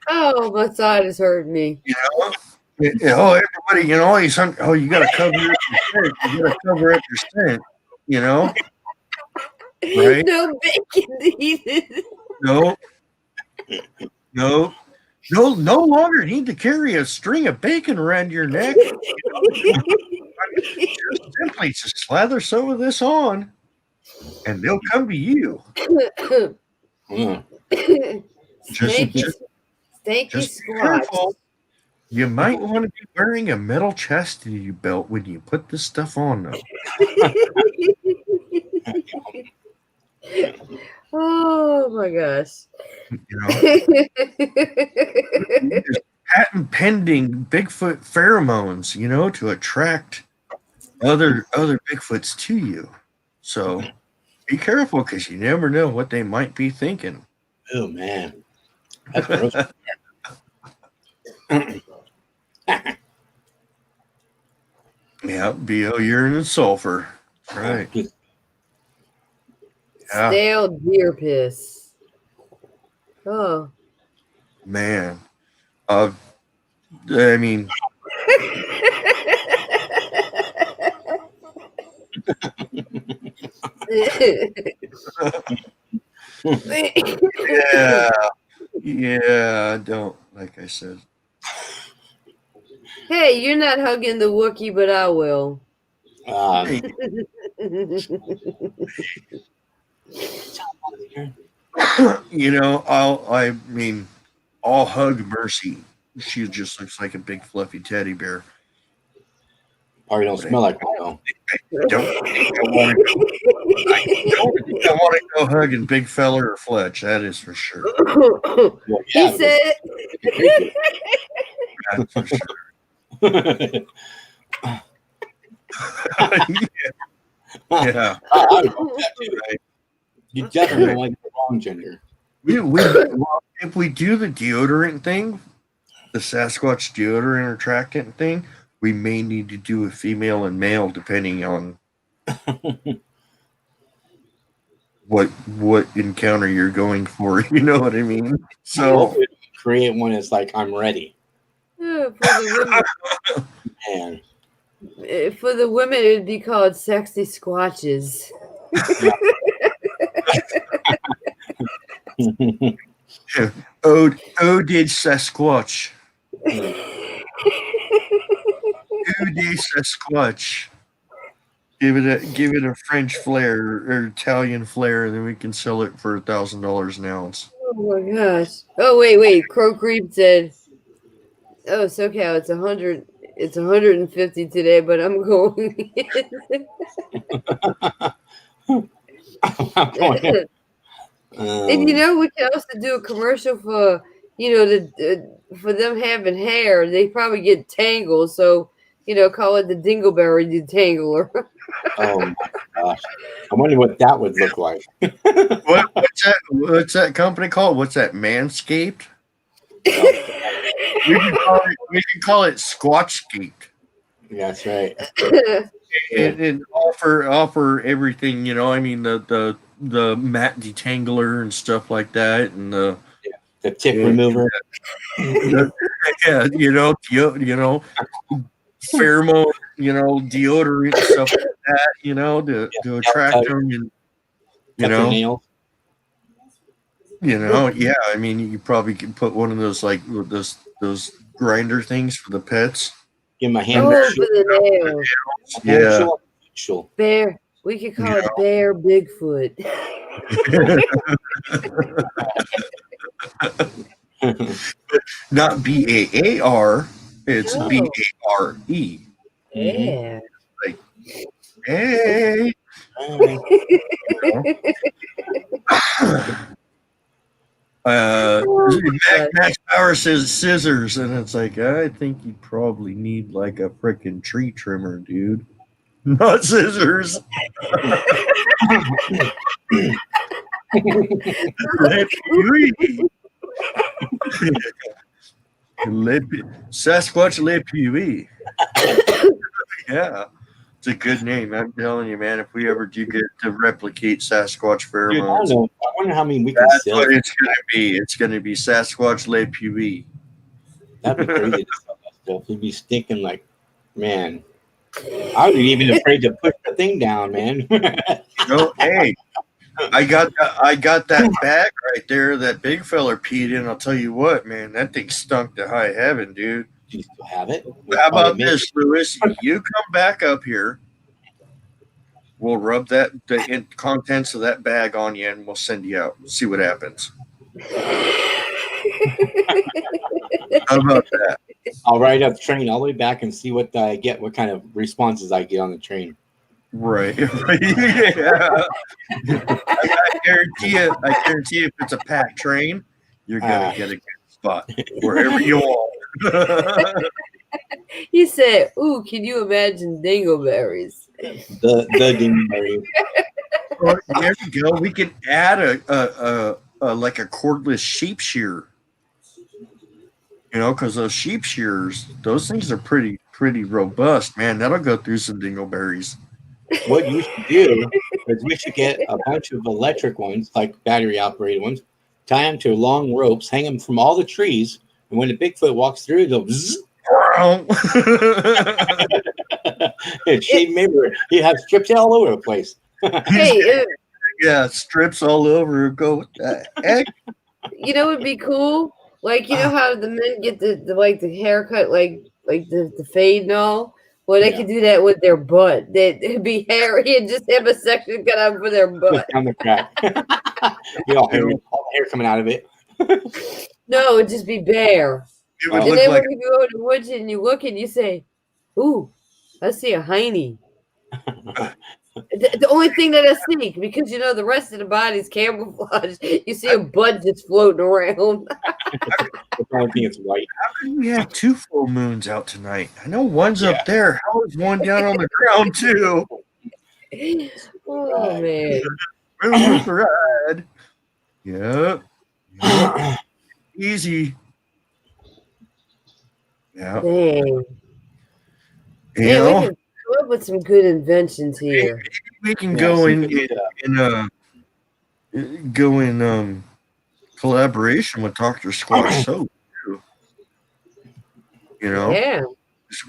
Oh, my side is hurting me. Everybody, you gotta cover up your scent. You gotta cover up your scent. You know. Right? No bacon needed. No longer need to carry a string of bacon around your neck. Just simply just slather some of this on, and they'll come to you. Stanky Just be squash. careful. You might want to be wearing a metal chastity belt when you put this stuff on, though. Oh my gosh. There's patent pending Bigfoot pheromones, to attract other Bigfoots to you. So be careful because you never know what they might be thinking. Oh, man. That's gross. Yeah, BO urine and sulfur. Right. Yeah. Stale deer piss. Oh. Man. I mean, yeah, don't, like I said. Hey, you're not hugging the Wookiee, but I will. I'll hug Mercy. She just looks like a big fluffy teddy bear. Probably don't smell like one though. Don't think I want to go hugging Big Fella or Fletch. That is for sure. Well, He yeah, said, That's for sure. Yeah. I would hope that too. You definitely don't like the wrong gender. Well, if we do the deodorant thing, the Sasquatch deodorant attractant thing, we may need to do a female and male depending on what encounter you're going for. You know what I mean? So Create one that's like I'm ready. for the Man. women, for the women, it'd be called sexy squatches. oh did Sasquatch. Who did Sasquatch? Give it a French flair or Italian flair, and then we can sell it for $1,000 an ounce. Oh my gosh! Oh wait! Crow Creep said, "Oh, SoCal, it's 100. It's 150 today, but I'm going." And you know, we can also do a commercial for for them having hair. They probably get tangled, so call it the Dingleberry Detangler. Oh my gosh! I wonder what that would look like. What's that company called? What's that? Manscaped. We can call it Squatchgate. That's right. And offer everything. I mean the mat detangler and stuff like that, and the tick remover. Yeah, pheromone, deodorant stuff like that, to attract them, and nails. Yeah. I mean, you probably can put one of those those grinder things for the pets. Give my hand. For the nails. Yeah. Bear. We could call it Bear Bigfoot. Not BAAR. It's BARE. Yeah. Like, hey. Max Power says scissors, and it's like, I think you probably need like a freaking tree trimmer, dude. Not scissors. Sasquatch Le Pewee. Yeah. It's a good name. I'm telling you, man, if we ever do get to replicate Sasquatch pheromones. Dude, I wonder how many we can sell. That's what it's going to be. It's going to be Sasquatch Le Pewee. That'd be crazy to sell that stuff. You'd be stinking like, man. I would be even afraid to put the thing down, man. Hey, I got that bag right there that big fella peed in. I'll tell you what, man, that thing stunk to high heaven, dude. Do you still have it? How about this, Lewis? You come back up here. We'll rub the contents of that bag on you, and we'll send you out. We'll see what happens. How about that? I'll ride up the train all the way back and see what I get, what kind of responses I get on the train. Right. Yeah. I guarantee you, if it's a packed train, you're gonna get a good spot wherever you want. He said, "Ooh, can you imagine dingleberries?" The dingleberry. Well, there we go. We could add a like a cordless sheep shear. Because those sheep shears, those things are pretty robust, man. That'll go through some dingleberries. What you should do is we should get a bunch of electric ones, like battery operated ones, tie them to long ropes, hang them from all the trees, and when the Bigfoot walks through, they'll zzz. He has strips all over the place. Hey, yeah, strips all over. Go, what the heck? It'd be cool. Like, how the men get the haircut, like the fade and all. Well, they could do that with their butt. It'd be hairy and just have a section cut out for their butt. Down the crack. All the hair coming out of it. No, it'd just be bare. It would And look then like when you go to the woods and you look and you say, "Ooh, I see a hiney. The only thing that I see, because you know the rest of the body's camouflage, you see a butt just floating around. The only thing is white. We have 2 full moons out tonight. I know one's Yeah. up there. How is one down on the ground too? Oh man. Moon with the ride. Yep. Easy. Yeah. Dang. You Man, we know, can come up with some good inventions here. we can Yeah, go some in good collaboration with Dr. Squatch Soap too. You know, Yeah.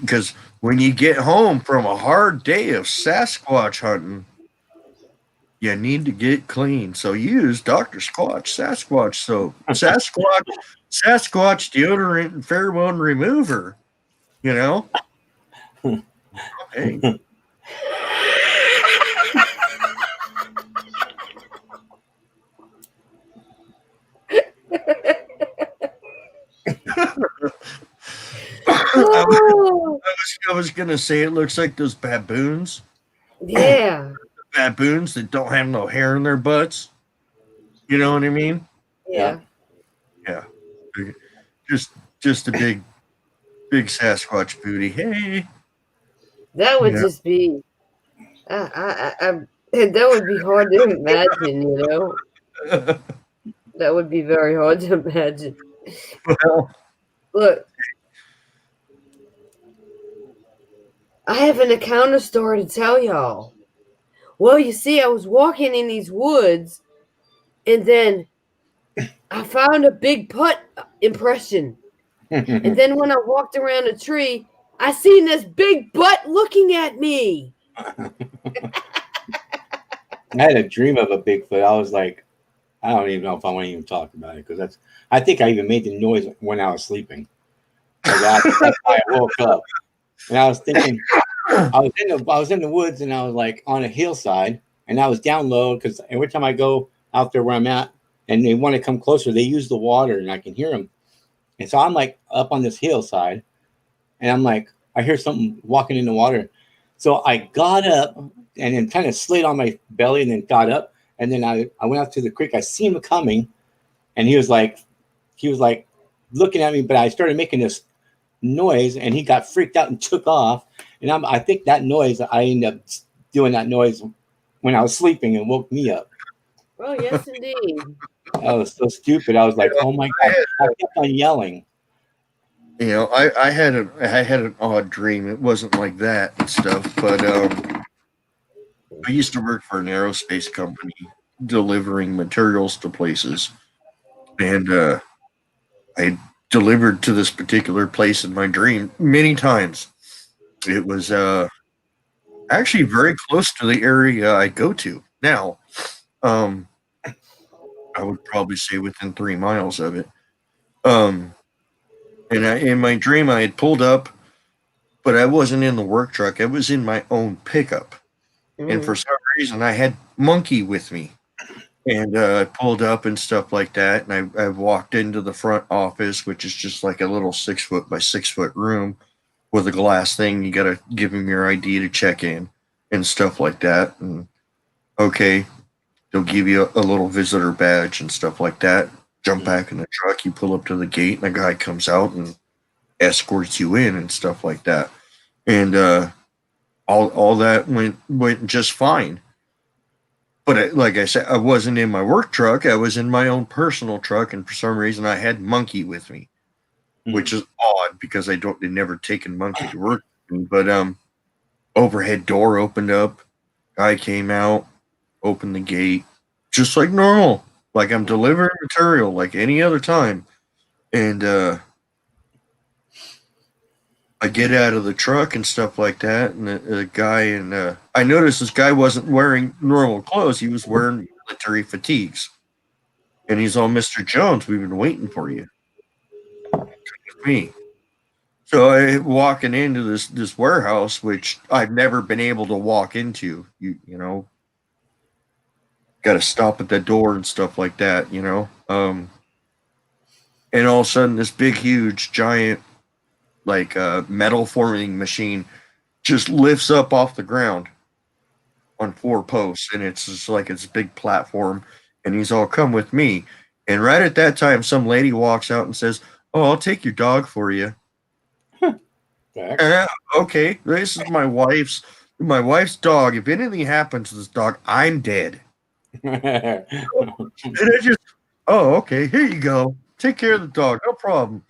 because when you get home from a hard day of Sasquatch hunting, you need to get clean. So use Dr. Sasquatch soap, Sasquatch deodorant and pheromone remover. You know, hey. Oh, I was gonna say it looks like those baboons yeah. that don't have no hair in their butts. You know what I mean? Yeah. Yeah. Just a big Sasquatch booty. Hey. That would Yeah. just be that would be hard to imagine, you know. That would be very hard to imagine. Well, Look, I have an encounter story to tell y'all. Well, you see, I was walking in these woods, and then I found a big putt impression. And then when I walked around a tree, I seen this big butt looking at me. I had a dream of a Bigfoot. I was like, I don't even know if I want to even talk about it because I think I even made the noise when I was sleeping. That's why I woke up. And I was thinking, I was in the woods and I was like on a hillside and I was down low because every time I go out there where I'm at and they want to come closer, they use the water and I can hear them. And so I'm like up on this hillside and I'm like, I hear something walking in the water. So I got up and then kind of slid on my belly and then got up. And then I went out to the creek. I seen him coming and he was like looking at me, but I started making this noise and he got freaked out and took off. And I think that noise, I ended up doing that noise when I was sleeping and woke me up. Oh, yes, indeed. That was so stupid. I was like, oh my God. I kept on yelling. you know, I had an odd dream. It wasn't like that and stuff, but I used to work for an aerospace company delivering materials to places, and I delivered to this particular place in my dream many times. It was actually very close to the area I go to now. I would probably say within 3 miles of it. And in my dream, I had pulled up, but I wasn't in the work truck. I was in my own pickup. And for some reason, I had Monkey with me. And I pulled up and stuff like that. And I walked into the front office, which is just like a little 6 foot by 6 foot room with a glass thing. You got to give them your ID to check in and stuff like that. And okay, they'll give you a little visitor badge and stuff like that. Jump back in the truck, you pull up to the gate, and a guy comes out and escorts you in and stuff like that. And all that went just fine. But like I said, I wasn't in my work truck. I was in my own personal truck, and for some reason, I had Monkey with me, which is odd because they'd never taken Monkey to work with me. But overhead door opened up, guy came out, opened the gate, just like normal, like I'm delivering material like any other time. And I get out of the truck and stuff like that, and the guy and I noticed this guy wasn't wearing normal clothes; he was wearing military fatigues. And he's all, "Mr. Jones, we've been waiting for you." Me. So I walking into this warehouse, which I've never been able to walk into. You know, got to stop at the door and stuff like that. You know, and all of a sudden, this big, huge, giant, like metal forming machine just lifts up off the ground on 4 posts, and it's just like it's a big platform, and he's all, come with me. And right at that time, some lady walks out and says, oh, I'll take your dog for you. Okay, this is my wife's dog. If anything happens to this dog, I'm dead. And I just, oh, okay, here you go. Take care of the dog, no problem.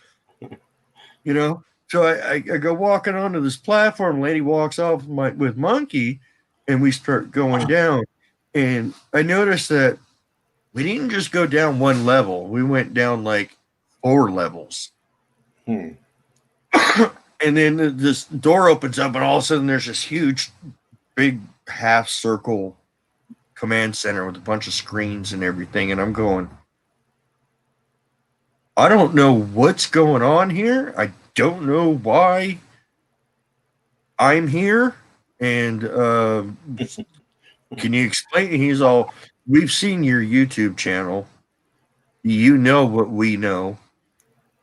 You know, so I go walking onto this platform. Lady walks off with Monkey, and we start going down. And I noticed that we didn't just go down one level. We went down like 4 levels. And then this door opens up, and all of a sudden there's this huge, big half circle command center with a bunch of screens and everything. And I'm going, I don't know what's going on here. I don't know why I'm here. And can you explain? He's all, we've seen your YouTube channel. You know what we know.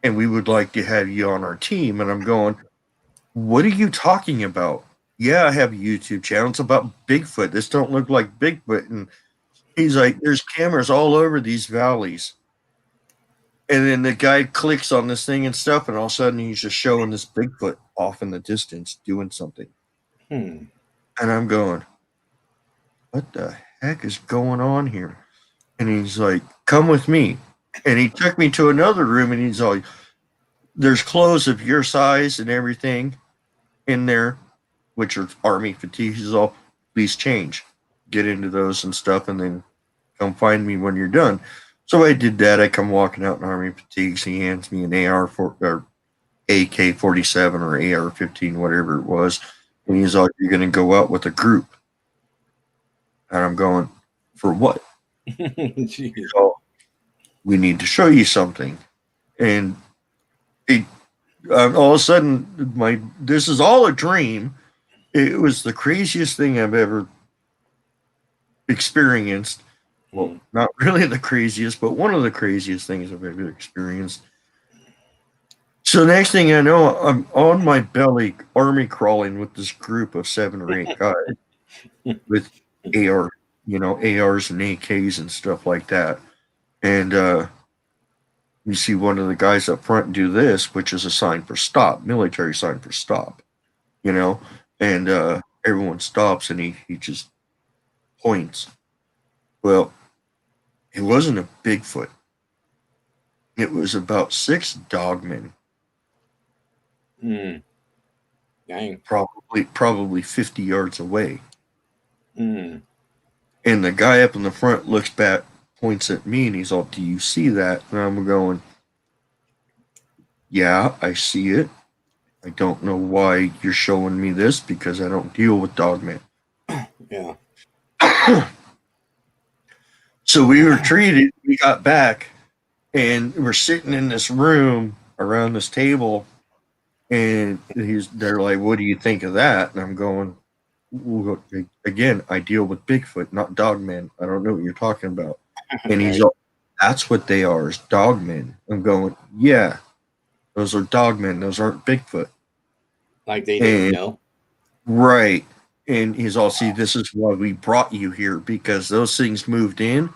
And we would like to have you on our team. And I'm going, what are you talking about? Yeah, I have a YouTube channel. It's about Bigfoot. This don't look like Bigfoot. And he's like, there's cameras all over these valleys. And then the guy clicks on this thing and stuff, and all of a sudden he's just showing this Bigfoot off in the distance doing something. And I'm going, what the heck is going on here? And he's like, come with me. And he took me to another room, and he's like, there's clothes of your size and everything in there, which are army fatigues. He's all, please change. Get into those and stuff, and then come find me when you're done. So I did that. I come walking out in army fatigues. He hands me an or AK-47 or AR-15, whatever it was. And he's like, you're going to go out with a group. And I'm going, for what? So, we need to show you something. And all of a sudden, this is all a dream. It was the craziest thing I've ever experienced. Well, not really the craziest, but one of the craziest things I've ever experienced. So next thing I know, I'm on my belly, army crawling with this group of 7 or 8 guys with ARs and AKs and stuff like that. And you see one of the guys up front do this, which is a sign for stop, military sign for stop, and everyone stops, and he just points. Well, it wasn't a Bigfoot. It was about 6 dogmen. Dang. Probably 50 yards away. And the guy up in the front looks back, points at me, and he's all, do you see that? And I'm going, yeah, I see it. I don't know why you're showing me this, because I don't deal with dogmen. Yeah. So we retreated, we got back, and we're sitting in this room around this table, and they're like, what do you think of that? And I'm going, again, I deal with Bigfoot, not dogmen. I don't know what you're talking about. And he's like, that's what they are, is dogmen. I'm going, yeah, those are dogmen. Those aren't Bigfoot. Like they didn't know. Right. And he's all, see, this is why we brought you here, because those things moved in,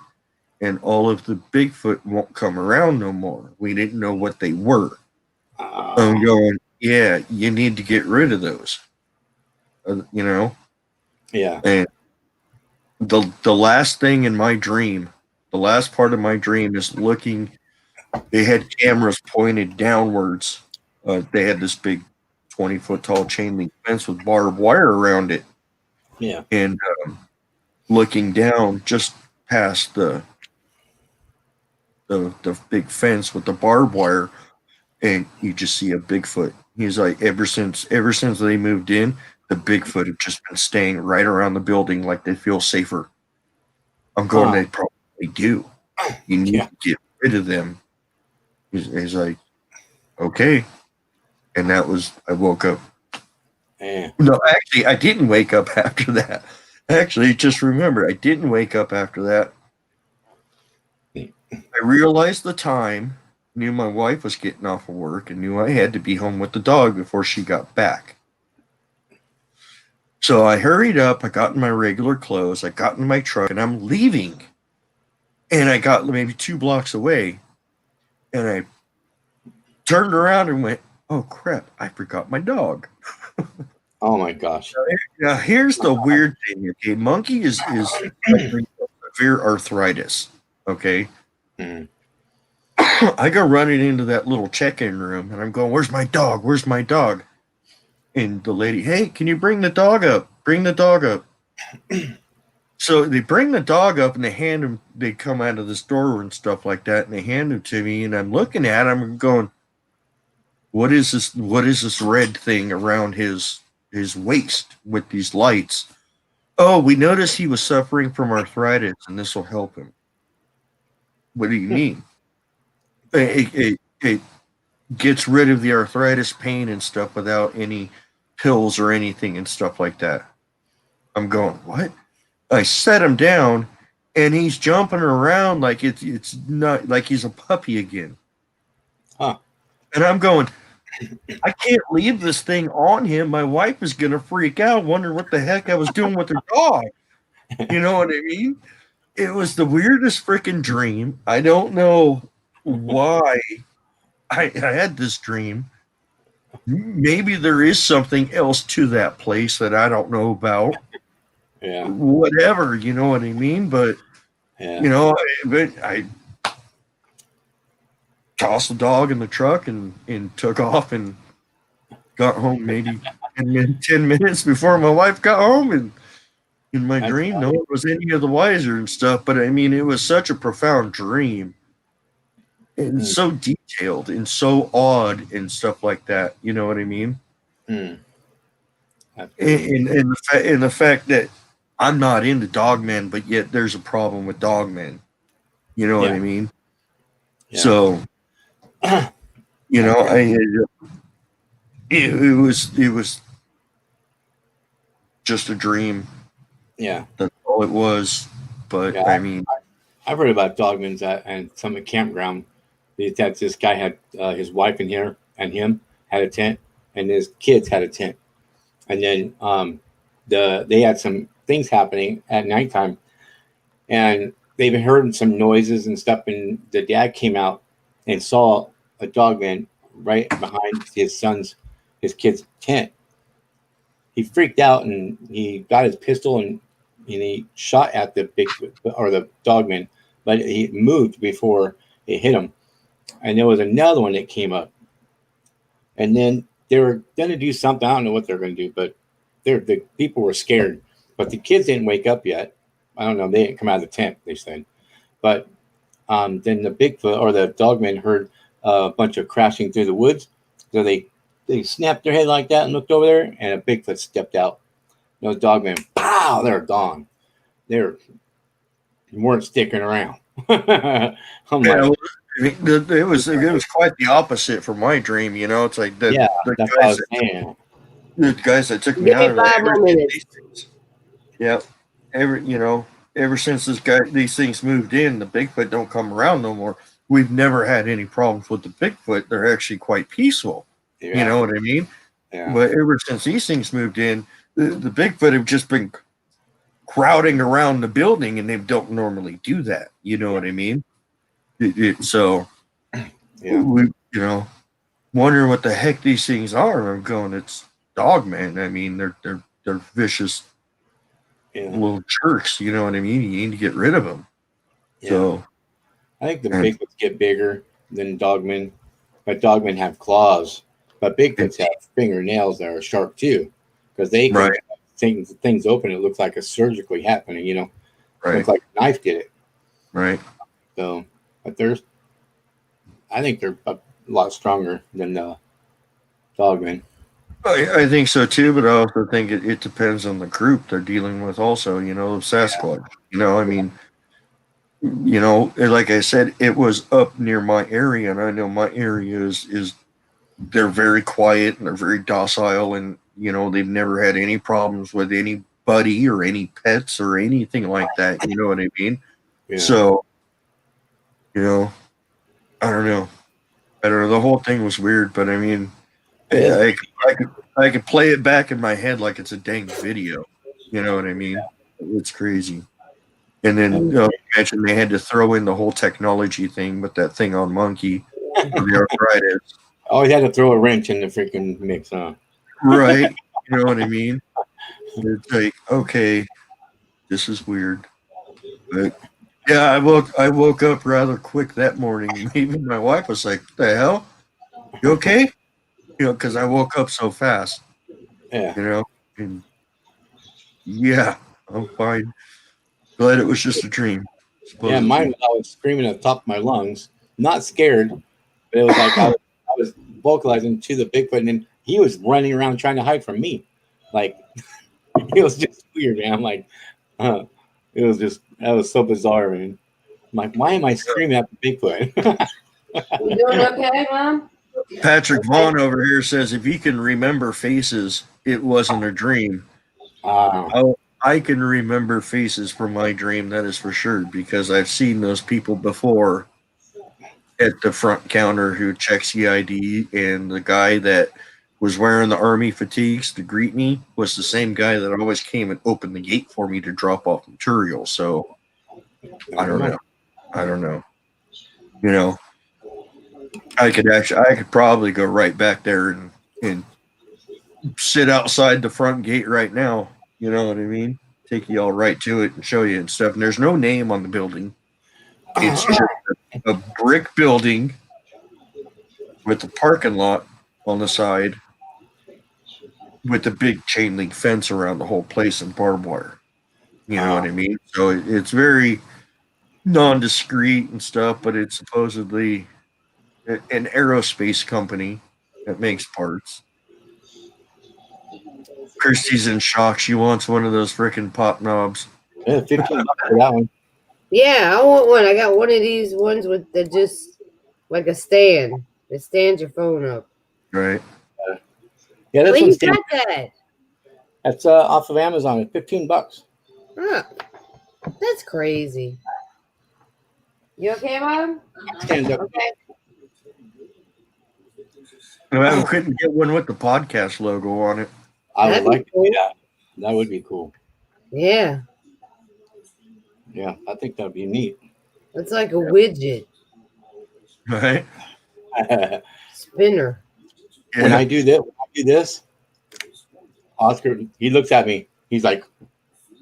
and all of the Bigfoot won't come around no more. We didn't know what they were. I'm going, yeah, you need to get rid of those. Yeah. And the last thing in my dream, the last part of my dream is looking. They had cameras pointed downwards. They had this big 20-foot tall chain link fence with barbed wire around it. Yeah. And looking down just past the big fence with the barbed wire, and you just see a Bigfoot. He's like, ever since they moved in, the Bigfoot have just been staying right around the building like they feel safer. I'm going, they probably do. You need to get rid of them. He's like, okay. And that was, I woke up. No, actually, I didn't wake up after that. Actually, just remember, I didn't wake up after that. I realized the time, knew my wife was getting off of work, and knew I had to be home with the dog before she got back. So I hurried up. I got in my regular clothes. I got in my truck, and I'm leaving. And I got maybe 2 blocks away, and I turned around and went, "Oh crap! I forgot my dog." Oh my gosh. Now here's the weird thing. Okay, Monkey is suffering from severe arthritis. Okay, Mm. I go running into that little check-in room, and I'm going, "Where's my dog? Where's my dog?" And the lady, "Hey, can you bring the dog up? Bring the dog up." So they bring the dog up and they hand him. They come out of the store and stuff like that, and they hand him to me. And I'm looking at him and going, "What is this? What is this red thing around his waist with these lights?" "Oh, we noticed he was suffering from arthritis, and this will help him." "What do you mean?" It gets rid of the arthritis pain and stuff without any pills or anything and stuff like that. I'm going, "What?" I set him down, and he's jumping around like it's not like he's a puppy again. Huh. And I'm going, "I can't leave this thing on him. My wife is gonna freak out, wondering what the heck I was doing with her dog." You know what I mean? It was the weirdest freaking dream. I don't know why I had this dream. Maybe there is something else to that place that I don't know about. Yeah. Whatever, you know what I mean? But Yeah. you know, but I tossed the dog in the truck and took off and got home maybe 10 minutes before my wife got home. And in my That's dream, no funny. one was any of the wiser and stuff. But I mean, it was such a profound dream and so detailed and so odd and stuff like that. You know what I mean? Mm. That's pretty- And the fact that I'm not into Dogman, but yet there's a problem with Dogman. You know what I mean? Yeah. So, you know, it was just a dream. Yeah. That's all it was. But Yeah. I mean, I've heard about dogmans and some campground. That this guy had his wife in here and him had a tent, and his kids had a tent, and then they had some things happening at nighttime, and they've heard some noises and stuff, and the dad came out and saw a dogman right behind his kid's tent. He freaked out and he got his pistol and he shot at the Bigfoot or the dogman, but he moved before it hit him. And there was another one that came up, and then they were going to do something. I don't know what they're going to do, but the people were scared. But the kids didn't wake up yet. I don't know. They didn't come out of the tent, they said. But then the Bigfoot or the dogman heard a bunch of crashing through the woods. So they snapped their head like that and looked over there, and a Bigfoot stepped out. Those dogmen, pow, they're gone. They weren't sticking around. I'm like, it was quite the opposite for my dream. You know, it's like yeah, the that's what I was guys saying. the guys that took me Give me out of 5 more minutes. Yeah, ever since these things moved in, the Bigfoot don't come around no more. We've never had any problems with the Bigfoot. They're actually quite peaceful. Yeah. You know what I mean? Yeah. But ever since these things moved in, the Bigfoot have just been crowding around the building, and they don't normally do that. You know what I mean? So, Yeah. we, wondering what the heck these things are. I'm going, it's Dogman. I mean, they're vicious Yeah. little jerks. You know what I mean? You need to get rid of them. Yeah. So, I think the Bigfoots get bigger than dogmen, but dogmen have claws. But Bigfoots have fingernails that are sharp too, because they can things open. It looks like it's surgically happening. You know, right, looks like a knife did it. right. So, but I think they're a lot stronger than the dogmen. I think so too, but I also think it depends on the group they're dealing with. Also, Sasquatch. I mean, like I said, it was up near my area, and I know my area is they're very quiet and they're very docile, and they've never had any problems with anybody or any pets or anything like that. You know what I mean? Yeah. So, I don't know. The whole thing was weird, but I mean, Yeah, I could play it back in my head like it's a dang video. You know what I mean? It's crazy. And then imagine they had to throw in the whole technology thing with that thing on Monkey for the arthritis. Oh, he had to throw a wrench in the freaking mix, huh? Right. You know what I mean? It's like, okay, this is weird. But yeah, I woke up rather quick that morning. Even my wife was like, "What the hell? You okay?" You know, because I woke up so fast. Yeah. You know, and yeah, I'm fine. Glad it was just a dream. Yeah, Supposedly. mine I was screaming at the top of my lungs, not scared, but it was like I was vocalizing to the Bigfoot, and then he was running around trying to hide from me. Like it was just weird, man. I'm like, it was just that was so bizarre, man. I'm like, why am I screaming at the Bigfoot? You doing okay, Mom? Patrick Vaughn over here says if he can remember faces, it wasn't a dream. I can remember faces from my dream, that is for sure, because I've seen those people before at the front counter who checks the ID, and the guy that was wearing the army fatigues to greet me was the same guy that always came and opened the gate for me to drop off material. So I don't know. I don't know. You know, I could probably go right back there and sit outside the front gate right now. You know what I mean? Take you all right to it and show you and stuff. And there's no name on the building. It's just a brick building with a parking lot on the side with a big chain link fence around the whole place and barbed wire. You know what I mean? So it's very non-discreet and stuff, but it's supposedly an aerospace company that makes parts. Christy's in shock. She wants one of those freaking pop knobs. Yeah, $15 for that one. Yeah, I want one. I got one of these ones with the just like a stand. It stands your phone up. Right. Yeah, this Where one's you got that? That's off of Amazon. It's $15. Huh. That's crazy. You okay, Mom? Stands up. Okay. I couldn't get one with the podcast logo on it. I would That'd be like to cool. do that. That would be cool. Yeah. Yeah, I think that'd be neat. It's like a widget Right. spinner. When I do this, Oscar, he looks at me. He's like,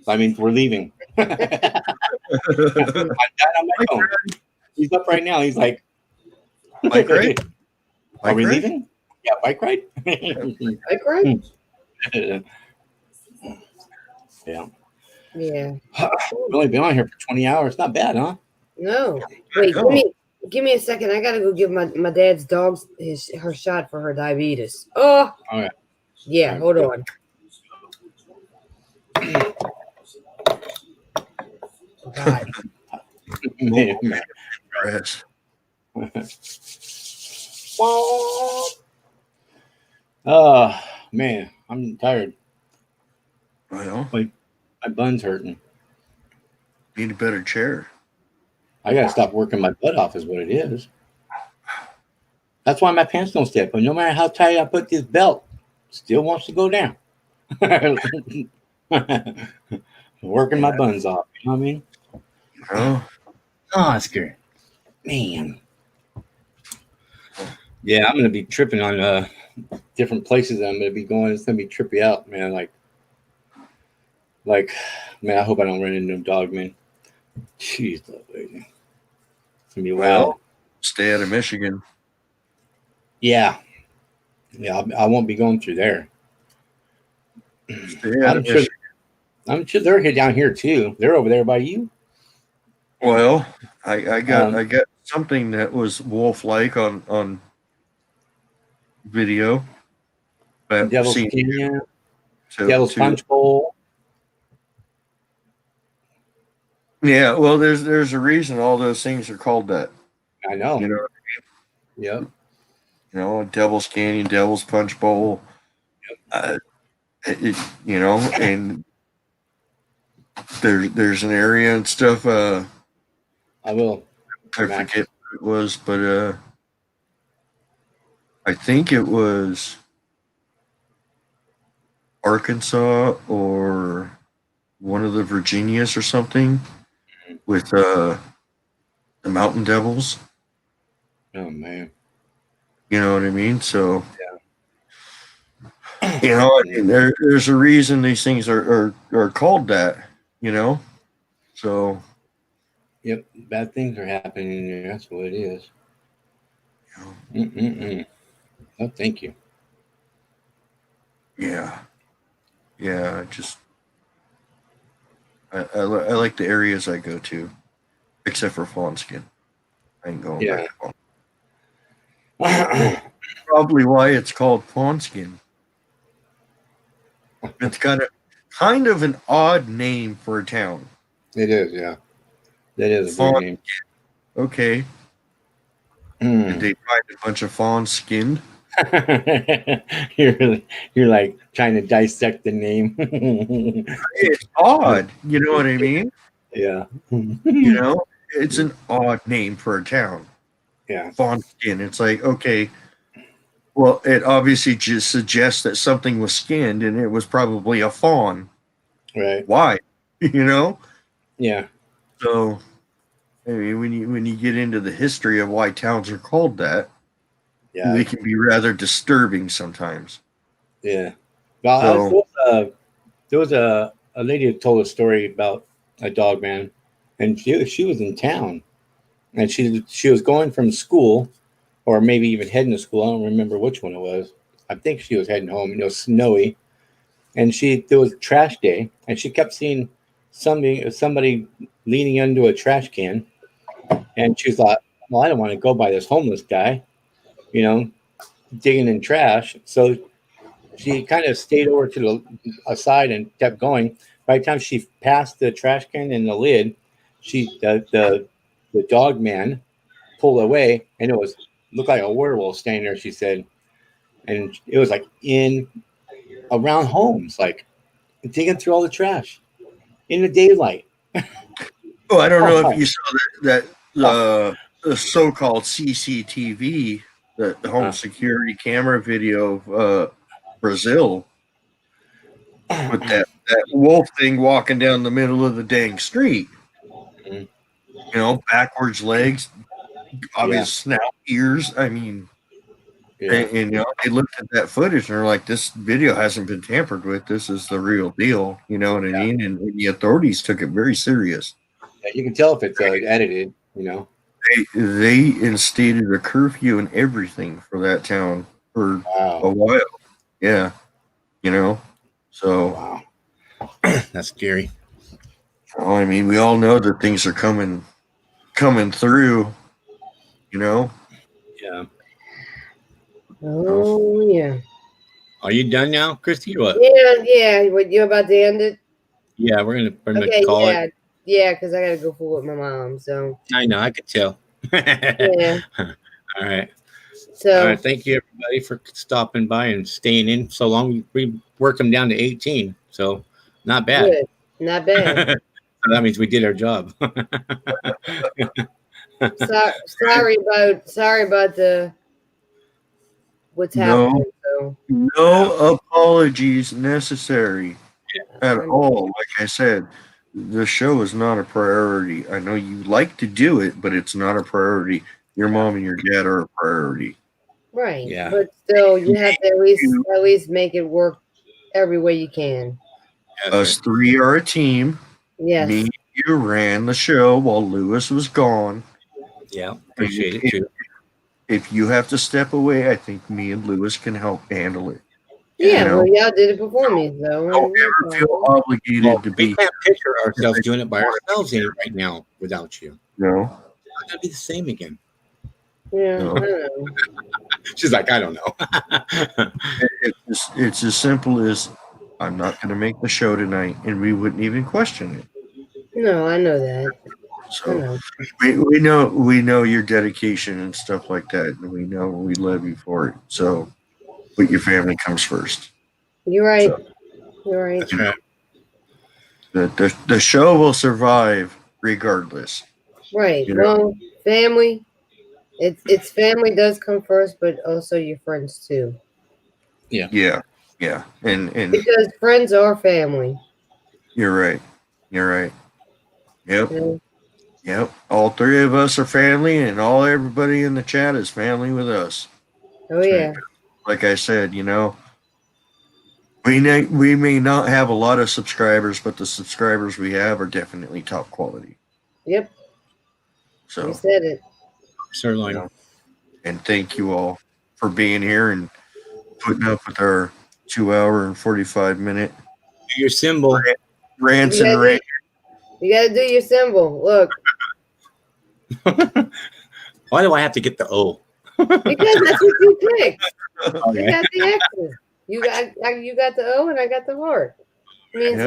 I mean, we're leaving. My dad on my phone. He's up right now. He's like, Bike ride? Are we Bike ride? leaving? Yeah, bike ride. Like right? Yeah. Yeah. We've only been on here for 20 hours. Not bad, huh? No. Wait, give me a second. I gotta go give my dad's dogs her shot for her diabetes. Oh. All right. Yeah, hold on. God. Yes. Oh man, I'm tired. Well, My bun's hurting. need a better chair. I gotta stop working my butt off, is what it is. That's why my pants don't stay up. But no matter how tight I put this belt, still wants to go down. Working my buns off. You know what I mean? Oh, Oscar, man. Yeah, I'm gonna be tripping on different places that I'm gonna be going. It's gonna be trippy out, man. Like, man, I hope I don't run into a dog, man. Jeez, baby. It's gonna be wild. stay out of Michigan. Yeah, I won't be going through there. Stay out of Michigan. I'm sure they're down here too. They're over there by you. Well, I got something that was wolf-like on video. I've Devil's seen Canyon, so Devil's too. Punch Bowl. Yeah, well, there's a reason all those things are called that. I know. You know, Yep. you know, Devil's Canyon, Devil's Punch Bowl. You know, and there's an area and stuff. I will. I forget what it was, but I think it was Arkansas or one of the Virginias or something with the Mountain Devils. Oh man. You know what I mean? So, you know, I mean, there's a reason these things are called that, you know? So, Yep, bad things are happening there. That's what it is. Mm-mm-mm. Oh, thank you. yeah. Yeah, I like the areas I go to, except for Fawn Skin. I ain't going back to Fawn. Well, probably why it's called Fawn Skin. It's kind of an odd name for a town. It is, yeah. That is a Fawn. weird name. Okay. Did they find a bunch of fawns skinned? You're like trying to dissect the name. It's odd. You know what I mean? Yeah. You know, it's an odd name for a town. Yeah. Fawn Skin. It's like, okay, well, it obviously just suggests that something was skinned and it was probably a fawn. Right. Why? You know? Yeah. So, I mean, when you get into the history of why towns are called that, Yeah. they can be rather disturbing sometimes. Yeah. Well, there was a lady who told a story about a dog man, and she was in town, and she was going from school, or maybe even heading to school. I don't remember which one it was. I think she was heading home. It was snowy, and there was trash day, and she kept seeing somebody leaning into a trash can, and she thought, well, I don't want to go by this homeless guy, you know, digging in trash. So she kind of stayed over to the aside and kept going. By the time she passed the trash can and the lid, the dog man pulled away, and it looked like a werewolf standing there. She said, and it was like in around homes, like digging through all the trash in the daylight. Oh, I don't know if you saw that the so-called CCTV, the home security camera video of Brazil with that wolf thing walking down the middle of the dang street. Mhm. You know, backwards legs, obvious snout, ears. I mean, and you know, they looked at that footage and they're like, "This video hasn't been tampered with. This is the real deal." You know what I mean? And the authorities took it very serious. Yeah, you can tell if it's edited, you know. They instated a curfew and everything for that town for a while. Yeah, you know. So, wow, that's scary. well, I mean, we all know that things are coming through. You know. Yeah. Oh yeah. Are you done now, Christy? Or what? Yeah. What, you about to end it? Yeah, we're gonna Okay, call it. Yeah, because I gotta go fool with my mom. So I know, I could tell. yeah. All right. So All right. Thank you, everybody, for stopping by and staying in so long. We worked them down to 18, so not bad. good. Not bad. So that means we did our job. Sorry about the what's happening. So No apologies necessary at all. Like I said, the show is not a priority. I know you like to do it, but it's not a priority. Your mom and your dad are a priority. right. Yeah. But still, you have to at least make it work every way you can. Us three are a team. Yes. Me and you ran the show while Lewis was gone. Yeah, appreciate it too. If you have to step away, I think me and Lewis can help handle it. Yeah, you know? well, y'all did it before me, though. Don't ever feel obligated to be. We can't picture ourselves doing it by ourselves right now without you. No. It's not gonna be the same again. Yeah, No. I don't know. She's like, I don't know. It's as simple as I'm not going to make the show tonight, and we wouldn't even question it. No, I know that. So we know your dedication and stuff like that, and we know we love you for it. So, but your family comes first. You're right. So, You're right. That's right. The show will survive regardless. Right. You know? Well, family. It's family does come first, but also your friends too. Yeah. Yeah. Yeah, and Because friends are family. you're right. You're right. Yep. You know? Yep. All three of us are family, and everybody in the chat is family with us. Oh yeah. Like I said, we may not have a lot of subscribers, but the subscribers we have are definitely top quality. Yep. So You said it. Sirloin. and thank you all for being here and putting up with our 2 hour and 45 minute Your symbol. rants You and gotta, rants. you gotta do your symbol. Look, Why do I have to get the O? because that's what you picked. You Okay. got the X's. You got the O and I got the heart. It means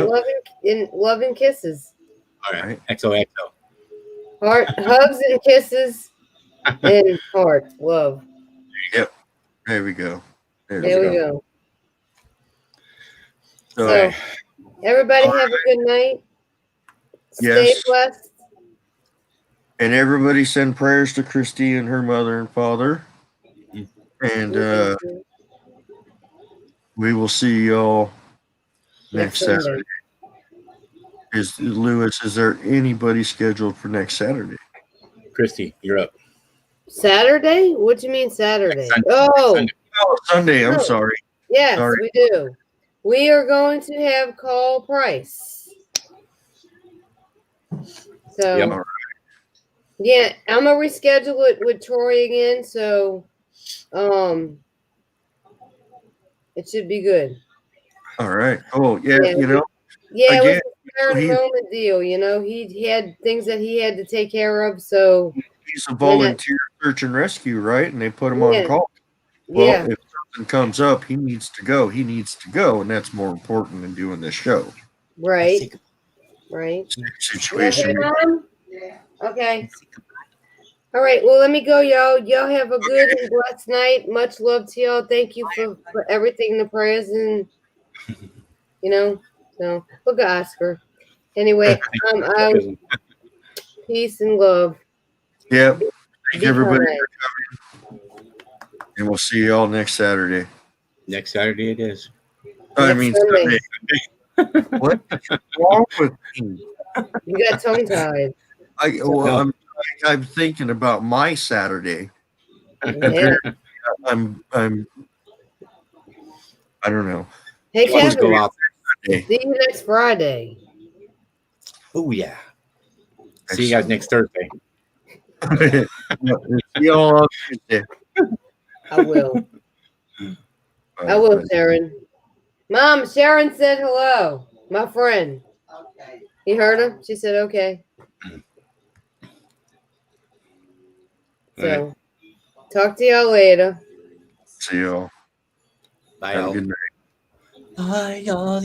Yep. love and kisses. All right. XOXO. Heart, hugs and kisses, and heart, love. Yep. There we go. There we go. So, So, everybody have a good night. Stay Yes. blessed. and everybody send prayers to Christy and her mother and father. And we will see y'all next Sunday. Saturday. Is there anybody scheduled for next Saturday? Christy, you're up. Saturday? What do you mean Saturday? Sunday. Oh, Sunday. Oh, Sunday. I'm No. sorry. yes, Sorry. we do. We are going to have Call Price. So, Yep. yeah, I'm gonna reschedule it with Troy again. So, it should be good. All right. Oh, yeah. Yeah. Yeah, Again, it was a spur of the moment deal. He had things that he had to take care of. So, he's a volunteer search and rescue, right? And they put him Yeah. on call. Well, yeah, if something comes up, he needs to go. He needs to go, and that's more important than doing this show. right. Right. Situation. Okay, Mom? Okay. All right. Well, let me go, y'all. Y'all have a good and blessed night. Much love to y'all. Thank you for everything, the prayers, and so look at Oscar. Anyway, I'm out. Peace and love. Yep. Thank Be everybody kind. for coming, and we'll see you all next Saturday. Next Saturday it is. I Next mean Sunday. Sunday. What is wrong with me? You got tongue tied. I'm thinking about my Saturday. Yeah. I'm I don't know. Hey, Let's go Kevin. out. See you next Friday. Oh yeah. See you guys next Thursday. See y'all on Tuesday. I will. I will, Sharon. Mom, Sharon said hello. My friend. Okay. You heard her? She said okay. So, talk to y'all later. See y'all. Bye, Have a y'all. good night. Bye, y'all.